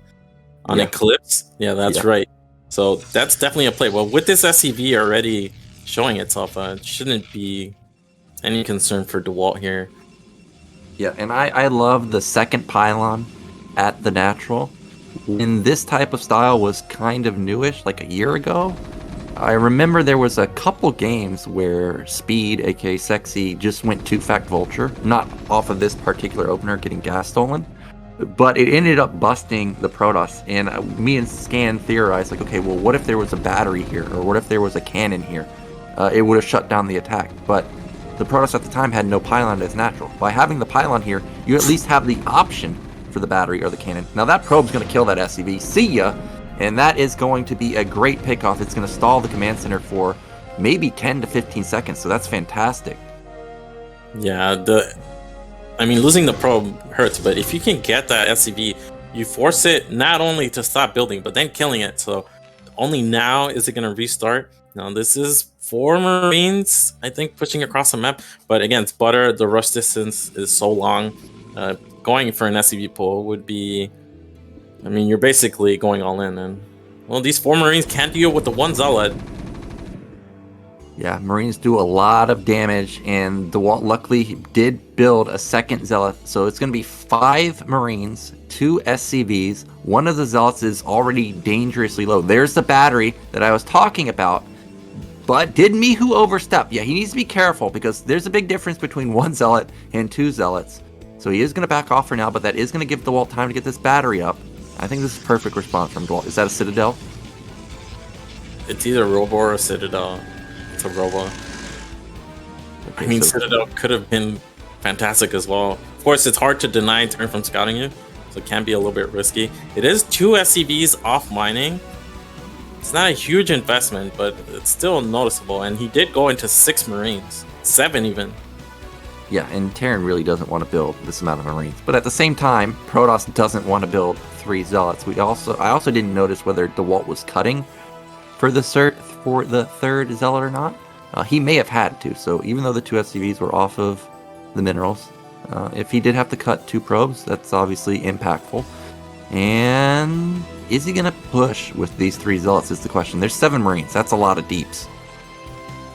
Eclipse? Yeah, that's right. So that's definitely a play. Well, with this SCV already showing itself, it shouldn't be any concern for Dewalt here. Yeah, and I love the second pylon at the natural. When this type of style was kind of newish, like a year ago, I remember there was a couple games where Speed, aka Sexy, just went 2-fact vulture, not off of this particular opener getting gas stolen, but it ended up busting the Protoss. And me and Scan theorized, like, okay, well, what if there was a battery here, or what if there was a cannon here? It would have shut down the attack, but the Protoss at the time had no pylon as natural. By having the pylon here, you at least have the option for the battery or the cannon. Now that probe's going to kill that SCV. See ya! And that is going to be a great pickoff. It's going to stall the command center for maybe 10 to 15 seconds, so that's fantastic. Yeah, I mean, losing the probe hurts, but if you can get that SCV, you force it not only to stop building, but then killing it. So only now is it going to restart. Now, this is 4 Marines, I think, pushing across the map. But against Butter, the rush distance is so long. Going for an SCV pull would be... I mean, you're basically going all in. And, well, these 4 Marines can't deal with the 1 Zealot. Yeah, Marines do a lot of damage, and Dewalt luckily did build a second Zealot, so it's going to be 5 Marines, 2 SCVs. One of the Zealots is already dangerously low. There's the battery that I was talking about, but did Mihu overstep? Yeah, he needs to be careful, because there's a big difference between 1 Zealot and 2 Zealots. So he is going to back off for now, but that is going to give Dewalt time to get this battery up. I think this is a perfect response from Dewalt. Is that a Citadel? It's either Robo or a Citadel. It's a Robo. Okay, I mean, so Citadel could have been fantastic as well. Of course, it's hard to deny turn from scouting you, so it can be a little bit risky. It is 2 SCVs off mining. It's not a huge investment, but it's still noticeable. And he did go into 6 Marines, 7 even. yeah, and Terran really doesn't want to build this amount of Marines. But at the same time, Protoss doesn't want to build 3 Zealots. I also didn't notice whether DeWalt was cutting for the third Zealot or not. He may have had to, so even though the 2 SCVs were off of the minerals, if he did have to cut 2 probes, that's obviously impactful. And is he going to push with these 3 Zealots is the question. There's 7 Marines, that's a lot of deeps.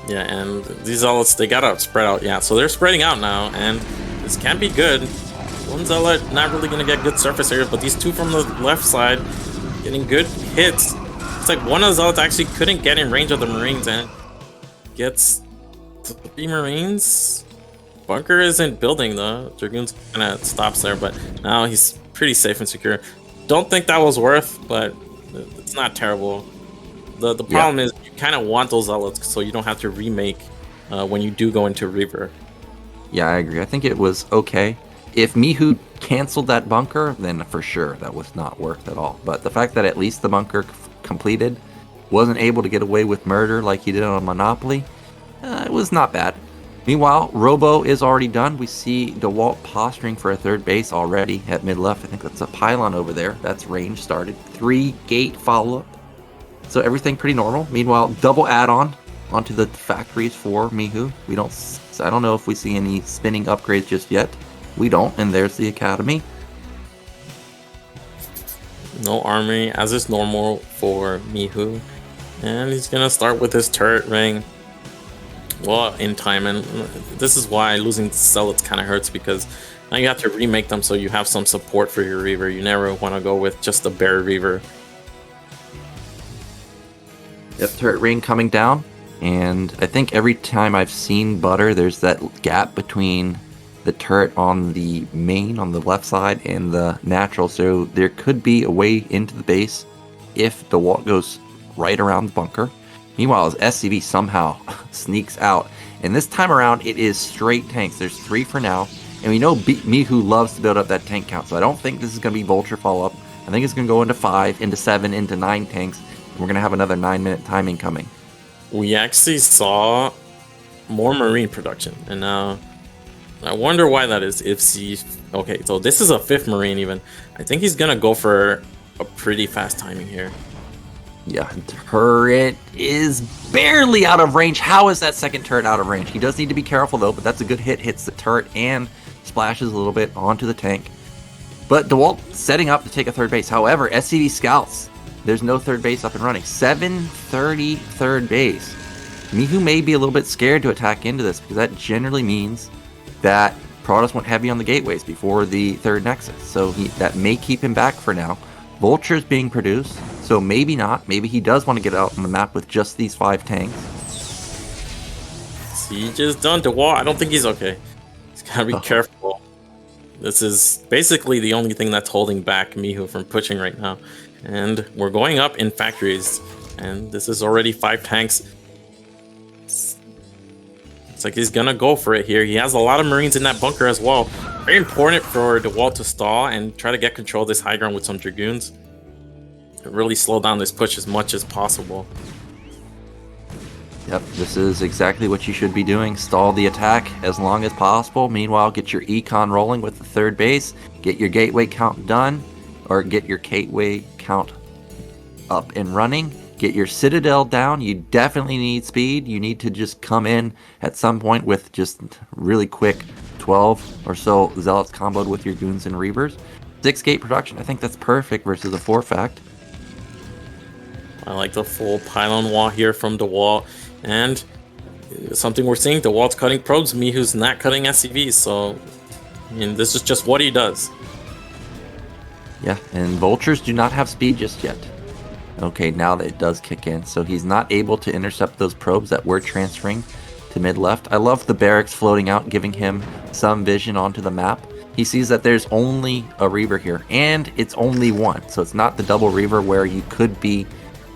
Yeah, and these Zealots, they gotta spread out. Yeah, so they're spreading out now, and this can be good. 1 Zealot, not really gonna get good surface area, but these 2 from the left side, getting good hits. It's like one of the Zealots actually couldn't get in range of the Marines, and gets 3 Marines. Bunker isn't building though. Dragoon's kind of stops there, but now he's pretty safe and secure. Don't think that was worth, but it's not terrible. The problem is you kind of want those Zealots so you don't have to remake when you do go into Reaver. Yeah, I agree. I think it was okay. If Mihu canceled that bunker, then for sure that was not worth at all. But the fact that at least the bunker completed, wasn't able to get away with murder like he did on Monopoly, it was not bad. Meanwhile, Robo is already done. We see DeWalt posturing for a 3rd base already at mid left. I think that's a pylon over there. That's range started. 3 gate follow-up. So everything pretty normal. Meanwhile, double add-on onto the factories for Mihu. I don't know if we see any spinning upgrades just yet. We don't, and there's the academy. No armory, as is normal for Mihu. And he's gonna start with his turret ring. Well, in time, and this is why losing Zealots kind of hurts, because now you have to remake them so you have some support for your Reaver. You never want to go with just a bare Reaver. Yep, turret ring coming down. And I think every time I've seen Butter, there's that gap between the turret on the main, on the left side, and the natural. So there could be a way into the base if the wall goes right around the bunker. Meanwhile, his SCV somehow sneaks out. And this time around, it is straight tanks. There's 3 for now. And we know Mihu loves to build up that tank count. So I don't think this is going to be Vulture follow-up. I think it's going to go into 5, into 7, into 9 tanks. And we're going to have another 9-minute timing coming. We actually saw more Marine production. And I wonder why that is. Okay, so this is a 5th Marine even. I think he's going to go for a pretty fast timing here. Yeah, turret is barely out of range. How is that second turret out of range? He does need to be careful though, but that's a good hit. Hits the turret and splashes a little bit onto the tank. But DeWalt setting up to take a 3rd base. However, SCV scouts, there's no 3rd base up and running. 7:30 3rd base. Mihu may be a little bit scared to attack into this, because that generally means that Protoss went heavy on the gateways before the 3rd nexus. So that may keep him back for now. Vulture's being produced, so maybe not. Maybe he does want to get out on the map with just these 5 tanks. Siege is done. DeWalt, I don't think he's okay. He's got to be careful. This is basically the only thing that's holding back Mihu from pushing right now. And we're going up in factories. And this is already 5 tanks. It's like he's going to go for it here. He has a lot of Marines in that bunker as well. Very important for DeWalt to stall and try to get control of this high ground with some Dragoons. Really slow down this push as much as possible. Yep, this is exactly what you should be doing. Stall the attack as long as possible. Meanwhile, get your econ rolling with the third base. Get your gateway count done, or get your gateway count up and running. Get your citadel down. You definitely need speed. You need to just come in at some point with just really quick 12 or so zealots comboed with your goons and reavers. 6 gate production. I think that's perfect versus a 4-fact. I like the full pylon wall here from Dewalt. And something we're seeing, Dewalt's cutting probes, Mihu's not cutting SCVs. So, I mean, this is just what he does. Yeah, and vultures do not have speed just yet. Okay, now that it does kick in. So he's not able to intercept those probes that were transferring to mid-left. I love the barracks floating out, giving him some vision onto the map. He sees that there's only a Reaver here, and it's only one. So it's not the double Reaver where you could be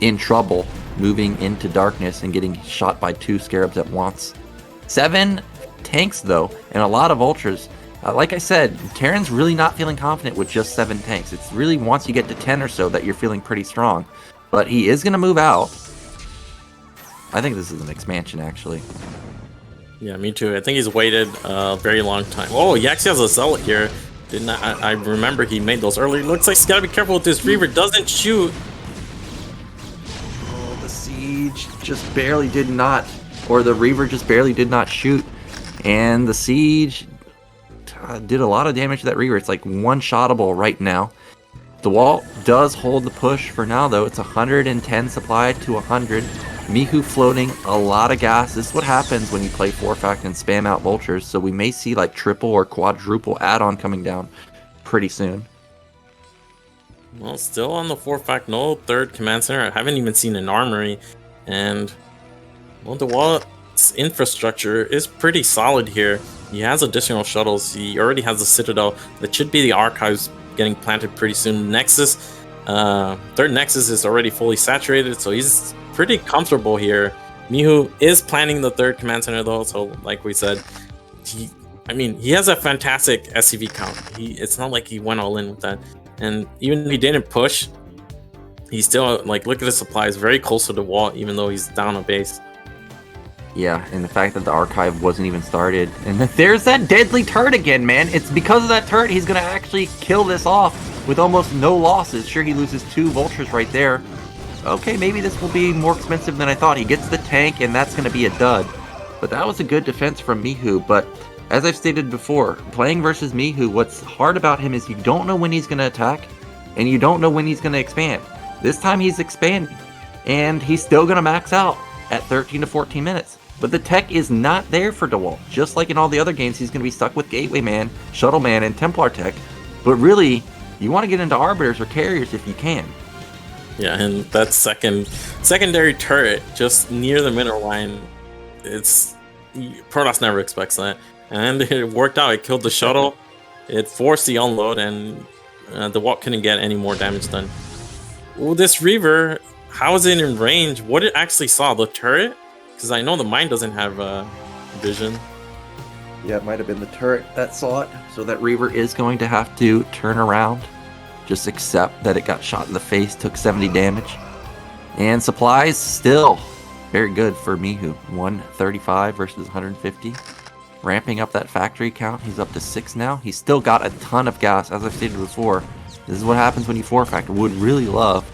in trouble moving into darkness and getting shot by 2 scarabs at once. 7 tanks, though, and a lot of vultures. Like I said, Terran's really not feeling confident with just 7 tanks. It's really once you get to 10 or so that you're feeling pretty strong. But he is going to move out. I think this is an expansion, actually. Yeah, me too. I think he's waited a very long time. Oh, he actually has a zealot here. Didn't I remember he made those early. Looks like he's got to be careful with this Reaver. Doesn't shoot. Oh, the siege just barely did not, or the Reaver just barely did not shoot. And the siege did a lot of damage to that Reaver. It's like one-shottable right now. Dewalt does hold the push for now, though. It's 110 supply to 100. Mihu floating a lot of gas. This is what happens when you play 4-fact and spam out vultures. So we may see like triple or quadruple add-on coming down pretty soon. Well, still on the 4-fact, no third command center. I haven't even seen an armory. And, well, Dewalt's infrastructure is pretty solid here. He has additional shuttles. He already has a citadel. That should be the archives getting planted pretty soon. Nexus, third Nexus is already fully saturated, so he's pretty comfortable here. Mihu is planning the third command center, though, so like we said, he has a fantastic SCV count. It's not like he went all in with that. And even if he didn't push, he's still, like, look at his supplies, very close to the wall, even though he's down a base. Yeah, and the fact that the archive wasn't even started. And there's that deadly turret again, man. It's because of that turret he's going to actually kill this off with almost no losses. Sure, he loses 2 vultures right there. Okay, maybe this will be more expensive than I thought. He gets the tank, and that's going to be a dud. But that was a good defense from Mihu. But as I've stated before, playing versus Mihu, what's hard about him is you don't know when he's going to attack, and you don't know when he's going to expand. This time he's expanding, and he's still going to max out at 13 to 14 minutes. But the tech is not there for Dewalt. Just like in all the other games, he's going to be stuck with Gateway Man, Shuttle Man, and Templar tech. But really, you want to get into Arbiters or Carriers if you can. Yeah, and that secondary turret just near the middle line, Protoss never expects that. And it worked out. It killed the shuttle. It forced the unload, and Dewalt couldn't get any more damage done. Well, this Reaver, how is it in range? What it actually saw, the turret? Because I know the mine doesn't have vision. Yeah, it might have been the turret that saw it. So that Reaver is going to have to turn around. Just accept that it got shot in the face, took 70 damage. And supplies still very good for Mihu. 135 versus 150. Ramping up that factory count. He's up to 6 now. He's still got a ton of gas. As I've stated before, this is what happens when you 4-fact. Would really love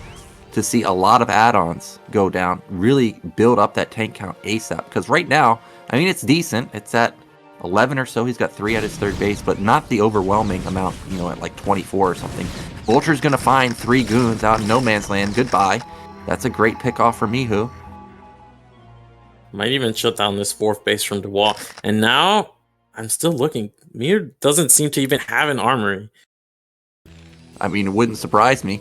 to see a lot of add-ons go down, really build up that tank count ASAP. Because right now, I mean, it's decent. It's at 11 or so. He's got 3 at his third base, but not the overwhelming amount, you know, at like 24 or something. Vulture's going to find 3 goons out in no man's land. Goodbye. That's a great pick-off for Mihu. Might even shut down this 4th base from Dewalt. And now, I'm still looking. Mihu doesn't seem to even have an armory. I mean, it wouldn't surprise me.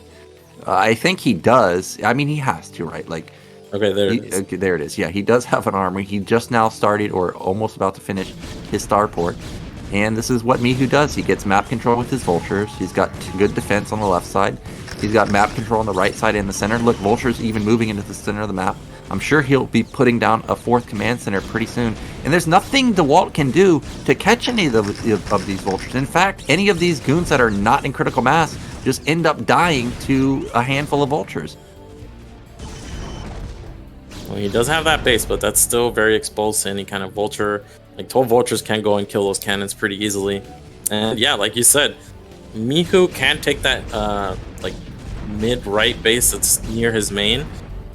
I think he does. I mean, he has to, right? Like, okay, there it is. Okay, there it is. Yeah, he does have an armory. He just now started, or almost about to finish, his starport. And this is what Mihu does. He gets map control with his vultures. He's got good defense on the left side. He's got map control on the right side and the center. Look, vultures even moving into the center of the map. I'm sure he'll be putting down a 4th command center pretty soon. And there's nothing Dewalt can do to catch any of these vultures. In fact, any of these goons that are not in critical mass just end up dying to a handful of vultures. Well, he does have that base, but that's still very exposed to any kind of vulture. Like 12 vultures can go and kill those cannons pretty easily. And yeah, like you said, Mihu can take that like mid-right base that's near his main,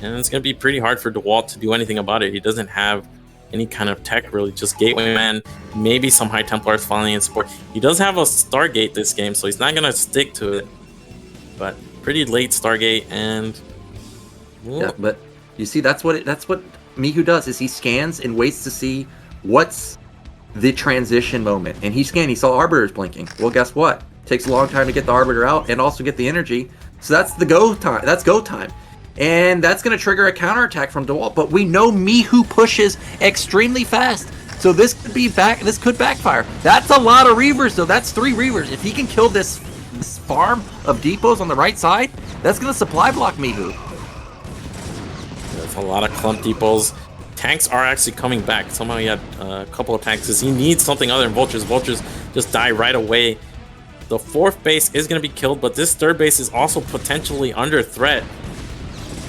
and it's gonna be pretty hard for Dewalt to do anything about it. He doesn't have any kind of tech really, just Gateway Man, maybe some High Templars finally in support. He does have a Stargate this game, so he's not gonna stick to it. But pretty late Stargate, and yeah, but you see, that's what Mihu does, is he scans and waits to see what's the transition moment. And he scanned, he saw Arbiters blinking. Well, guess what? Takes a long time to get the Arbiter out and also get the energy. So that's the go time. That's go time. And that's going to trigger a counterattack from Dewalt. But we know Mihu pushes extremely fast. So this could backfire. That's a lot of Reavers, though. That's 3 Reavers. If he can kill this farm of depots on the right side, that's going to supply block Mihu. There's a lot of clump depots. Tanks are actually coming back. Somehow he had a couple of tanks because he needs something other than vultures. Vultures just die right away. The 4th base is going to be killed, but this 3rd base is also potentially under threat.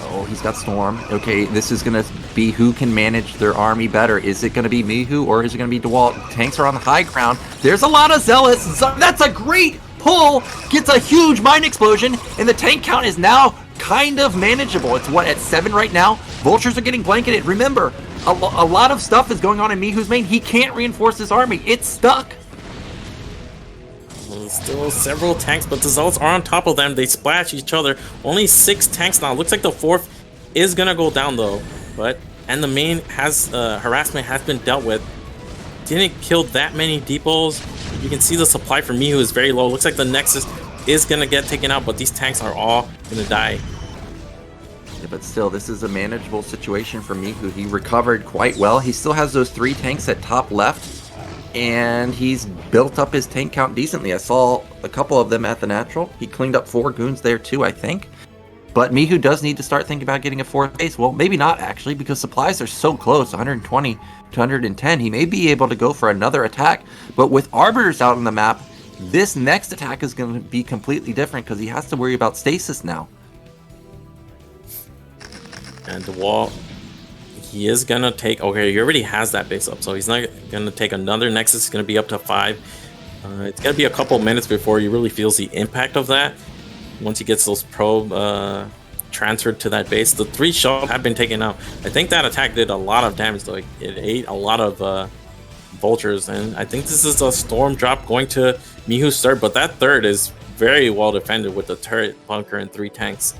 Oh, he's got Storm. Okay, this is going to be who can manage their army better. Is it going to be Mihu or is it going to be Dewalt? Tanks are on the high ground. There's a lot of Zealots. That's a great pull. Gets a huge mine explosion, and the tank count is now kind of manageable. It's what, at 7 right now? Vultures are getting blanketed. Remember, a lot of stuff is going on in Mihu's main. He can't reinforce his army. It's stuck. Still several tanks, but the Zealots are on top of them. They splash each other. Only 6 tanks now. Looks like the 4th is gonna go down though. And the main has harassment has been dealt with. Didn't kill that many depots. You can see the supply for Mihu is very low. Looks like the Nexus is gonna get taken out, but these tanks are all gonna die. Yeah, but still, this is a manageable situation for Mihu. He recovered quite well. He still has those 3 tanks at top left. And he's built up his tank count decently. I saw a couple of them at the natural. He cleaned up 4 goons there too, I think. But Mihu does need to start thinking about getting a 4th base. Well, maybe not actually, because supplies are so close, 120 to 110. He may be able to go for another attack. But with Arbiters out on the map, this next attack is going to be completely different because he has to worry about stasis now. And Dewalt, he is gonna take, okay, he already has that base up, so he's not gonna take another Nexus. It's gonna be up to 5. It's gonna be a couple minutes before he really feels the impact of that. Once he gets those probe transferred to that base, the 3 shells have been taken out. I think that attack did a lot of damage though. It ate a lot of vultures, and I think this is a storm drop going to Mihu's 3rd, but that 3rd is very well defended with the turret, bunker, and 3 tanks.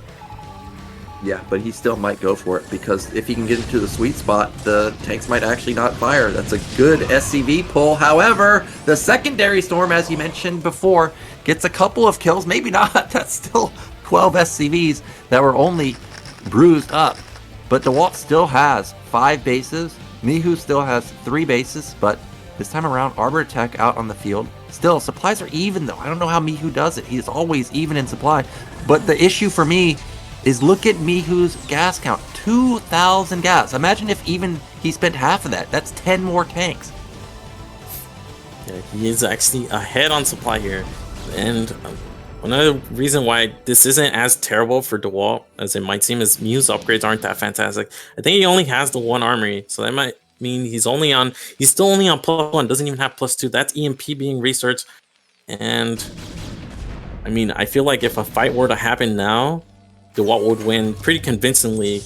Yeah, but he still might go for it, because if he can get into the sweet spot, the tanks might actually not fire. That's a good SCV pull. However, the secondary storm, as you mentioned before, gets a couple of kills. Maybe not. That's still 12 SCVs that were only bruised up. But Dewalt still has 5 bases. Mihu still has 3 bases, but this time around, Arbiter Tech out on the field. Still, supplies are even, though. I don't know how Mihu does it. He's always even in supply. But the issue for me is look at Mihu's gas count. 2,000 gas. Imagine if even he spent half of that. That's 10 more tanks. Yeah, he is actually ahead on supply here. And another reason why this isn't as terrible for Dewalt as it might seem is Mihu's upgrades aren't that fantastic. I think he only has the 1 armory, so that might mean he's still only on +1, doesn't even have +2. That's EMP being researched. And I mean, I feel like if a fight were to happen now, Dewalt would win pretty convincingly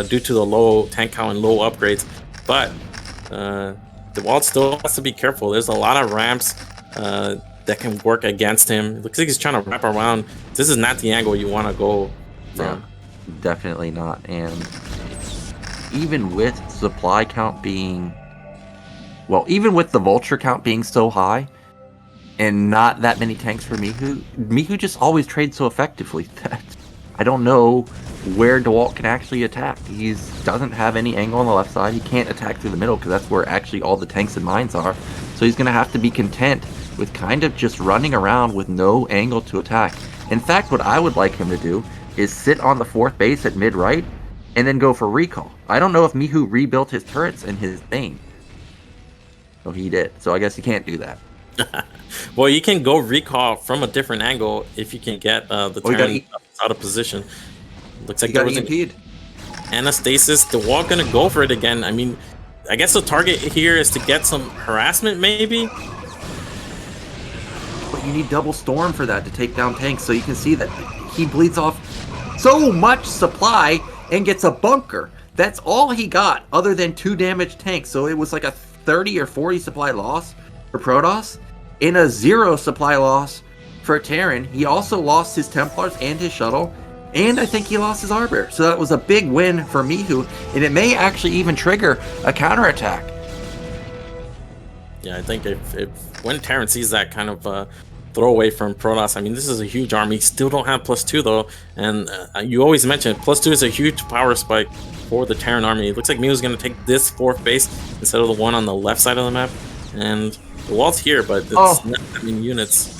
due to the low tank count and low upgrades. But Dewalt still has to be careful. There's a lot of ramps that can work against him. It looks like he's trying to wrap around. This is not the angle you want to go from. Yeah, definitely not. And even with supply count being, well, even with the vulture count being so high and not that many tanks for Mihu just always trades so effectively that I don't know where Dewalt can actually attack. He doesn't have any angle on the left side. He can't attack through the middle because that's where actually all the tanks and mines are. So he's going to have to be content with kind of just running around with no angle to attack. In fact, what I would like him to do is sit on the 4th base at mid-right and then go for recall. I don't know if Mihu rebuilt his turrets in his thing. Oh, he did. So I guess he can't do that. Well, you can go recall from a different angle if you can get the Terran out of position. Looks like he got EMP'd. and a stasis. Dewalt gonna go for it again. I mean, I guess the target here is to get some harassment, maybe. But you need double storm for that to take down tanks. So you can see that he bleeds off so much supply and gets a bunker. That's all he got, other than 2 damaged tanks. So it was like a 30 or 40 supply loss for Protoss, and a 0 supply loss for Terran. He also lost his Templars and his shuttle, and I think he lost his Arbor. So that was a big win for Mihu, and it may actually even trigger a counterattack. Yeah, I think if when Terran sees that kind of throwaway from Protoss, I mean, this is a huge army. Still don't have +2 though, and you always mention +2 is a huge power spike for the Terran army. It looks like Mihu's going to take this 4th base instead of the one on the left side of the map, and the wall's here, but it's not that many units.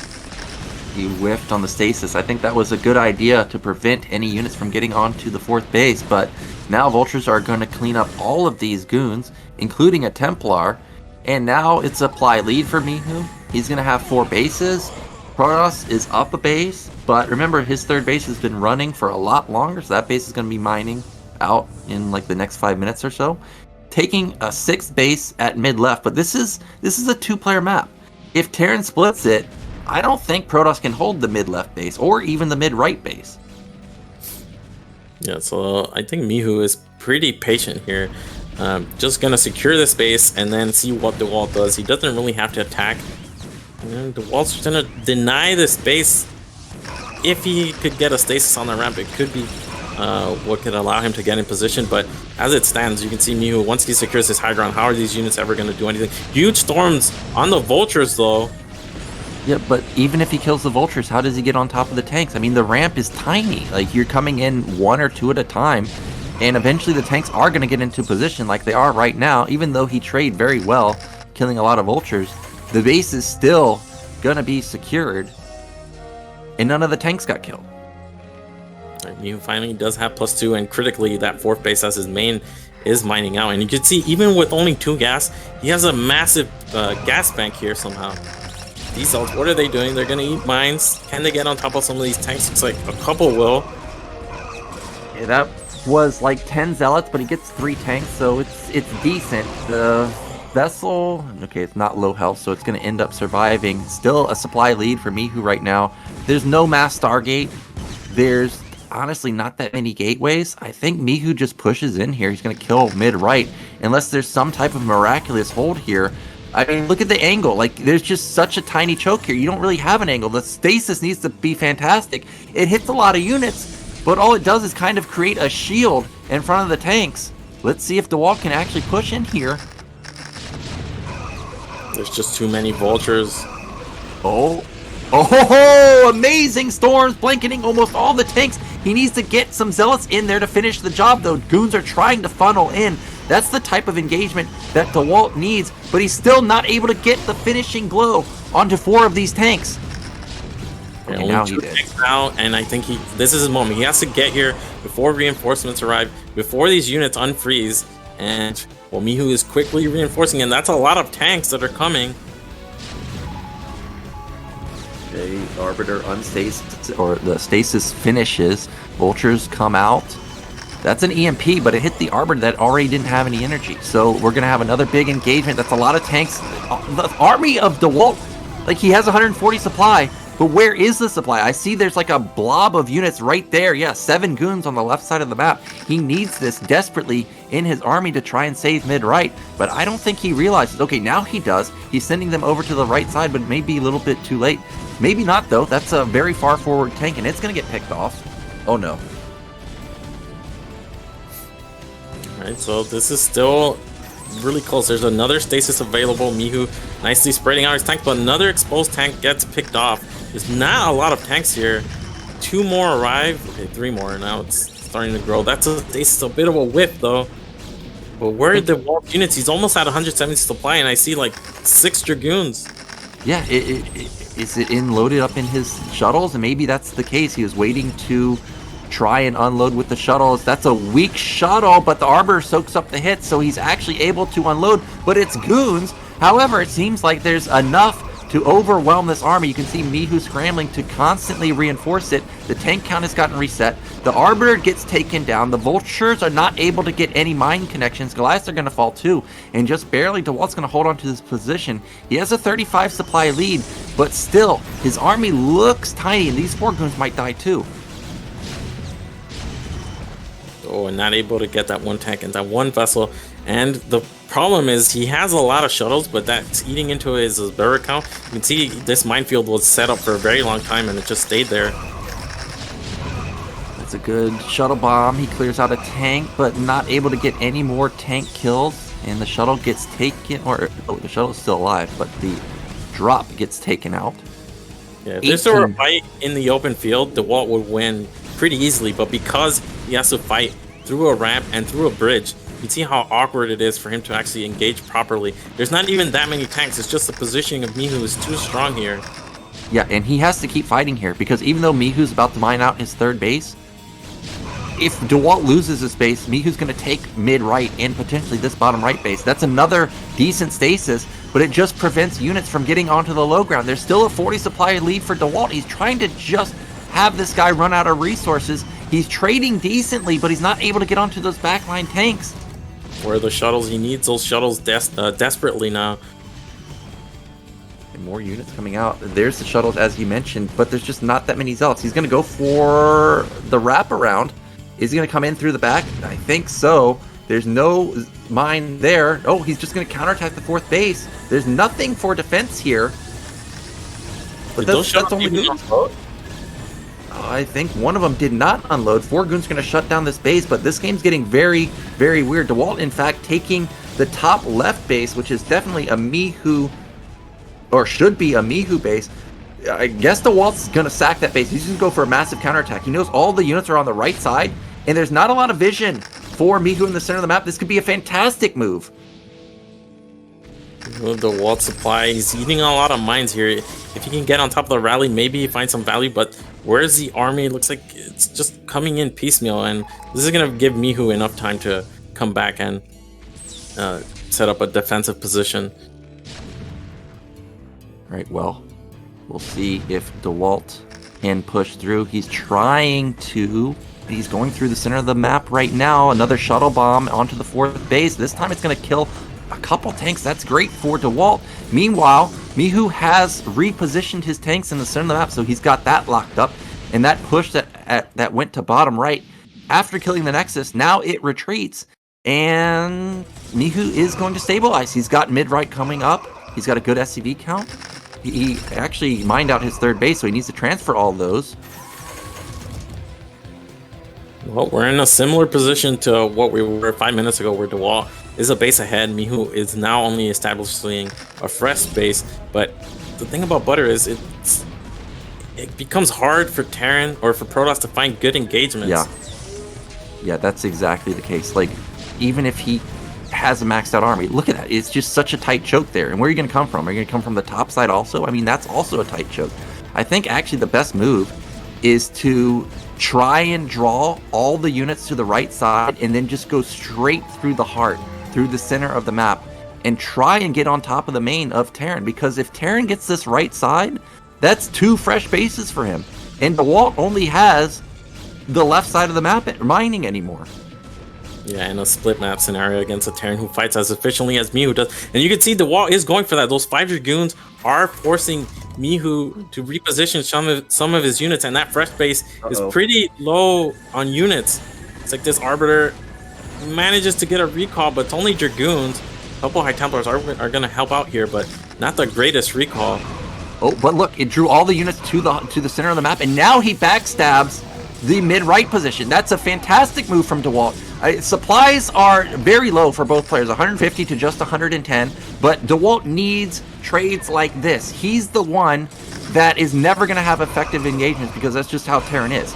He whiffed on the stasis. I think that was a good idea to prevent any units from getting onto the 4th base, but now Vultures are going to clean up all of these goons, including a Templar, and now it's a supply lead for Mihu. He's going to have 4 bases. Protoss is up a base, but remember his 3rd base has been running for a lot longer, so that base is going to be mining out in like the next 5 minutes or so, taking a 6th base at mid left. But this is a 2-player map. If Terran splits it, I don't think Protoss can hold the mid left base or even the mid right base. Yeah, so I think Mihu is pretty patient here. Just gonna secure this base and then see what Dewalt does. He doesn't really have to attack. And Dewalt's gonna deny this base. If he could get a stasis on the ramp, it could be what could allow him to get in position. But as it stands, you can see Mihu, once he secures his high ground, how are these units ever gonna do anything? Huge storms on the Vultures though. Yeah, but even if he kills the Vultures, how does he get on top of the tanks? I mean, the ramp is tiny. Like, you're coming in 1 or 2 at a time, and eventually the tanks are going to get into position like they are right now. Even though he traded very well, killing a lot of Vultures, the base is still going to be secured, and none of the tanks got killed. Mihu finally does have +2, and critically, that 4th base as his main is mining out. And you can see, even with only 2 gas, he has a massive gas bank here somehow. These Zealots, what are they doing? They're gonna eat mines. Can they get on top of some of these tanks? Looks like a couple will. Yeah, that was like 10 Zealots, but he gets 3 tanks, so it's decent. The vessel, okay, it's not low health, so it's gonna end up surviving. Still a supply lead for Mihu right now. There's no mass Stargate. There's honestly not that many gateways. I think Mihu just pushes in here. He's gonna kill mid-right, unless there's some type of miraculous hold here. I mean, look at the angle. Like, there's just such a tiny choke here. You don't really have an angle. The stasis needs to be fantastic. It hits a lot of units, but all it does is kind of create a shield in front of the tanks. Let's see if Dewalt can actually push in here. There's just too many Vultures. Oh, amazing storms blanketing almost all the tanks. He needs to get some Zealots in there to finish the job, though. Goons are trying to funnel in. That's the type of engagement that Dewalt needs, but he's still not able to get the finishing blow onto 4 of these tanks. Okay, now he did. Now, and I think this is his moment. He has to get here before reinforcements arrive, before these units unfreeze, and well, Mihu is quickly reinforcing, and that's a lot of tanks that are coming. Okay, Arbiter unstasis, or the stasis finishes. Vultures come out. That's an EMP, but it hit the Arbiter that already didn't have any energy. So we're going to have another big engagement. That's a lot of tanks. The army of Dewalt, like, he has 140 supply, but where is the supply? I see there's like a blob of units right there. Yeah, 7 goons on the left side of the map. He needs this desperately in his army to try and save mid-right, but I don't think he realizes. Okay, now he does. He's sending them over to the right side, but maybe a little bit too late. Maybe not, though. That's a very far forward tank, and it's going to get picked off. Oh, no. Alright, so this is still really close. There's another stasis available. Mihu nicely spreading out his tank, but another exposed tank gets picked off. There's not a lot of tanks here. 2 more arrive. Okay, 3 more. Now it's starting to grow. That's a bit of a whip, though. But where are the warp units? He's almost at 170 supply, and I see like 6 Dragoons. Yeah, is it loaded up in his shuttles? And maybe that's the case. He was waiting to try and unload with the shuttles. That's a weak shuttle, but the Arbiter soaks up the hits, so he's actually able to unload, but it's goons. However, it seems like there's enough to overwhelm this army. You can see Mihu scrambling to constantly reinforce it. The tank count has gotten reset. The Arbiter gets taken down. The Vultures are not able to get any mine connections. Goliaths are going to fall too. And just barely, Dewalt's going to hold on to this position. He has a 35 supply lead, but still, his army looks tiny, and these 4 goons might die too. Oh, and not able to get that one tank and that one vessel. And the problem is he has a lot of shuttles, but that's eating into his barrack count. You can see this minefield was set up for a very long time, and it just stayed there. That's a good shuttle bomb. He clears out a tank, but not able to get any more tank kills. And the shuttle gets taken, or the shuttle is still alive, but the drop gets taken out. Yeah, if this were a fight in the open field, Dewalt would win pretty easily, but because he has to fight through a ramp and through a bridge, you see how awkward it is for him to actually engage properly. There's not even that many tanks, it's just the positioning of Mihu is too strong here. Yeah, and he has to keep fighting here, because even though Mihu's about to mine out his 3rd base, if Dewalt loses his base, Mihu's going to take mid-right and potentially this bottom-right base. That's another decent stasis, but it just prevents units from getting onto the low ground. There's still a 40 supply lead for Dewalt. He's trying to just have this guy run out of resources. He's trading decently, but he's not able to get onto those backline tanks. Where are the shuttles? He needs those shuttles desperately now. And more units coming out. There's the shuttles, as you mentioned, but there's just not that many zealots. He's going to go for the wraparound. Is he going to come in through the back? I think so. There's no mine there. Oh, he's just going to counterattack the 4th base. There's nothing for defense here. But that's only goons. I think one of them did not unload. 4 goons going to shut down this base, but this game's getting very, very weird. Dewalt, in fact, taking the top left base, which is definitely a Mihu, or should be a Mihu base. I guess Dewalt's going to sack that base. He's going to go for a massive counterattack. He knows all the units are on the right side, and there's not a lot of vision for Mihu in the center of the map. This could be a fantastic move. Dewalt supply, he's eating a lot of mines here. If he can get on top of the rally, maybe he finds some value, but where's the army? It looks like it's just coming in piecemeal, and this is going to give Mihu enough time to come back and set up a defensive position. Right, well, we'll see if Dewalt can push through. He's trying to. He's going through the center of the map right now. Another shuttle bomb onto the 4th base. This time it's going to kill a couple tanks. That's great for Dewalt. Meanwhile, Mihu has repositioned his tanks in the center of the map, so he's got that locked up. And that push that went to bottom right after killing the Nexus, now it retreats. And Mihu is going to stabilize. He's got mid-right coming up. He's got a good SCV count. He actually mined out his 3rd base, so he needs to transfer all those. Well, we're in a similar position to what we were 5 minutes ago, where Dewalt is a base ahead. Mihu is now only establishing a fresh base. But the thing about Butter is it becomes hard for Terran or for Protoss to find good engagements. Yeah, that's exactly the case. Like, even if he has a maxed out army, look at that. It's just such a tight choke there. And where are you going to come from? Are you going to come from the top side also? I mean, that's also a tight choke. I think actually the best move is to try and draw all the units to the right side and then just go straight through the heart, through the center of the map, and try and get on top of the main of Terran. Because if Terran gets this right side, that's 2 fresh bases for him. And Dewalt only has the left side of the map mining anymore. Yeah, in a split map scenario against a Terran who fights as efficiently as Mihu does. And you can see Dewalt is going for that. Those 5 Dragoons are forcing Mihu to reposition some of his units, and that fresh base is pretty low on units. It's like this Arbiter manages to get a recall, but it's only Dragoons. A couple High Templars are going to help out here, but not the greatest recall. Oh, but look, it drew all the units to the center of the map, and now he backstabs the mid-right position. That's a fantastic move from Dewalt. Supplies are very low for both players, 150 to just 110, but Dewalt needs trades like this. He's the one that is never going to have effective engagements because that's just how Terran is.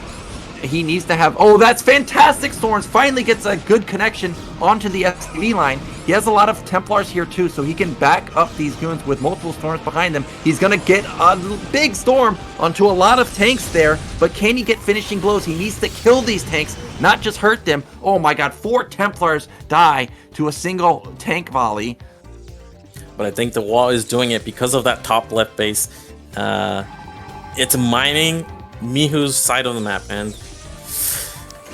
He needs to have... Oh, that's fantastic! Storms finally gets a good connection onto the SCV line. He has a lot of Templars here too, so he can back up these goons with multiple Storms behind them. He's going to get a big Storm onto a lot of tanks there, but can he get finishing blows? He needs to kill these tanks, not just hurt them. Oh my god, 4 Templars die to a single tank volley. but I think Dewalt is doing it because of that top left base. It's mining Mihu's side of the map, and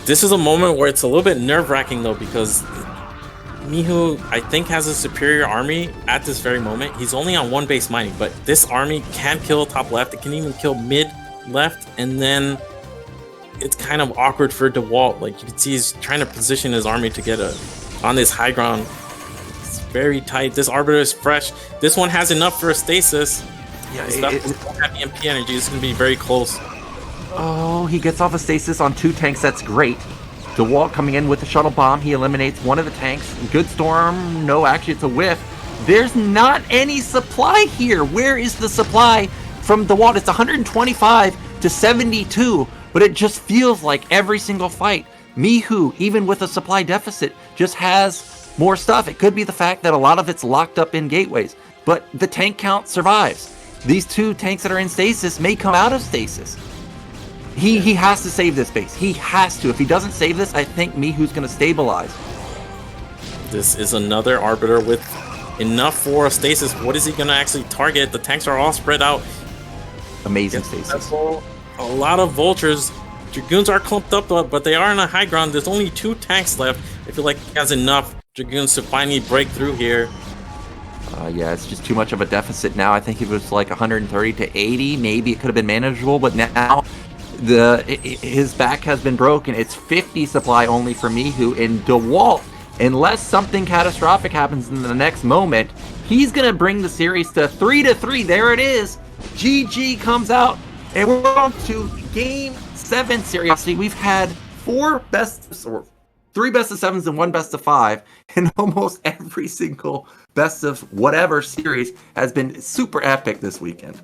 this is a moment where it's a little bit nerve-wracking though, because Mihu, I think, has a superior army at this very moment. He's only on one base mining, but this army can kill top left. It can even kill mid left, and then it's kind of awkward for Dewalt. Like, you can see he's trying to position his army to get on this high ground. It's very tight. This Arbiter is fresh. This one has enough for a stasis. Yeah, it's not have EMP energy. It's going to be very close. Oh, he gets off a stasis on 2 tanks. That's great. Dewalt coming in with the shuttle bomb. He eliminates one of the tanks. Good storm. No, actually, it's a whiff. There's not any supply here. Where is the supply from Dewalt? It's 125 to 72, but it just feels like every single fight, Mihu, even with a supply deficit, just has more stuff. It could be the fact that a lot of it's locked up in gateways, but the tank count survives. These 2 tanks that are in stasis may come out of stasis. He has to save this base. He has to. If he doesn't save this, I think Mihu's going to stabilize. This is another Arbiter with enough for a stasis. What is he going to actually target? The tanks are all spread out. Amazing stasis. A lot of vultures. Dragoons are clumped up, but they are on a high ground. There's only 2 tanks left. I feel like he has enough Dragoons to finally break through here. Yeah, it's just too much of a deficit now. I think it was like 130 to 80. Maybe it could have been manageable, but now his back has been broken. It's 50 supply only for Mihu, and Dewalt, unless something catastrophic happens in the next moment, he's gonna bring the series to 3-3. There it is. GG comes out, and we're on to Game 7. Seriously, we've had 3 best of 7s and 1 best of 5, and almost every single best of whatever series has been super epic this weekend.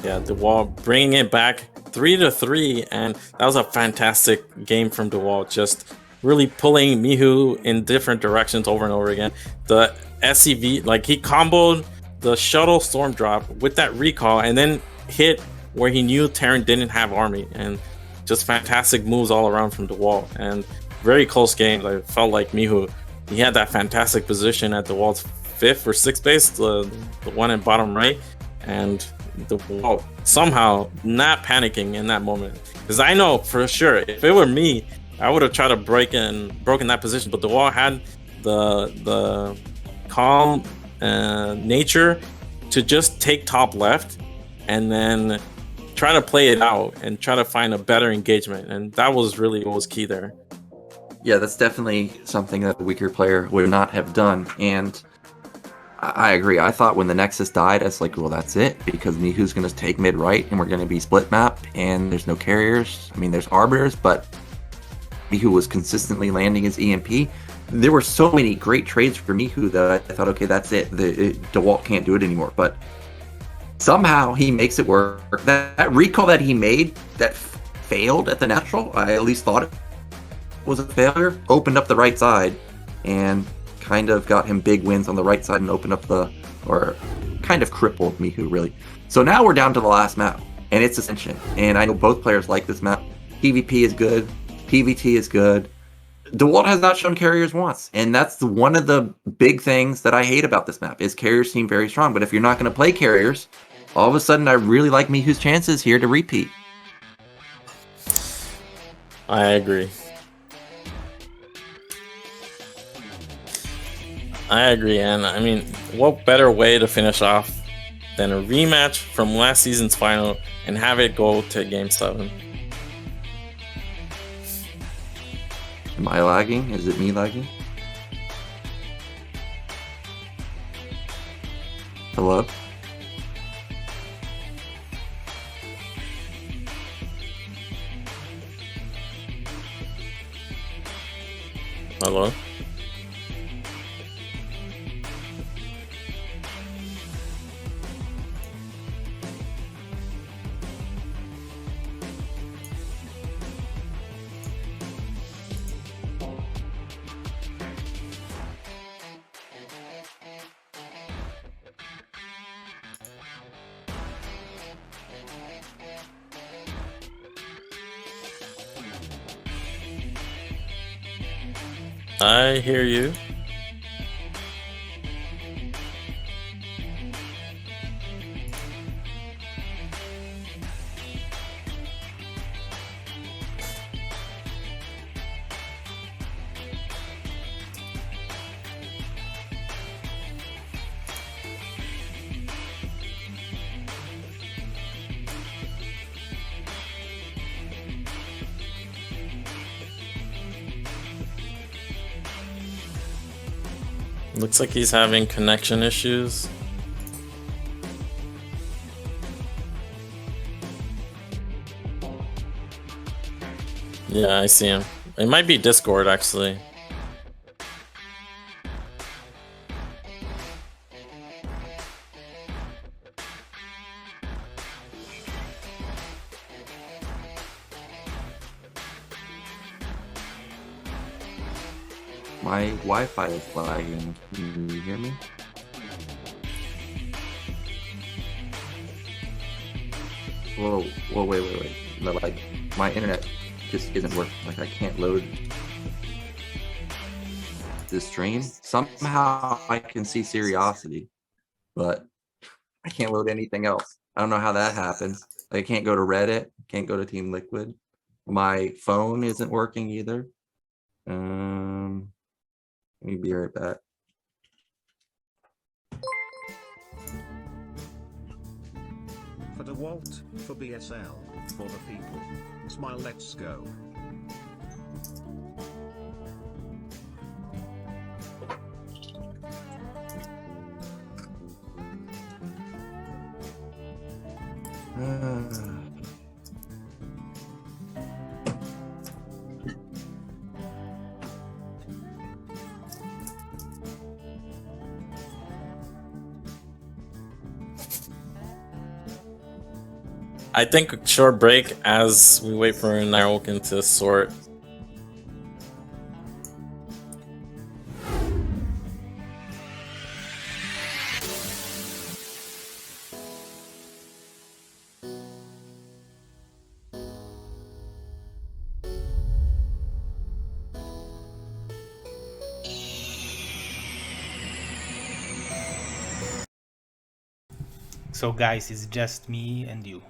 Yeah, Dewalt bringing it back 3-3, and that was a fantastic game from Dewalt, just really pulling Mihu in different directions over and over again. The SCV, like, he comboed the shuttle storm drop with that recall and then hit where he knew Terran didn't have army, and just fantastic moves all around from Dewalt, and very close games. I felt like Mihu, he had that fantastic position at Dewalt's 5th or 6th base, the one in bottom right, and Dewalt somehow not panicking in that moment, because I know for sure if it were me, I would have tried to broken that position, but Dewalt had the calm nature to just take top left and then try to play it out and try to find a better engagement, and that was really what was key there. Yeah, that's definitely something that a weaker player would not have done, and I agree. I thought when the Nexus died, I was like, well, that's it, because Mihu's going to take mid-right, and we're going to be split map, and there's no carriers. I mean, there's Arbiters, but Mihu was consistently landing his EMP. There were so many great trades for Mihu that I thought, okay, that's it. Dewalt can't do it anymore, but somehow he makes it work. That recall that he made that failed at the natural, I at least thought it was a failure, opened up the right side, and kind of got him big wins on the right side and opened up or kind of crippled Mihu, really. So now we're down to the last map, and it's Ascension. And I know both players like this map. PvP is good, PvT is good. Dewalt has not shown carriers once, and that's one of the big things that I hate about this map, is carriers seem very strong. But if you're not going to play carriers, all of a sudden I really like Mihu's chances here to repeat. I agree. And I mean, what better way to finish off than a rematch from last season's final and have it go to Game 7? Am I lagging? Is it me lagging? Hello? Hello? I hear you. Looks like he's having connection issues. Yeah, I see him. It might be Discord, actually. My Wi-Fi is lagging. Can you hear me? Whoa, wait. No, like, my internet just isn't working. Like, I can't load the stream. Somehow I can see Curiosity, but I can't load anything else. I don't know how that happens. Like, I can't go to Reddit, can't go to Team Liquid. My phone isn't working either. Let me be right back. For Dewalt, for BSL, for the people. Smile, let's go. I think a short break as we wait for Nairokan to sort. So guys, it's just me and you.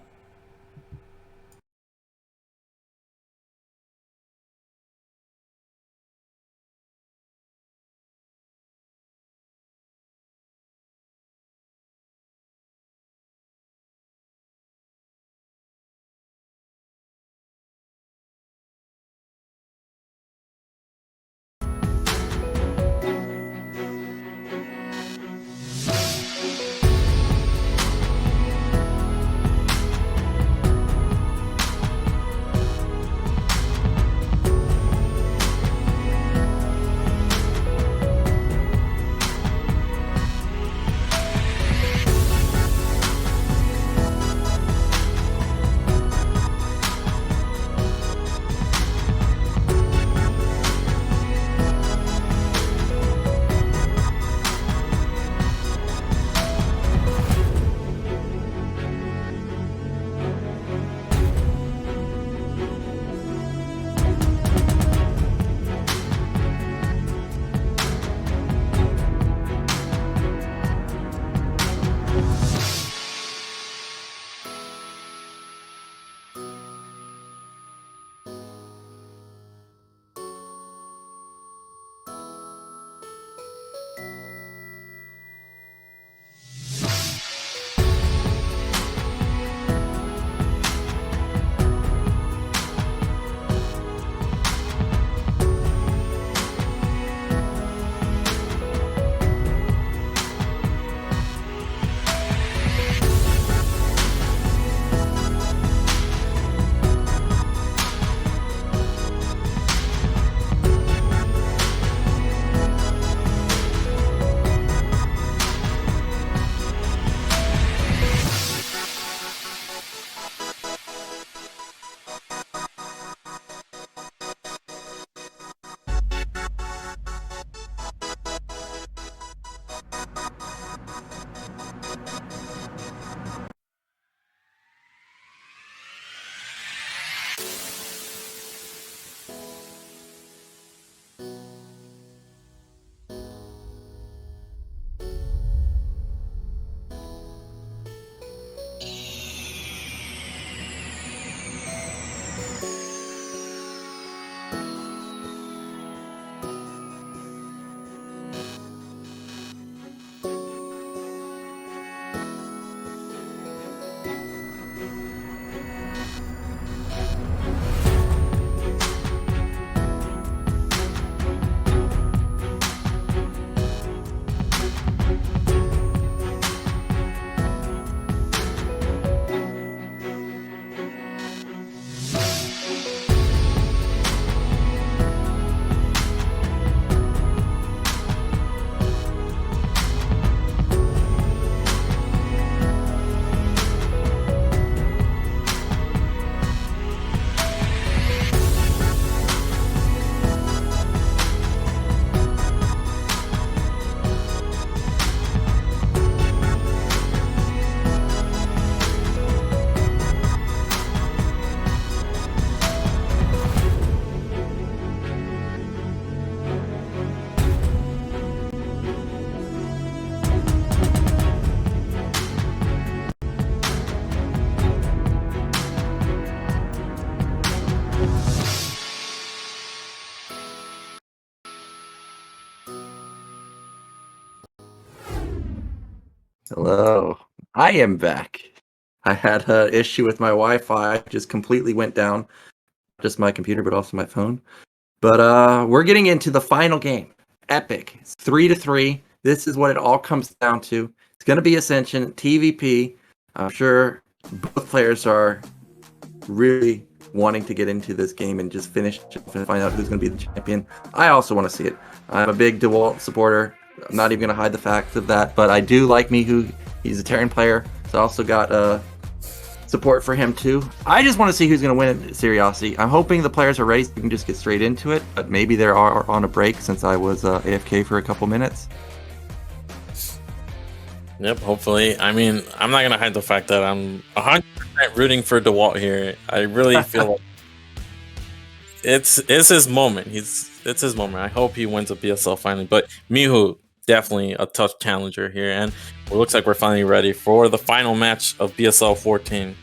Hello. I am back. I had an issue with my Wi-Fi. Just completely went down. Not just my computer, but also my phone. But we're getting into the final game. Epic. It's 3-3. This is what it all comes down to. It's going to be Ascension, TVP. I'm sure both players are really wanting to get into this game and just finish and find out who's going to be the champion. I also want to see it. I'm a big Dewalt supporter. I'm not even going to hide the fact of that, but I do like Mihu. He's a Terran player, so I also got support for him too. I just want to see who's going to win it, Seriously. I'm hoping the players are ready so we can just get straight into it, but maybe they are on a break since I was AFK for a couple minutes. Yep, hopefully. I mean, I'm not going to hide the fact that I'm 100% rooting for Dewalt here. I really feel like it's his moment. It's his moment. I hope he wins a BSL finally, but Mihu, definitely a tough challenger here, and it looks like we're finally ready for the final match of BSL14.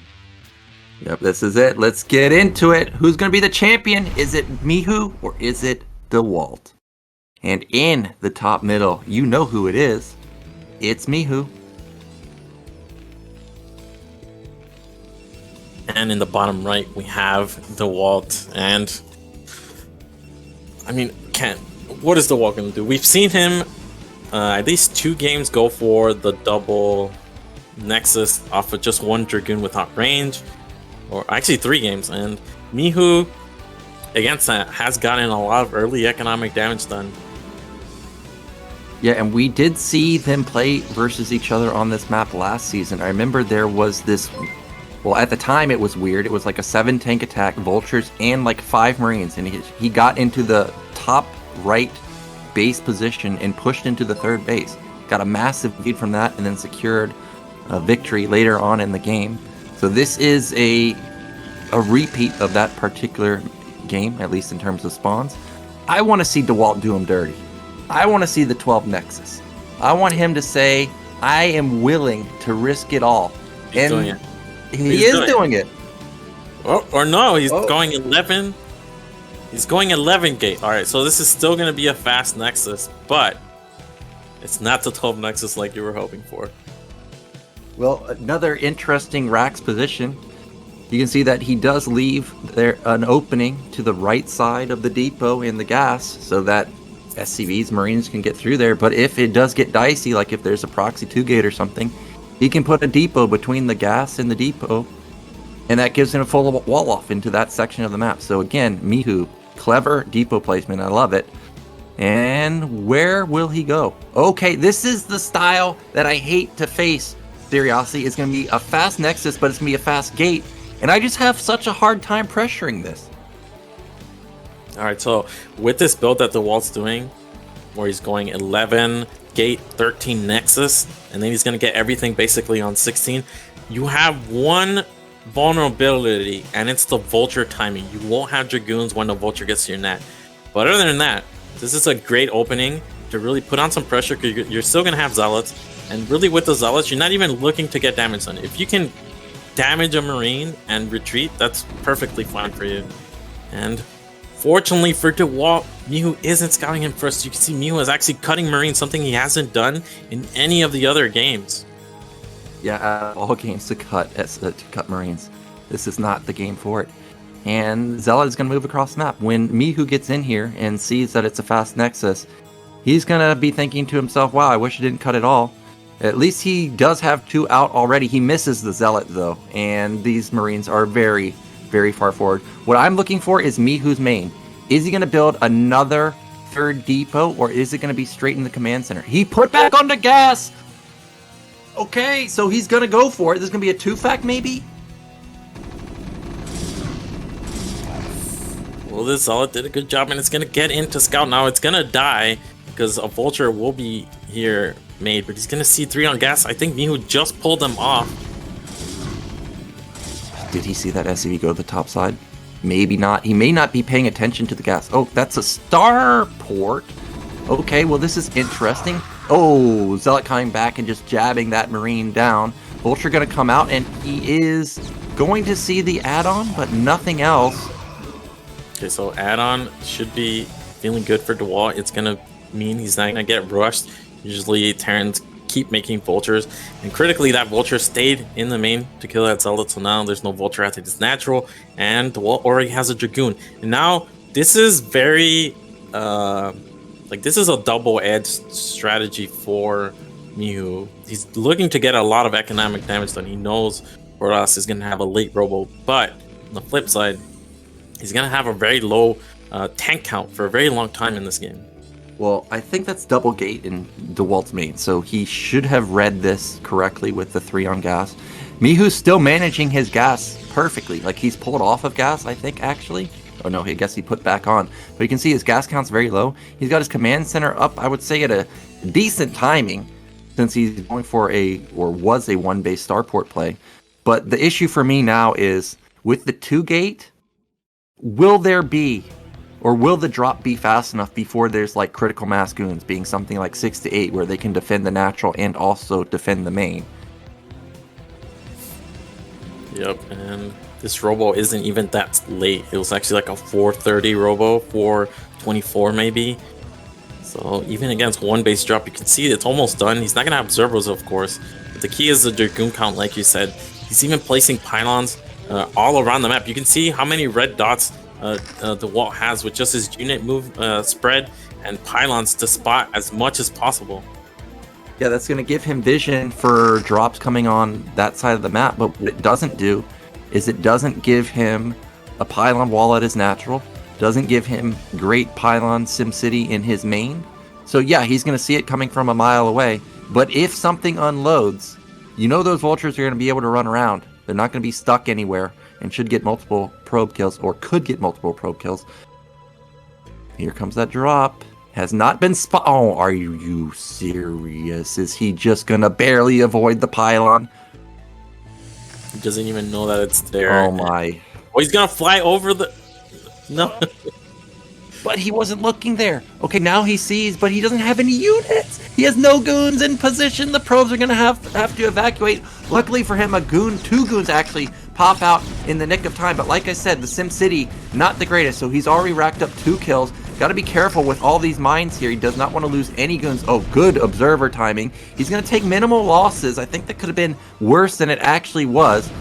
Yep, this is it. Let's get into it. Who's going to be the champion? Is it Mihu or is it Dewalt? And in the top middle, you know who it is. It's Mihu. And in the bottom right, we have Dewalt. And I mean, what is Dewalt going to do? We've seen him at least 2 games go for the double Nexus off of just 1 Dragoon without range, or actually 3 games. And Mihu, against that, has gotten a lot of early economic damage done. Yeah, and we did see them play versus each other on this map last season. I remember there was this, well, at the time it was weird. It was like a 7 tank attack, Vultures, and like 5 Marines. And he got into the top right base position and pushed into the 3rd base. Got a massive lead from that and then secured a victory later on in the game. So this is a repeat of that particular game, at least in terms of spawns. I want to see Dewalt do him dirty. I want to see the 12 Nexus. I want him to say, I am willing to risk it all. He's doing it. He is doing it. Oh, or no, he's going 11. He's going 11 gate. All right, so this is still going to be a fast Nexus, but it's not the 12 Nexus like you were hoping for. Well, another interesting Rax position. You can see that he does leave there an opening to the right side of the depot in the gas so that SCVs, Marines can get through there. But if it does get dicey, like if there's a proxy 2 gate or something, he can put a depot between the gas and the depot, and that gives him a full wall off into that section of the map. So again, Mihu, clever depot placement. I love it. And where will he go? Okay, this is the style that I hate to face. Seriously, it's going to be a fast Nexus, but it's going to be a fast gate. And I just have such a hard time pressuring this. All right, so with this build that Dewalt's doing, where he's going 11 gate, 13 Nexus, and then he's going to get everything basically on 16, you have one vulnerability, and it's the Vulture timing. You won't have Dragoons when the Vulture gets to your net. But other than that, this is a great opening to really put on some pressure, because you're still going to have Zealots. And really with the Zealots, you're not even looking to get damage done. If you can damage a Marine and retreat, that's perfectly fine for you. And fortunately for Dewalt, Mihu isn't scouting him first. You can see Mihu is actually cutting Marines, something he hasn't done in any of the other games. Yeah, out of all games to cut Marines, this is not the game for it. And Zealot is going to move across the map. When Mihu gets in here and sees that it's a fast Nexus, he's going to be thinking to himself, wow, I wish I didn't cut it all. At least he does have 2 out already. He misses the Zealot, though, and these Marines are very, very far forward. What I'm looking for is Mihu's main. Is he going to build another 3rd depot, or is it going to be straight in the command center? He put back on the gas! Okay, so he's going to go for it. This is going to be a 2-fact, maybe? Well, this Zealot did a good job, and it's going to get into scout. Now it's going to die, because a Vulture will be here made, but he's going to see 3 on gas. I think Mihu just pulled them off. Did he see that SCV go to the top side? Maybe not. He may not be paying attention to the gas. Oh, that's a starport. Okay, well, this is interesting. Oh, Zealot coming back and just jabbing that Marine down. Vulture going to come out, and he is going to see the add-on, but nothing else. Okay, so add-on should be feeling good for Dewalt. It's going to mean he's not going to get rushed. Usually Terrans keep making vultures. And critically, that vulture stayed in the main to kill that Zelda. So now there's no vulture at its natural, and Dewalt already has a Dragoon. And now this is very this is a double-edged strategy for Mihu. He's looking to get a lot of economic damage done. He knows Protoss is going to have a late robo, but on the flip side, he's going to have a very low tank count for a very long time in this game. Well, I think that's double gate in Dewalt's main, so he should have read this correctly with the 3 on gas. Mihu's still managing his gas perfectly. Like, he's pulled off of gas, I think, actually. Oh no, I guess he put back on. But you can see his gas count's very low. He's got his command center up, I would say, at a decent timing, since he's going for was a 1-base starport play. But the issue for me now is, with the 2 gate, will the drop be fast enough before there's like critical mass goons, being something like 6 to 8, where they can defend the natural and also defend the main? Yep, and this robo isn't even that late. It was actually like a 4:30 robo, 4:24 maybe. So even against 1-base drop, you can see it's almost done. He's not gonna have Zerbos, of course. But the key is the Dragoon count, like you said. He's even placing pylons all around the map. You can see how many red dots Dewalt has with just his unit move spread and pylons to spot as much as possible. Yeah, that's going to give him vision for drops coming on that side of the map, but what it doesn't do is it doesn't give him a pylon wall at his natural, doesn't give him great pylon SimCity in his main. So yeah, he's going to see it coming from a mile away, but if something unloads, you know those vultures are going to be able to run around. They're not going to be stuck anywhere and should get multiple probe kills, or could get multiple probe kills. Here comes that drop. Has not been Oh, are you serious? Is he just going to barely avoid the pylon? He doesn't even know that it's there. Oh my. Oh, he's going to fly over the... No. But he wasn't looking there. Okay, now he sees, but he doesn't have any units. He has no goons in position. The probes are going to have to evacuate. Luckily for him, 2 goons actually pop out in the nick of time. But like I said, the SimCity, not the greatest. So he's already racked up 2 kills. Got to be careful with all these mines here. He does not want to lose any goons. Oh, good observer timing. He's going to take minimal losses. I think that could have been worse than it actually was.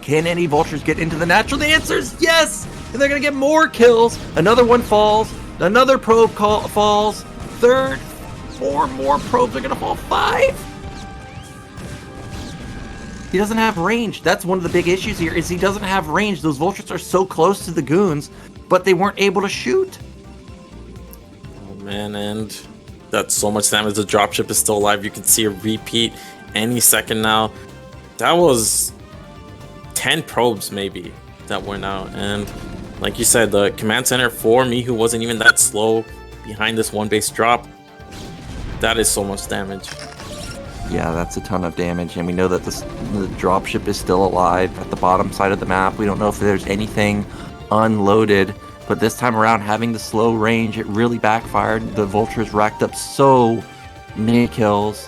Can any vultures get into the natural? The answer is yes! And they're going to get more kills. Another one falls. Another probe falls. 3rd. 4 more probes are going to fall. 5. He doesn't have range. That's one of the big issues here, is he doesn't have range. Those vultures are so close to the goons, but they weren't able to shoot. Oh man, and that's so much damage. The dropship is still alive. You can see a repeat any second now. That was 10 probes maybe that went out, and like you said, the command center for Mihu wasn't even that slow behind this 1-base drop. That is so much damage. Yeah, that's a ton of damage, and we know that the dropship is still alive at the bottom side of the map. We don't know if there's anything unloaded, but this time around, having the slow range, it really backfired. The vultures racked up so many kills.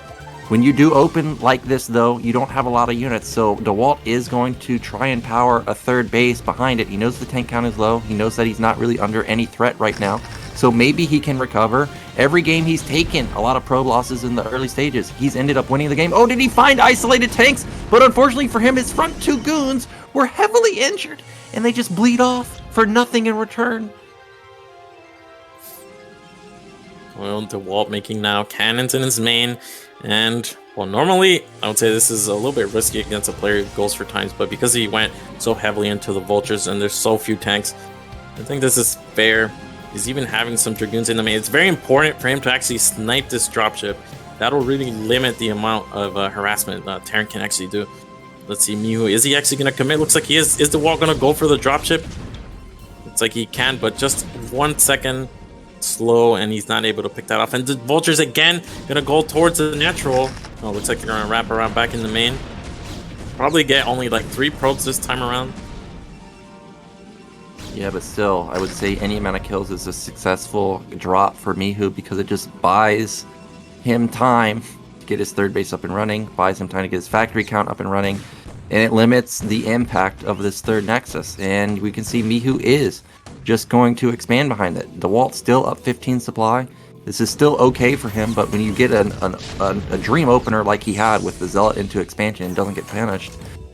When you do open like this, though, you don't have a lot of units, so Dewalt is going to try and power a 3rd base behind it. He knows the tank count is low. He knows that he's not really under any threat right now, so maybe he can recover. Every game he's taken a lot of probe losses in the early stages. He's ended up winning the game. Oh, did he find isolated tanks? But unfortunately for him, his front 2 goons were heavily injured, and they just bleed off for nothing in return. Well, Dewalt making now cannons in his main, and well, normally I would say this is a little bit risky against a player who goes for times, but because he went so heavily into the vultures and there's so few tanks, I think this is fair. He's even having some Dragoons in the main. It's very important for him to actually snipe this dropship. That'll really limit the amount of harassment Terran can actually do. Let's see, Mihu, is he actually going to commit? Looks like he is. Is Dewalt going to go for the dropship? Looks like he can, but just 1 second slow, and he's not able to pick that off. And the vultures again going to go towards the natural. Oh, looks like they're going to wrap around back in the main. Probably get only like 3 probes this time around. Yeah, but still, I would say any amount of kills is a successful drop for Mihu, because it just buys him time to get his 3rd base up and running, buys him time to get his factory count up and running, and it limits the impact of this 3rd nexus. And we can see Mihu is just going to expand behind it. Dewalt still up 15 supply. This is still okay for him, but when you get a dream opener like he had with the Zealot into expansion and doesn't get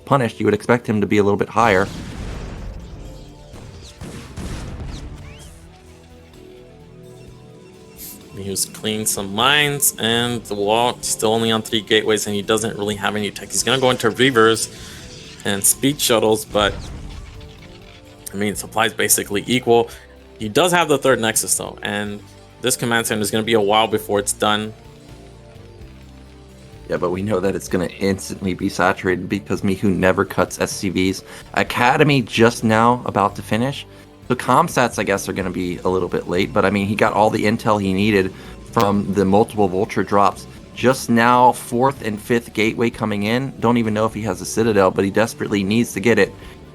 punished, you would expect him to be a little bit higher. He was cleaning some mines, and the wall still only on 3 gateways, and he doesn't really have any tech. He's gonna go into Reavers and speed shuttles, but I mean, supply's basically equal. He does have the 3rd Nexus though, and this command center is gonna be a while before it's done. Yeah, but we know that it's going to instantly be saturated because Mihu never cuts SCVs. Academy just now about to finish. The comsats, I guess, are going to be a little bit late, but I mean, he got all the intel he needed from the multiple Vulture drops. Just now, 4th and 5th gateway coming in. Don't even know if he has a Citadel, but he desperately needs to get it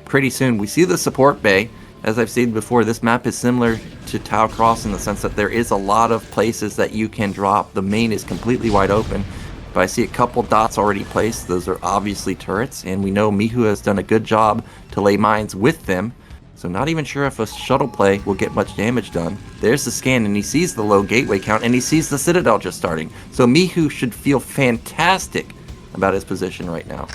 pretty soon. We see the support bay. As I've said before, this map is similar to Tau Cross in the sense that there is a lot of places that you can drop. The main is completely wide open. But I see a couple dots already placed. Those are obviously turrets, and we know Mihu has done a good job to lay mines with them. So not even sure if a shuttle play will get much damage done. There's the scan, and he sees the low gateway count, and he sees the Citadel just starting. So Mihu should feel fantastic about his position right now.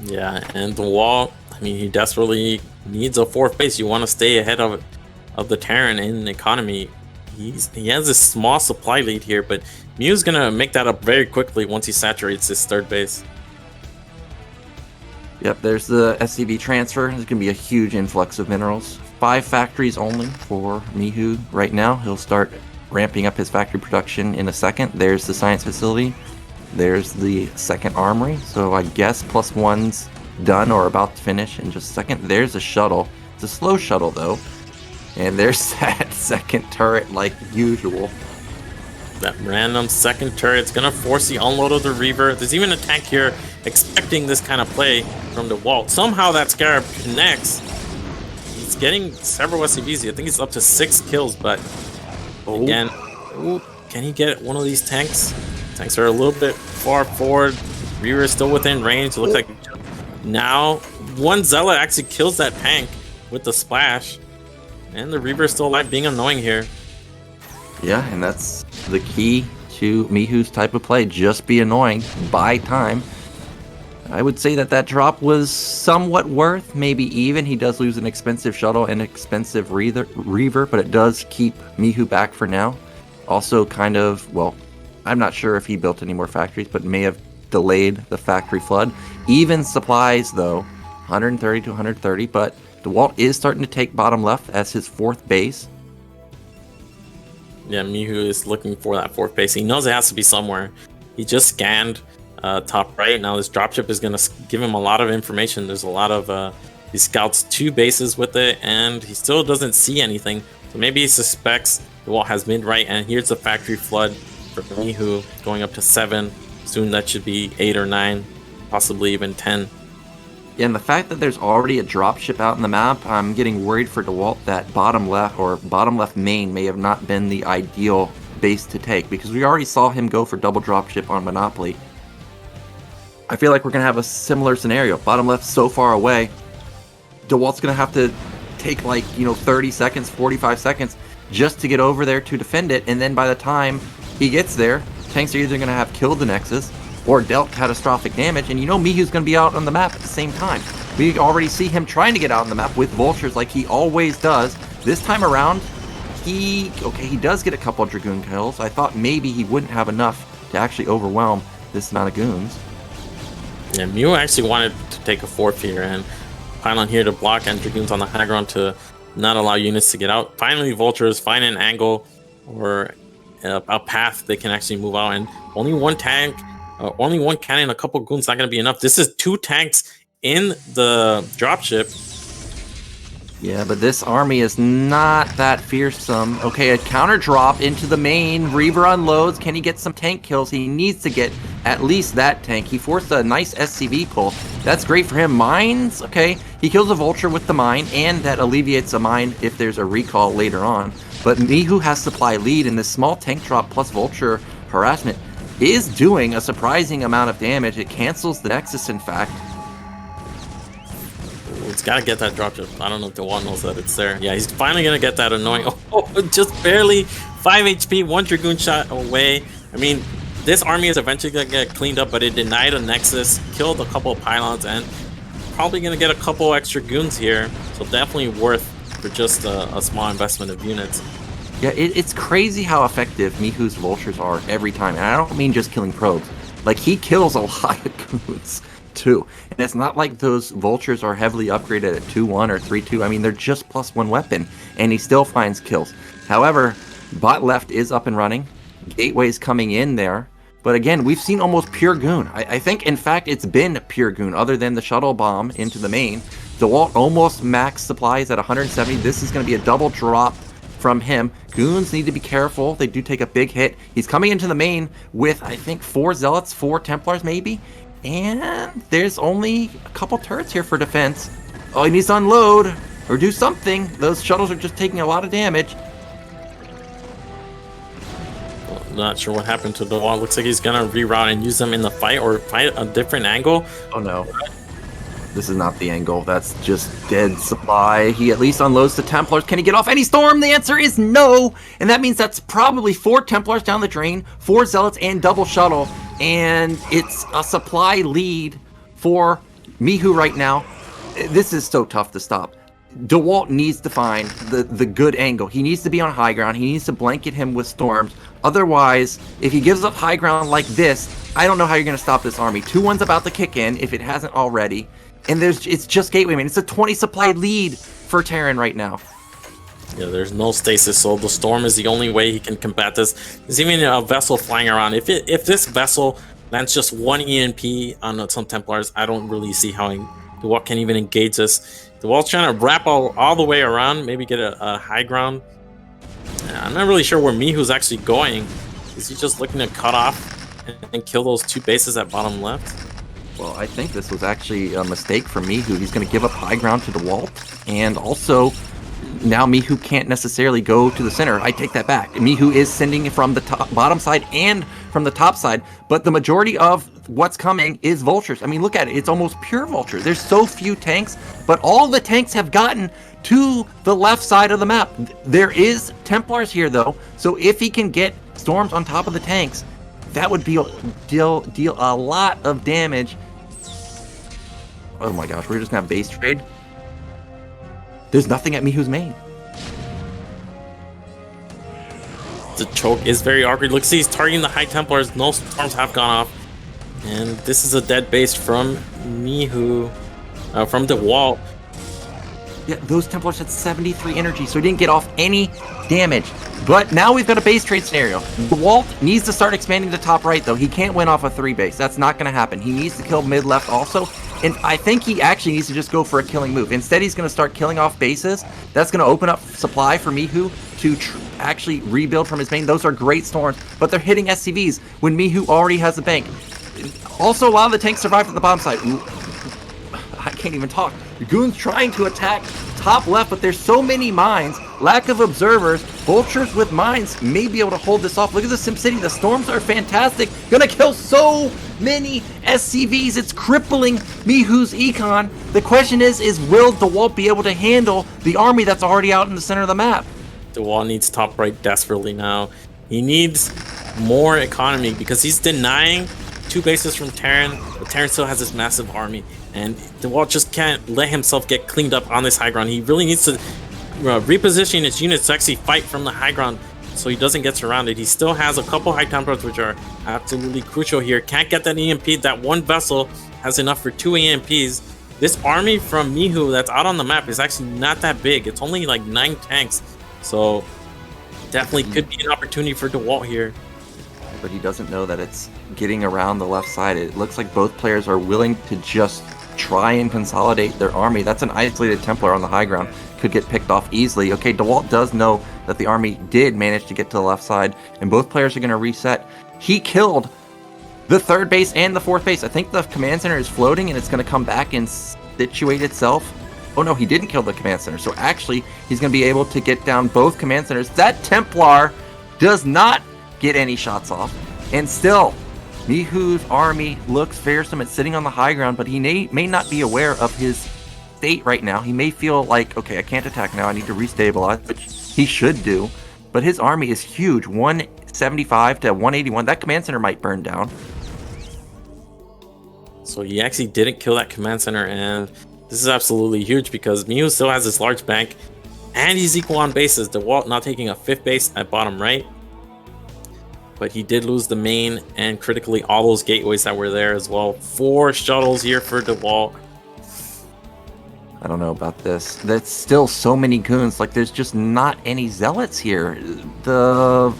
Yeah, and the wall, I mean, he desperately needs a 4th base. You want to stay ahead of the Terran in the economy. He has a small supply lead here, but Mihu's gonna make that up very quickly once he saturates his 3rd base. Yep, there's the SCV transfer. There's gonna be a huge influx of minerals. 5 factories only for Mihu right now. He'll start ramping up his factory production in a second. There's the science facility. There's the 2nd armory. So I guess +1's done or about to finish in just a second. There's a shuttle. It's a slow shuttle though. And there's that 2nd turret like usual. That random 2nd turret's gonna force the unload of the Reaver. There's even a tank here expecting this kind of play from Dewalt. Somehow that Scarab connects. He's getting several SCVs. I think he's up to 6 kills, but again, can he get one of these tanks? Tanks are a little bit far forward. Reaver is still within range. It looks like now one Zealot actually kills that tank with the splash. And the Reaver is still alive, being annoying here. Yeah, and that's the key to Mihu's type of play. Just be annoying, buy time. I would say that drop was somewhat worth, maybe even. He does lose an expensive shuttle and expensive Reaver, but it does keep Mihu back for now. Also kind of, well, I'm not sure if he built any more factories, but may have delayed the factory flood. Even supplies, though, 130 to 130, but Dewalt is starting to take bottom left as his 4th base. Yeah, Mihu is looking for that 4th base. He knows it has to be somewhere. He just scanned top right. Now this dropship is going to give him a lot of information. There's a lot of... he scouts 2 bases with it, and he still doesn't see anything. So maybe he suspects Dewalt has mid-right, and here's the factory flood for Mihu going up to 7. Soon that should be 8 or 9, possibly even 10. Yeah, and the fact that there's already a dropship out in the map, I'm getting worried for Dewalt that bottom left main may have not been the ideal base to take, because we already saw him go for double dropship on Monopoly. I feel like we're going to have a similar scenario. Bottom left so far away, Dewalt's going to have to take 30 seconds, 45 seconds just to get over there to defend it, and then by the time he gets there, tanks are either going to have killed the Nexus or dealt catastrophic damage, and Mihu's going to be out on the map at the same time. We already see him trying to get out on the map with Vultures like he always does. This time around, he does get a couple of Dragoon kills. I thought maybe he wouldn't have enough to actually overwhelm this amount of goons. Yeah, Mihu actually wanted to take a 4th here and pylon here to block and Dragoons on the high ground to not allow units to get out. Finally, Vultures find an angle or a path they can actually move out, and only one tank, only one cannon, a couple goons not going to be enough. This is 2 tanks in the dropship. Yeah, but this army is not that fearsome. Okay, a counter drop into the main. Reaver unloads. Can he get some tank kills? He needs to get at least that tank. He forced a nice SCV pull. That's great for him. Mines, okay. He kills a Vulture with the mine, and that alleviates a mine if there's a recall later on. But Mihu has supply lead, and this small tank drop plus Vulture harassment is doing a surprising amount of damage. It cancels the Nexus, in fact. It's got to get that dropship. I don't know if Dewalt knows that it's there. Yeah, he's finally going to get that annoying... Oh, just barely 5 HP, 1 Dragoon shot away. I mean, this army is eventually going to get cleaned up, but it denied a Nexus, killed a couple of pylons, and probably going to get a couple extra goons here. So definitely worth for just a small investment of units. Yeah, it's crazy how effective Mihu's vultures are every time. And I don't mean just killing probes. Like, he kills a lot of goons, too. And it's not like those vultures are heavily upgraded at 2-1 or 3-2. I mean, they're just +1 weapon, and he still finds kills. However, bot left is up and running. Gateway's coming in there. But again, we've seen almost pure goon. I think, in fact, it's been pure goon, other than the shuttle bomb into the main. Dewalt almost max supplies at 170. This is going to be a double drop from him. Goons need to be careful. They do take a big hit. He's coming into the main with, I think, 4 Zealots, 4 Templars maybe. And there's only a couple turrets here for defense. Oh, he needs to unload or do something. Those shuttles are just taking a lot of damage. Not sure what happened to Dawid. Looks like he's gonna reroute and use them in the fight or fight a different angle. Oh no. This is not the angle. That's just dead supply. He at least unloads the Templars. Can he get off any storm? The answer is no. And that means that's probably 4 Templars down the drain, 4 Zealots, and double shuttle. And it's a supply lead for Mihu right now. This is so tough to stop. Dewalt needs to find the good angle. He needs to be on high ground. He needs to blanket him with storms. Otherwise, if he gives up high ground like this, I don't know how you're going to stop this army. 2-1's about to kick in, if it hasn't already. And it's just Gateway, man. It's a 20 supply lead for Terran right now. Yeah, there's no stasis, so the storm is the only way he can combat this. There's even a vessel flying around. If this vessel lands just 1 EMP on some Templars, I don't really see how Dewalt can even engage this. Dewalt's trying to wrap all the way around, maybe get a high ground. I'm not really sure where Mihu's actually going. Is he just looking to cut off and kill those 2 bases at bottom left? Well, I think this was actually a mistake for Mihu. He's going to give up high ground to Dewalt, and also now Mihu can't necessarily go to the center. I take that back. Mihu is sending from the bottom side and from the top side, but the majority of what's coming is vultures. I mean, look at it. It's almost pure vulture. There's so few tanks, but all the tanks have gotten to the left side of the map. There is Templars here, though, so if he can get storms on top of the tanks, that would be deal a lot of damage. Oh my gosh, we're just gonna have base trade. There's nothing at Mihu's main. The choke is very awkward. Looks like he's targeting the high Templars. No storms have gone off. And this is a dead base from Mihu, from Dewalt. Yeah, those Templars had 73 energy, so he didn't get off any damage. But now we've got a base trade scenario. Dewalt needs to start expanding the top right, though. He can't win off a 3 base. That's not going to happen. He needs to kill mid left also. And I think he actually needs to just go for a killing move. Instead, he's going to start killing off bases. That's going to open up supply for Mihu to actually rebuild from his main. Those are great storms, but they're hitting SCVs when Mihu already has a bank. Also, a lot of the tanks survived from the bottom side. Ooh, I can't even talk. The Goon's trying to attack top left, but there's so many mines. Lack of observers. Vultures with mines may be able to hold this off. Look at the SimCity. The storms are fantastic. Gonna kill so many SCVs. It's crippling Mihu's econ. The question is will Dewalt be able to handle the army that's already out in the center of the map? Dewalt needs top right desperately now. He needs more economy because he's denying 2 bases from Terran, but Terran still has this massive army, and Dewalt just can't let himself get cleaned up on this high ground. He really needs to reposition his units to actually fight from the high ground so he doesn't get surrounded. He still has a couple high Templars, which are absolutely crucial here. Can't get that EMP. That one vessel has enough for 2 EMPs. This army from Mihu that's out on the map is actually not that big. It's only like 9 tanks, so definitely could be an opportunity for Dewalt here. But he doesn't know that it's getting around the left side. It looks like both players are willing to just try and consolidate their army. That's an isolated Templar on the high ground. Could get picked off easily. Okay, Dewalt does know that the army did manage to get to the left side, and both players are going to reset. He killed the 3rd base and the 4th base. I think the command center is floating, and it's going to come back and situate itself. Oh no, he didn't kill the command center. So actually, he's going to be able to get down both command centers. That Templar does not get any shots off, and still Mihu's army looks fearsome. It's sitting on the high ground, but he may not be aware of his state right now. He may feel like, okay, I can't attack now, I need to restabilize, which he should do. but his army is huge. 175 to 181. That command center might burn down. So he actually didn't kill that command center, and this is absolutely huge because Mihu still has this large bank, and he's equal on bases. Dewalt not taking a 5th base at bottom right, but he did lose the main and critically all those gateways that were there as well. 4 shuttles here for Dewalt. I don't know about this. That's still so many goons. Like, there's just not any zealots here. I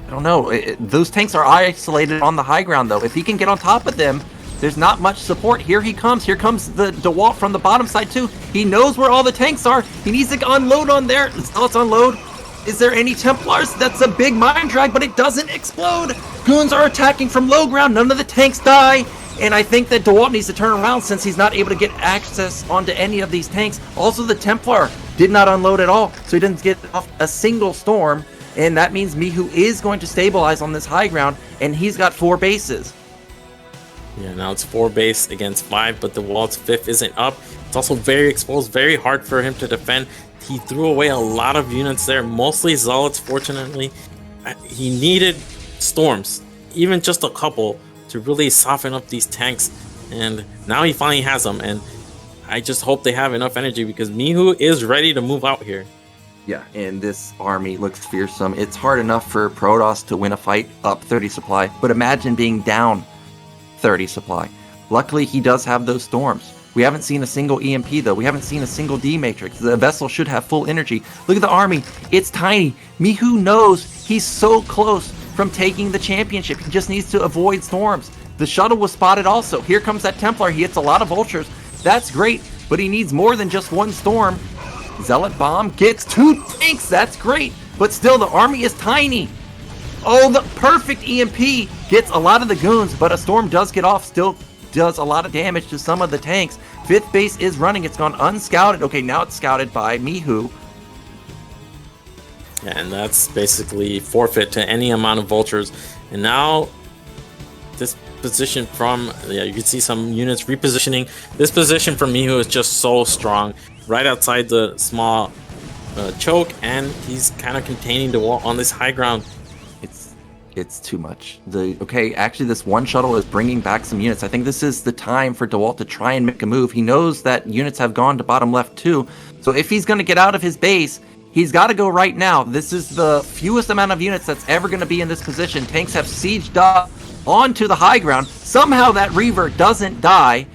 don't know. Those tanks are isolated on the high ground, though. If he can get on top of them, there's not much support. Here he comes. Here comes the Dewalt from the bottom side, too. He knows where all the tanks are. He needs to unload on there. Zealots unload. Is there any Templars? That's a big mine drag, but it doesn't explode. Goons are attacking from low ground. None of the tanks die. And I think that Dewalt needs to turn around since he's not able to get access onto any of these tanks. Also, the Templar did not unload at all, so he didn't get off a single storm. And that means Mihu is going to stabilize on this high ground, and he's got 4 bases. Yeah, now it's 4 base against 5, but Dewalt's 5th isn't up. It's also very exposed, very hard for him to defend. He threw away a lot of units there, mostly Zealots, fortunately. He needed storms, even just a couple, to really soften up these tanks, and now he finally has them, and I just hope they have enough energy because Mihu is ready to move out here. Yeah, and this army looks fearsome. It's hard enough for Protoss to win a fight up 30 supply, but imagine being down 30 supply. Luckily, he does have those storms. We haven't seen a single EMP, though. We haven't seen a single D-Matrix. The vessel should have full energy. Look at the army. It's tiny. Mihu knows he's so close from taking the championship. He just needs to avoid storms. The shuttle was spotted also. Here comes that Templar. He hits a lot of vultures. That's great, but he needs more than just 1 storm. Zealot bomb gets 2 tanks. That's great, but still the army is tiny. Oh, the perfect EMP gets a lot of the goons, but a storm does get off. Still does a lot of damage to some of the tanks. 5th base is running. It's gone unscouted. Okay, now it's scouted by Mihu. And that's basically forfeit to any amount of vultures. And now this position from, you can see some units repositioning. This position from Mihu is just so strong. Right outside the small choke, and he's kind of containing the wall on this high ground. It's too much. Okay, actually this 1 shuttle is bringing back some units. I think this is the time for Dewalt to try and make a move. He knows that units have gone to bottom left too. So if he's going to get out of his base, he's got to go right now. This is the fewest amount of units that's ever going to be in this position. Tanks have sieged up onto the high ground. Somehow that Reaver doesn't die.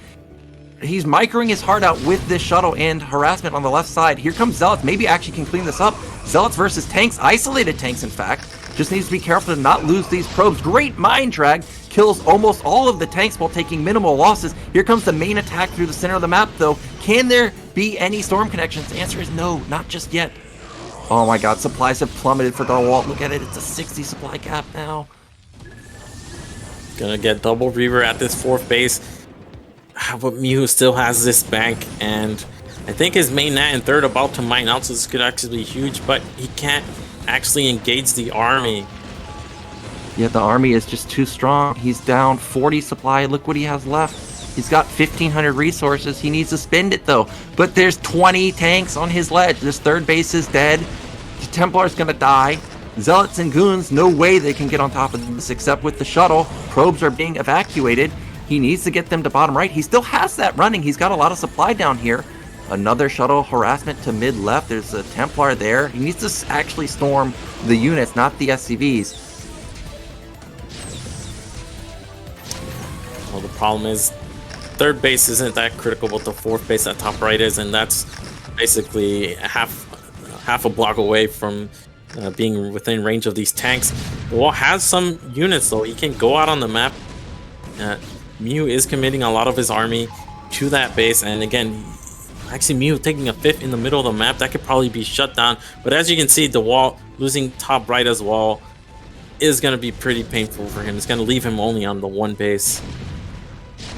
He's microing his heart out with this shuttle and harassment on the left side. Here comes Zealots. Maybe actually can clean this up. Zealots versus tanks. Isolated tanks, in fact. Just needs to be careful to not lose these probes. Great mine drag. Kills almost all of the tanks while taking minimal losses. Here comes the main attack through the center of the map, though. Can there be any storm connections? The answer is no, not just yet. Oh my god, supplies have plummeted for Dewalt. Look at it. It's a 60 supply cap now. Gonna get double Reaver at this 4th base. But Mihu still has this bank, and I think his main nat and 3rd about to mine out, so this could actually be huge, but he can't actually engage the army. Yeah, the army is just too strong. He's down 40 supply. Look what he has left. He's got 1,500 resources. He needs to spend it, though. But there's 20 tanks on his ledge. This 3rd base is dead. The Templar's gonna die. Zealots and goons, no way they can get on top of this except with the shuttle. Probes are being evacuated. He needs to get them to bottom right. He still has that running. He's got a lot of supply down here. Another shuttle harassment to mid left. There's a Templar there. He needs to actually storm the units, not the SCVs. Well, the problem is 3rd base isn't that critical, but the 4th base at top right is, and that's basically half a block away from being within range of these tanks. Dewalt has some units, though. He can go out on the map. Mihu is committing a lot of his army to that base, and again, actually Mihu taking a 5th in the middle of the map, that could probably be shut down. But as you can see, Dewalt losing top right as well is going to be pretty painful for him. It's going to leave him only on the 1 base.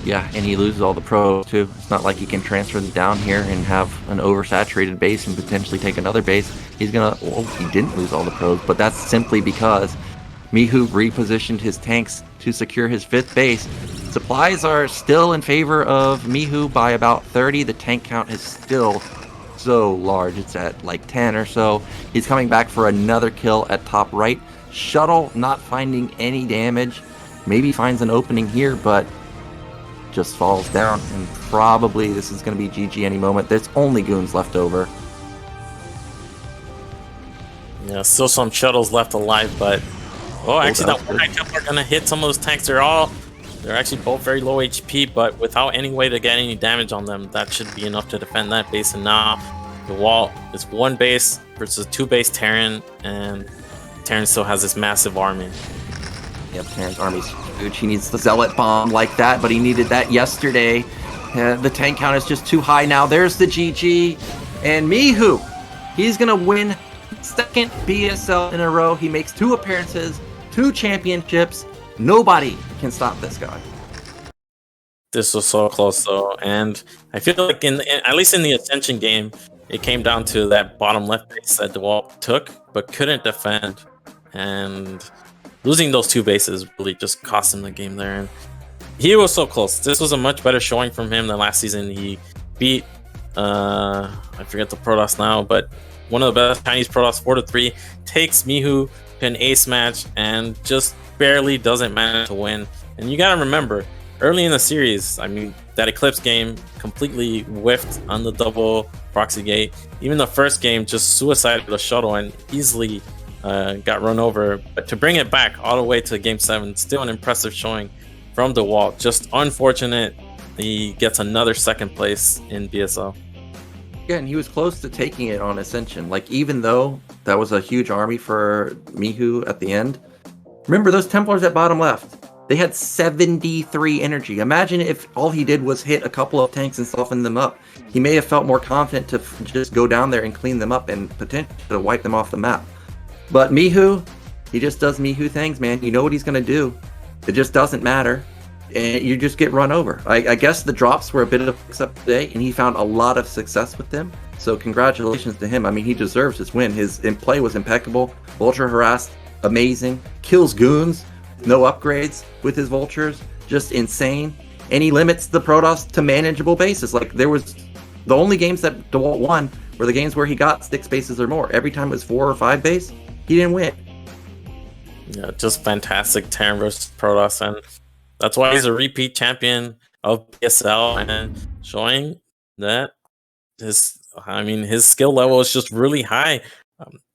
Yeah, and he loses all the probes too. It's not like he can transfer them down here and have an oversaturated base and potentially take another base. He's gonna, well, he didn't lose all the probes, but that's simply because Mihu repositioned his tanks to secure his 5th base. Supplies are still in favor of Mihu by about 30. The tank count is still so large. It's at like 10 or so. He's coming back for another kill at top right. Shuttle not finding any damage. Maybe finds an opening here, but just falls down. And probably this is going to be GG any moment. There's only goons left over. Yeah, still some shuttles left alive, but actually that one Templar are gonna hit some of those tanks. They're actually both very low HP, but without any way to get any damage on them, that should be enough to defend that base. And now Dewalt is one base versus two base Terran, and Terran still has this massive army. Yep, Terran's army's huge. He needs the Zealot bomb like that, but he needed that yesterday. The tank count is just too high now. There's the GG, and Mihu, he's gonna win second BSL in a row. He makes 2 appearances, 2 championships. Nobody can stop this guy. This was so close though, and I feel like at least in the Ascension game, it came down to that bottom left base that Dewalt took but couldn't defend, and losing those 2 bases really just cost him the game there. And he was so close. This was a much better showing from him than last season. He beat I forget the Protoss now, but one of the best Chinese Protoss 4-3, takes Mihu to an ace match and just barely doesn't manage to win. And you gotta remember, early in the series, I mean, that Eclipse game completely whiffed on the double proxy gate. Even the first game just suicided the shuttle and easily got run over. But to bring it back all the way to game 7, still an impressive showing from Dewalt. Just unfortunate he gets another second place in BSL. Yeah, and he was close to taking it on Ascension. Like, even though that was a huge army for Mihu at the end, remember those Templars at bottom left? They had 73 energy. Imagine if all he did was hit a couple of tanks and soften them up. He may have felt more confident to just go down there and clean them up and potentially wipe them off the map. But Mihu, he just does Mihu things, man. You know what he's going to do. It just doesn't matter. And you just get run over. I guess the drops were a bit of a fix-up today, and he found a lot of success with them. So congratulations to him. I mean, he deserves his win. His play was impeccable. Vulture harassed, amazing. Kills goons, no upgrades with his vultures, just insane. And he limits the Protoss to manageable bases. Like, there was the only games that Dewalt won were the games where he got 6 bases or more. Every time it was 4 or 5 base, he didn't win. Yeah, just fantastic Terran versus Protoss, and that's why he's a repeat champion of PSL and showing that his skill level is just really high.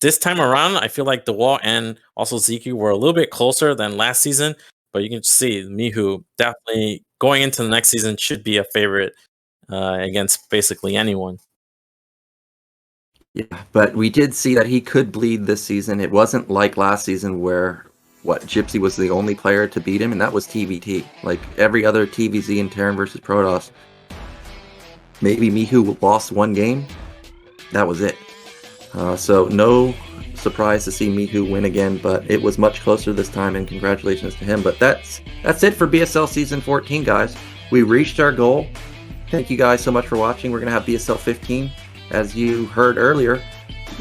This time around, I feel like Dewalt and also ZQ were a little bit closer than last season, but you can see Mihu definitely going into the next season should be a favorite against basically anyone. Yeah, but we did see that he could bleed this season. It wasn't like last season where Gypsy was the only player to beat him, and that was TVT. Like every other TVZ in Terran versus Protoss, maybe Mihu lost 1 game. That was it. So no surprise to see Mihu win again, but it was much closer this time, and congratulations to him. But that's it for BSL Season 14, guys. We reached our goal. Thank you guys so much for watching. We're going to have BSL 15. As you heard earlier,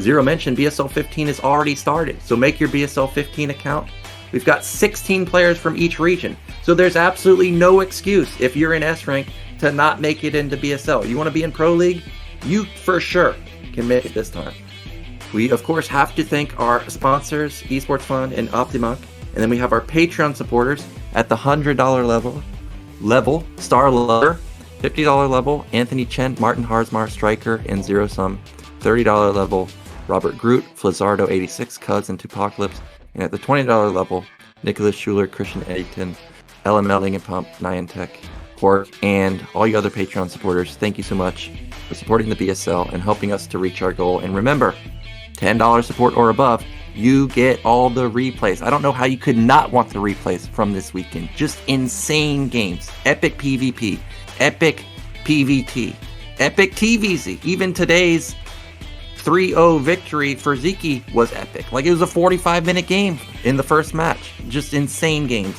Zero mentioned BSL 15 is already started. So make your BSL 15 account. We've got 16 players from each region. So there's absolutely no excuse if you're in S rank to not make it into BSL. You want to be in Pro League? You for sure can make it this time. We, of course, have to thank our sponsors, Esports Fund and OptiMonk. And then we have our Patreon supporters at the $100 level, Star Lover, $50 level, Anthony Chen, Martin Harsmar, Striker, and Zero Sum. $30 level, Robert Groot, Flizzardo 86, Cuz, and Tupacalypse. And at the $20 level, Nicholas Schuler, Christian Eddington, LML, Ling and Pump, Niantic, Quark, and all you other Patreon supporters. Thank you so much for supporting the BSL and helping us to reach our goal. And remember, $10 support or above, you get all the replays. I don't know how you could not want the replays from this weekend. Just insane games. Epic PvP, epic PvT, epic TVZ. Even today's 3-0 victory for Ziki was epic. Like, it was a 45-minute game in the first match. Just insane games.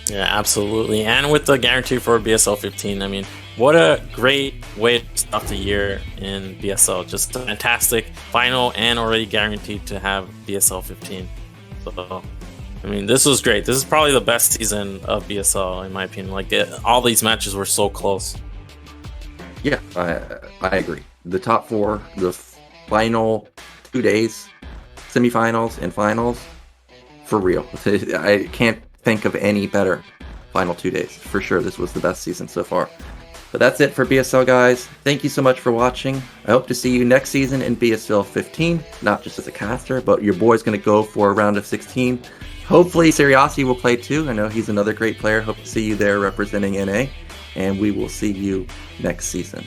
Yeah, absolutely. And with the guarantee for BSL 15, I mean, what a great way to start the year in BSL. Just a fantastic final and already guaranteed to have BSL 15. So, I mean, this was great. This is probably the best season of BSL, in my opinion. Like, all these matches were so close. Yeah, I agree. The top four, the final 2 days, semifinals and finals, for real. I can't think of any better final 2 days. For sure, this was the best season so far. But that's it for BSL, guys. Thank you so much for watching. I hope to see you next season in BSL15, not just as a caster, but your boy's going to go for a round of 16. Hopefully, Seriosity will play too. I know he's another great player. Hope to see you there representing NA, and we will see you next season.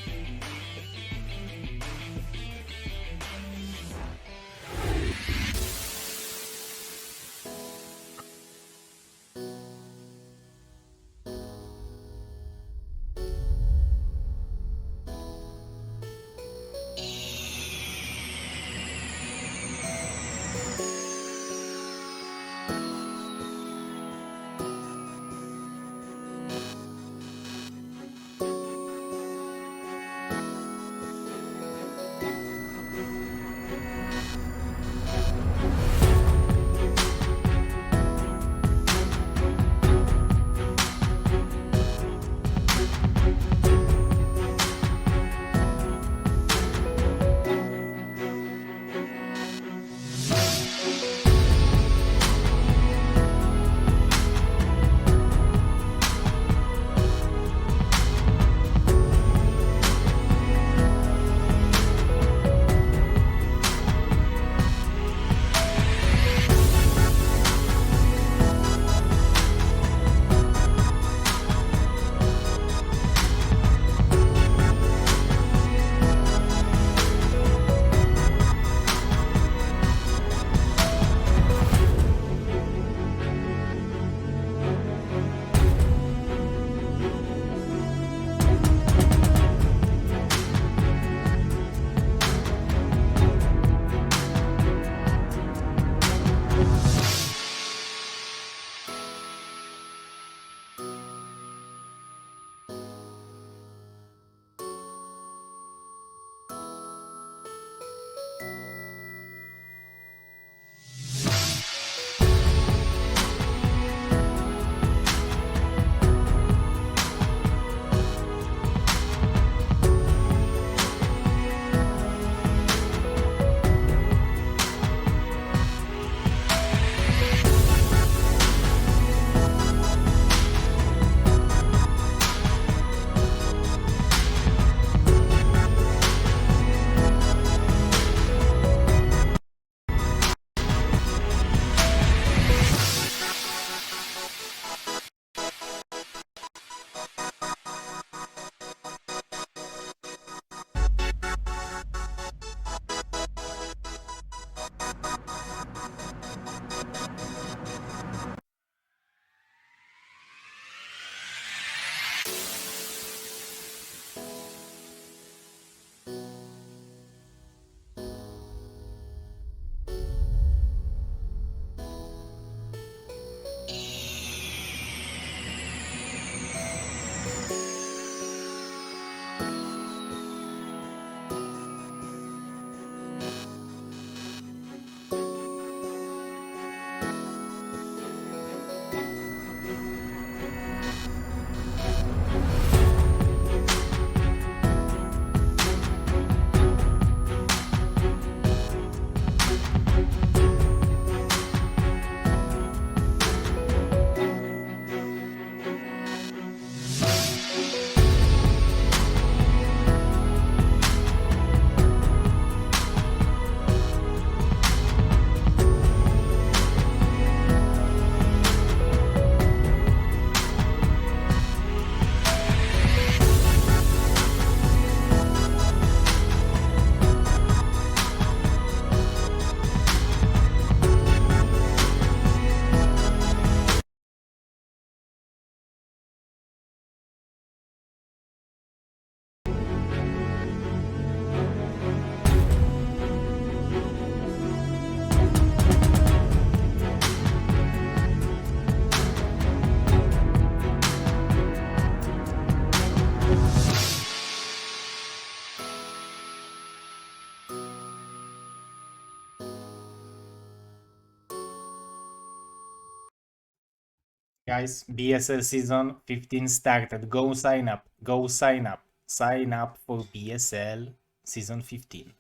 Guys, BSL season 15 started. Go sign up. Go sign up. sign up for BSL Season 15.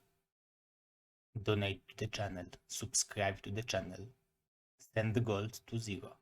Donate to the channel, subscribe to the channel, send the gold to 0.